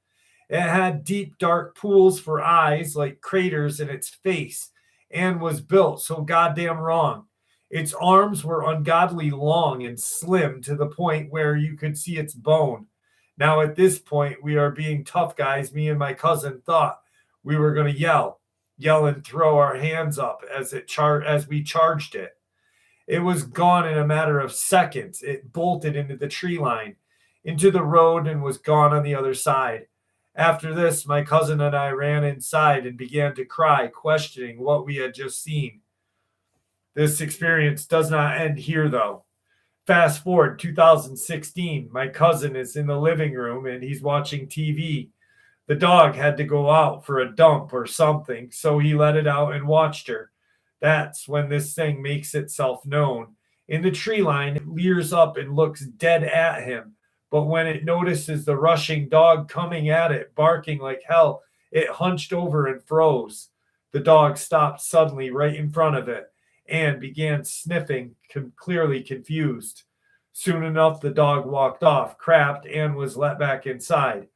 It had deep, dark pools for eyes like craters in its face and was built so goddamn wrong. Its arms were ungodly long and slim to the point where you could see its bone. Now, at this point, we are being tough guys. Me and my cousin thought we were going to yell and throw our hands up as we charged it. It was gone in a matter of seconds. It bolted into the tree line, into the road, and was gone on the other side. After this, my cousin and I ran inside and began to cry, questioning what we had just seen. This experience does not end here, though. Fast forward 2016, my cousin is in the living room and he's watching TV. The dog had to go out for a dump or something, so he let it out and watched her. That's when this thing makes itself known. In the tree line, it leers up and looks dead at him. But when it notices the rushing dog coming at it, barking like hell, it hunched over and froze. The dog stopped suddenly right in front of it and began sniffing, clearly confused. Soon enough, the dog walked off, crapped, and was let back inside.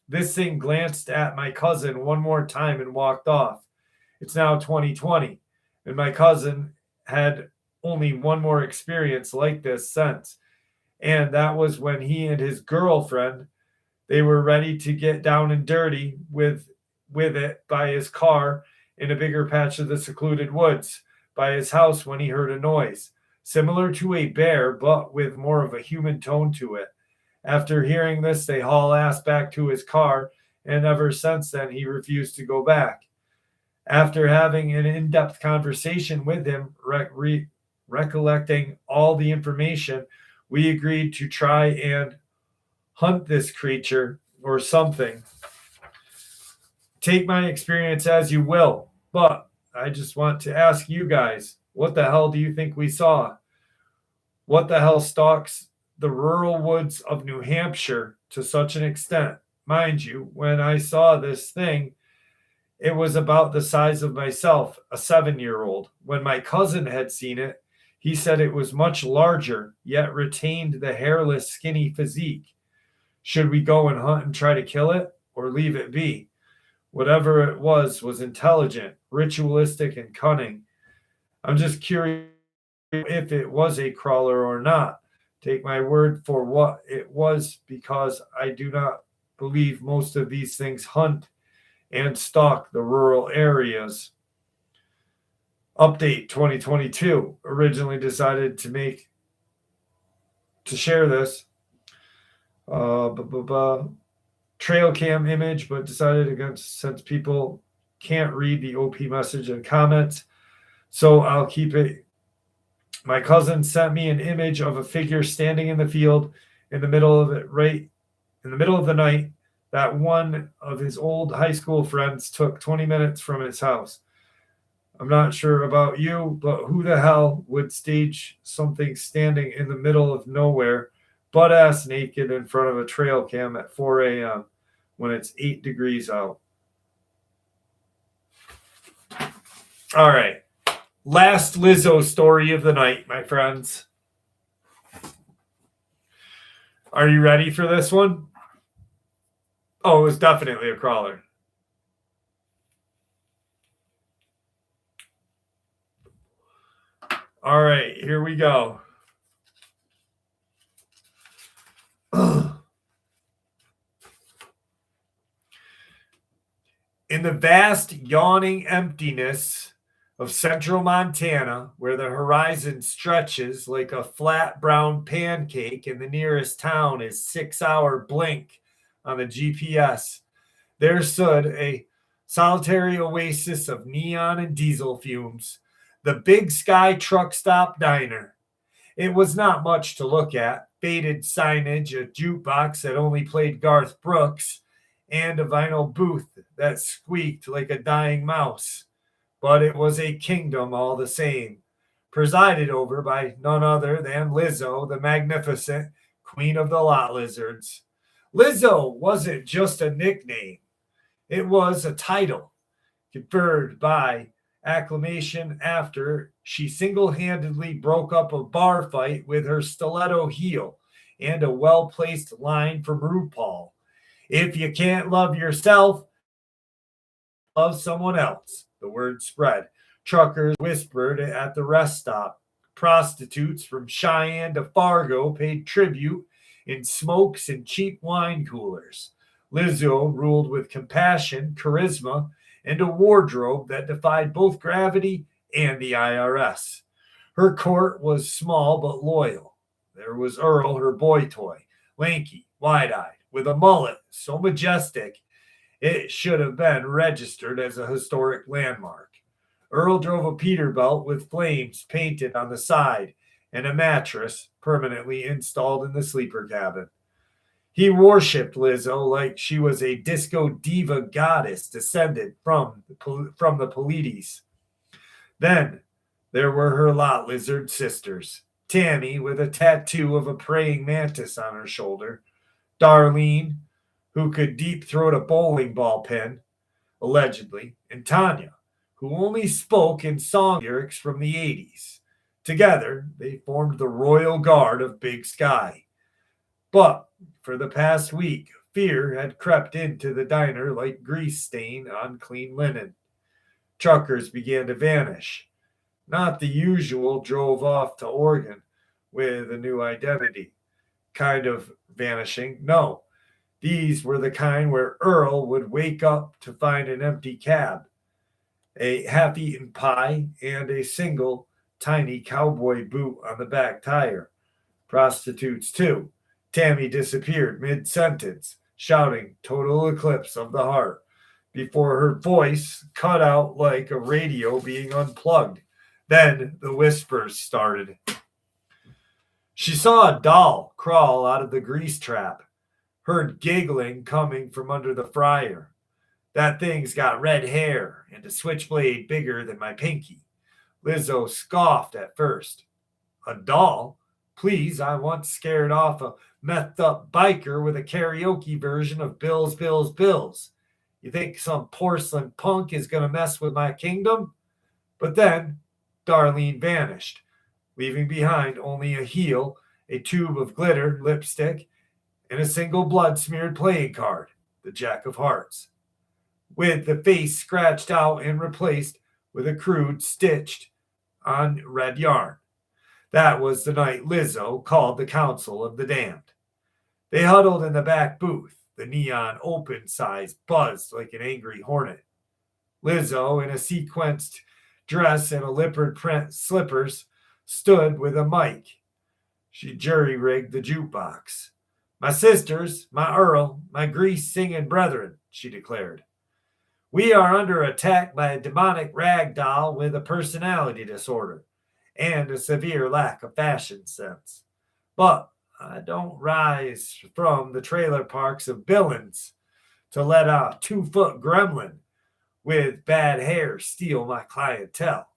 This thing glanced at my cousin one more time and walked off. It's now 2020, and my cousin had only one more experience like this since. And that was when he and his girlfriend, they were ready to get down and dirty with it by his car in a bigger patch of the secluded woods by his house when he heard a noise, similar to a bear, but with more of a human tone to it. After hearing this, they haul ass back to his car, and ever since then, he refused to go back. After having an in-depth conversation with him, recollecting all the information, we agreed to try and hunt this creature or something. Take my experience as you will, but I just want to ask you guys, what the hell do you think we saw? What the hell stalks the rural woods of New Hampshire to such an extent? Mind you, when I saw this thing, it was about the size of myself, a 7-year-old. When my cousin had seen it, he said it was much larger, yet retained the hairless, skinny physique. Should we go and hunt and try to kill it, or leave it be? Whatever it was intelligent, ritualistic, and cunning. I'm just curious if it was a crawler or not. Take my word for what it was, because I do not believe most of these things hunt and stalk the rural areas. Update 2022. Originally decided to share this trail cam image, but decided against since people can't read the OP message and comments, so I'll keep it. My cousin sent me an image of a figure standing in the field in the middle of it, right in the middle of the night, that one of his old high school friends took 20 minutes from his house. I'm not sure about you, but who the hell would stage something standing in the middle of nowhere, butt ass naked in front of a trail cam at 4 a.m. when it's 8 degrees out? All right. Last Lizzo story of the night, my friends. Are you ready for this one? Oh, it was definitely a crawler. All right, here we go. In the vast, yawning emptiness of central Montana, where the horizon stretches like a flat brown pancake and the nearest town is 6-hour blink on the GPS, there stood a solitary oasis of neon and diesel fumes, the Big Sky Truck Stop Diner. It was not much to look at. Faded signage, a jukebox that only played Garth Brooks, and a vinyl booth that squeaked like a dying mouse. But it was a kingdom all the same, presided over by none other than Lizzo, the magnificent queen of the lot lizards. Lizzo wasn't just a nickname. It was a title conferred by acclamation after she single-handedly broke up a bar fight with her stiletto heel and a well-placed line from RuPaul. If you can't love yourself, love someone else. The word spread. Truckers whispered at the rest stop. Prostitutes from Cheyenne to Fargo paid tribute in smokes and cheap wine coolers. Lizzo ruled with compassion, charisma, and a wardrobe that defied both gravity and the IRS. Her court was small but loyal. There was Earl, her boy toy, lanky, wide-eyed, with a mullet so majestic it should have been registered as a historic landmark. Earl drove a Peterbilt with flames painted on the side and a mattress permanently installed in the sleeper cabin. He worshipped Lizzo like she was a disco diva goddess descended from the Pleiades. Then there were her lot lizard sisters. Tammy, with a tattoo of a praying mantis on her shoulder. Darlene, who could deep throat a bowling ball pin, allegedly. And Tanya, who only spoke in song lyrics from the 80s. Together, they formed the Royal Guard of Big Sky. But for the past week, fear had crept into the diner like grease stain on clean linen. Truckers began to vanish. Not the usual drove off to Oregon with a new identity kind of vanishing. No, these were the kind where Earl would wake up to find an empty cab, a half-eaten pie, and a single tiny cowboy boot on the back tire. Prostitutes, too. Tammy disappeared mid-sentence, shouting total eclipse of the heart, before her voice cut out like a radio being unplugged. Then the whispers started. She saw a doll crawl out of the grease trap, heard giggling coming from under the fryer. That thing's got red hair and a switchblade bigger than my pinky. Lizzo scoffed at first. A doll? Please, I once scared off a methed up biker with a karaoke version of Bills, Bills, Bills. You think some porcelain punk is going to mess with my kingdom? But then Darlene vanished, leaving behind only a heel, a tube of glitter lipstick, and a single blood-smeared playing card, the Jack of Hearts, with the face scratched out and replaced with a crude stitched on red yarn. That was the night Lizzo called the Council of the Damned. They huddled in the back booth. The neon open size buzzed like an angry hornet. Lizzo, in a sequenced dress and a leopard print slippers, stood with a mic. She jury-rigged the jukebox. My sisters, my Earl, my grease-singing brethren, she declared. We are under attack by a demonic rag doll with a personality disorder and a severe lack of fashion sense. But I don't rise from the trailer parks of Billings to let a 2-foot gremlin with bad hair steal my clientele.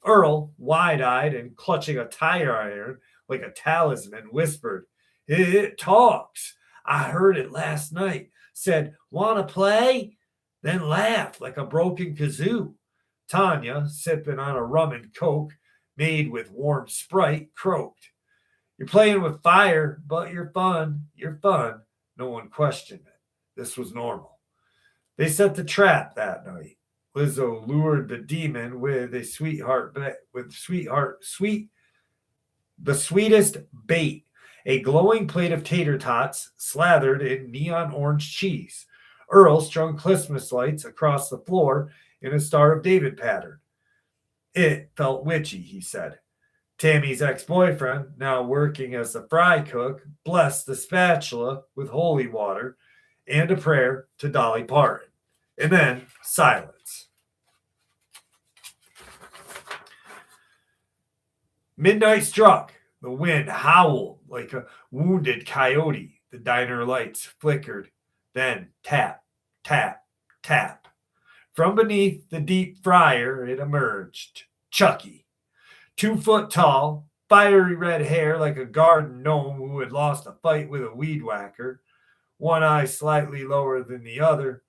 Earl, wide-eyed and clutching a tire iron like a talisman, whispered, It talks. I heard it last night. Said, wanna play? Then laughed like a broken kazoo. Tanya, sipping on a rum and coke made with warm Sprite, croaked. You're playing with fire, but you're fun. You're fun. No one questioned it. This was normal. They set the trap that night. Lizzo lured the demon with the sweetest bait, a glowing plate of tater tots slathered in neon orange cheese. Earl strung Christmas lights across the floor in a Star of David pattern. It felt witchy, he said. Tammy's ex-boyfriend, now working as the fry cook, blessed the spatula with holy water and a prayer to Dolly Parton. And then silence. Midnight struck. The wind howled like a wounded coyote. The diner lights flickered. Then tap, tap, tap. From beneath the deep fryer, it emerged. Chucky. 2 foot tall, fiery red hair like a garden gnome who had lost a fight with a weed whacker, one eye slightly lower than the other,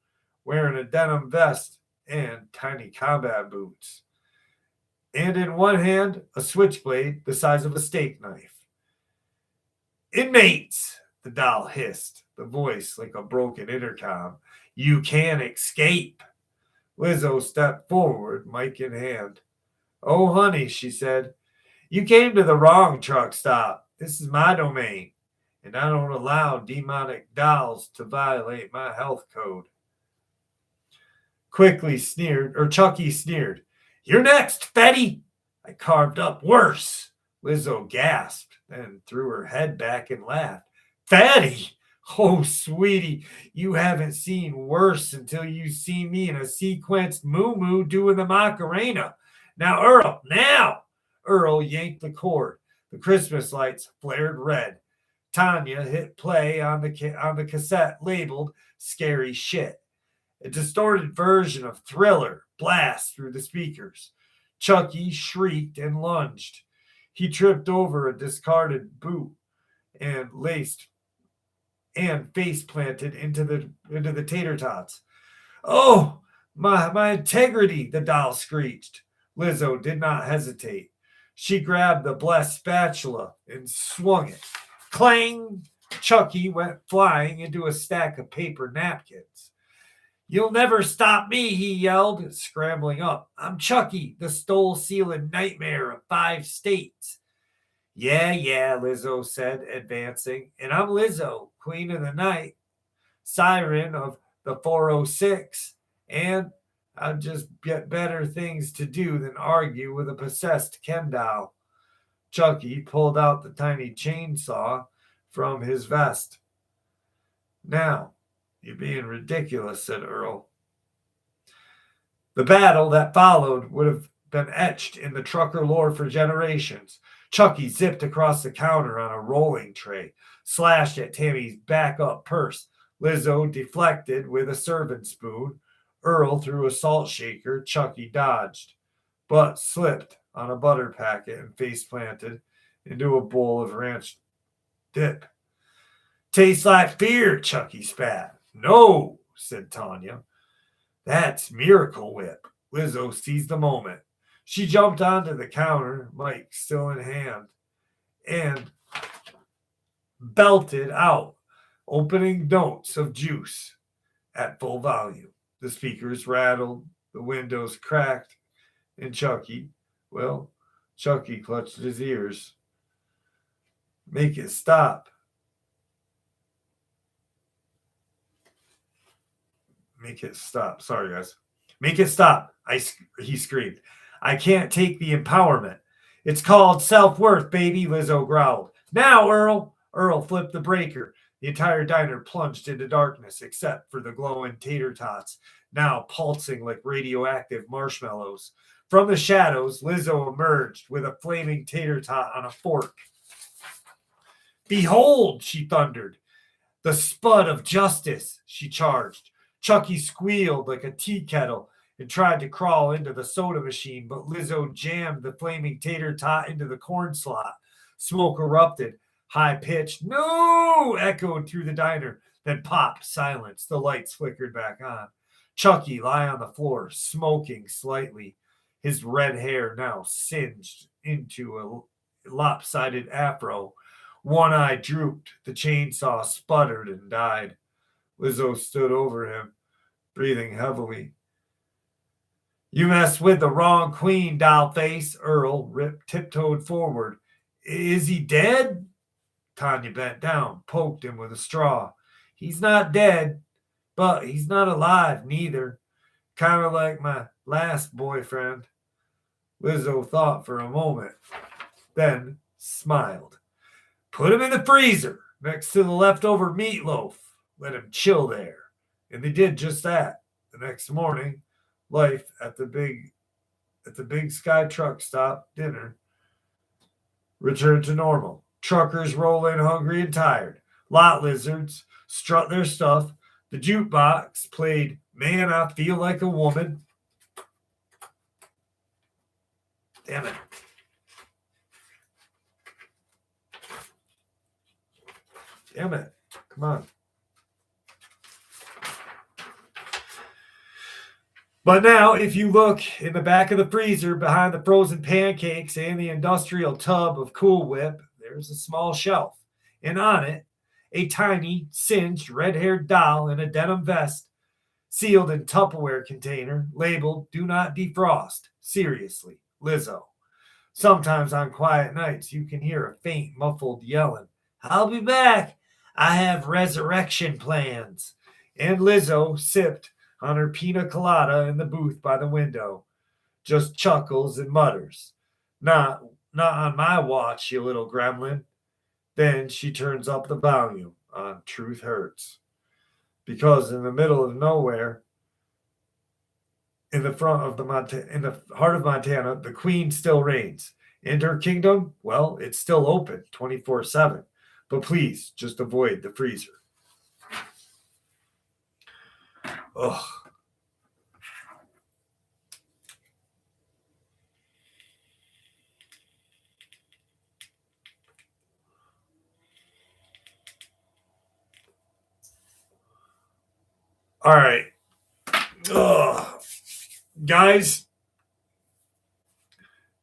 wearing a denim vest and tiny combat boots. And in one hand, a switchblade the size of a steak knife. Inmates, the doll hissed, the voice like a broken intercom. You can't escape. Lizzo stepped forward, mic in hand. Oh, honey, she said, you came to the wrong truck stop. This is my domain, and I don't allow demonic dolls to violate my health code. Chucky sneered. You're next, Fetty. I carved up worse. Lizzo gasped, then threw her head back and laughed. Fatty! Oh, sweetie, you haven't seen worse until you see me in a sequenced moo-moo doing the Macarena. Now, Earl, now! Earl yanked the cord. The Christmas lights flared red. Tanya hit play on the cassette labeled Scary Shit. A distorted version of Thriller blast through the speakers. Chucky shrieked and lunged. He tripped over a discarded boot and face planted into the tater tots. Oh, my integrity, the doll screeched. Lizzo did not hesitate. She grabbed the blessed spatula and swung it. Clang! Chucky went flying into a stack of paper napkins. You'll never stop me, he yelled, scrambling up. I'm Chucky, the stole-stealing nightmare of 5 states. Yeah, Lizzo said, advancing. And I'm Lizzo, queen of the night, siren of the 406, and I'll just get better things to do than argue with a possessed Ken doll. Chucky pulled out the tiny chainsaw from his vest. "Now, you're being ridiculous," said Earl. The battle that followed would have been etched in the trucker lore for generations. Chucky zipped across the counter on a rolling tray, slashed at Tammy's backup purse. Lizzo deflected with a serving spoon. Earl threw a salt shaker. Chucky dodged, but slipped on a butter packet and face planted into a bowl of ranch dip. "Tastes like fear," Chucky spat. "No," said Tanya. "That's Miracle Whip." Lizzo seized the moment. She jumped onto the counter, mic still in hand, and belted out opening notes of juice at full volume. The speakers rattled, the windows cracked, and Chucky clutched his ears. "Make it stop. Make it stop." Sorry, guys. "Make it stop," he screamed. "I can't take the empowerment. It's called self-worth, baby," Lizzo growled. "Now, Earl." Earl flipped the breaker. The entire diner plunged into darkness except for the glowing tater tots, now pulsing like radioactive marshmallows. From the shadows, Lizzo emerged with a flaming tater tot on a fork. "Behold," she thundered. "The spud of justice," she charged. Chucky squealed like a tea kettle and tried to crawl into the soda machine, but Lizzo jammed the flaming tater tot into the corn slot. Smoke erupted. High-pitched "No!" echoed through the diner. Then pop, silence. The lights flickered back on. Chucky lay on the floor, smoking slightly, his red hair now singed into a lopsided afro. One eye drooped. The chainsaw sputtered and died. Lizzo stood over him, breathing heavily. "You messed with the wrong queen, doll face." Earl tiptoed forward. "Is he dead?" Tanya bent down, poked him with a straw. "He's not dead, but he's not alive neither. Kind of like my last boyfriend." Lizzo thought for a moment, then smiled. "Put him in the freezer next to the leftover meatloaf. Let him chill there." And they did just that. The next morning, life at the big sky truck stop dinner returned to normal. Truckers roll in hungry and tired. Lot lizards strut their stuff. The jukebox played "Man, I Feel Like a Woman." Damn it. Damn it. Come on. But now, if you look in the back of the freezer behind the frozen pancakes and the industrial tub of Cool Whip, there's a small shelf. And on it, a tiny, singed, red-haired doll in a denim vest, sealed in Tupperware container, labeled "Do Not Defrost. Seriously, Lizzo." Sometimes on quiet nights, you can hear a faint, muffled yelling, "I'll be back. I have resurrection plans." And Lizzo sipped on her pina colada in the booth by the window, just chuckles and mutters, Not on my watch, you little gremlin." Then she turns up the volume on Truth Hurts. Because in the middle of nowhere, in the heart of Montana, the queen still reigns. And her kingdom, well, it's still open 24/7. But please, just avoid the freezer. Ugh. All right. Ugh. Guys,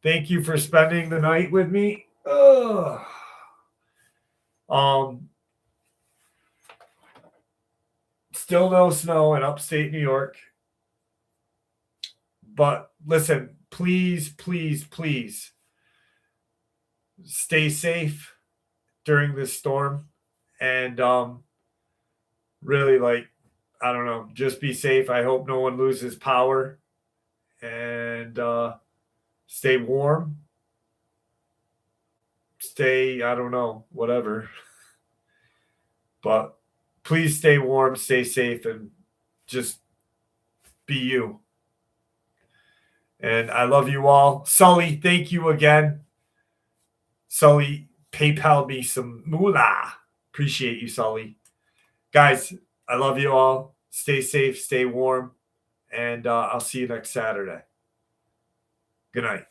thank you for spending the night with me. Ugh. Still no snow in upstate New York. But listen, please, please, please stay safe during this storm. And really, I don't know, just be safe. I hope no one loses power. And stay warm. Stay, I don't know, whatever. But please stay warm, stay safe, and just be you. And I love you all. Sully, thank you again. Sully PayPal me some moolah. Appreciate you, Sully. Guys, I love you all. Stay safe, stay warm, and I'll see you next Saturday. Good night.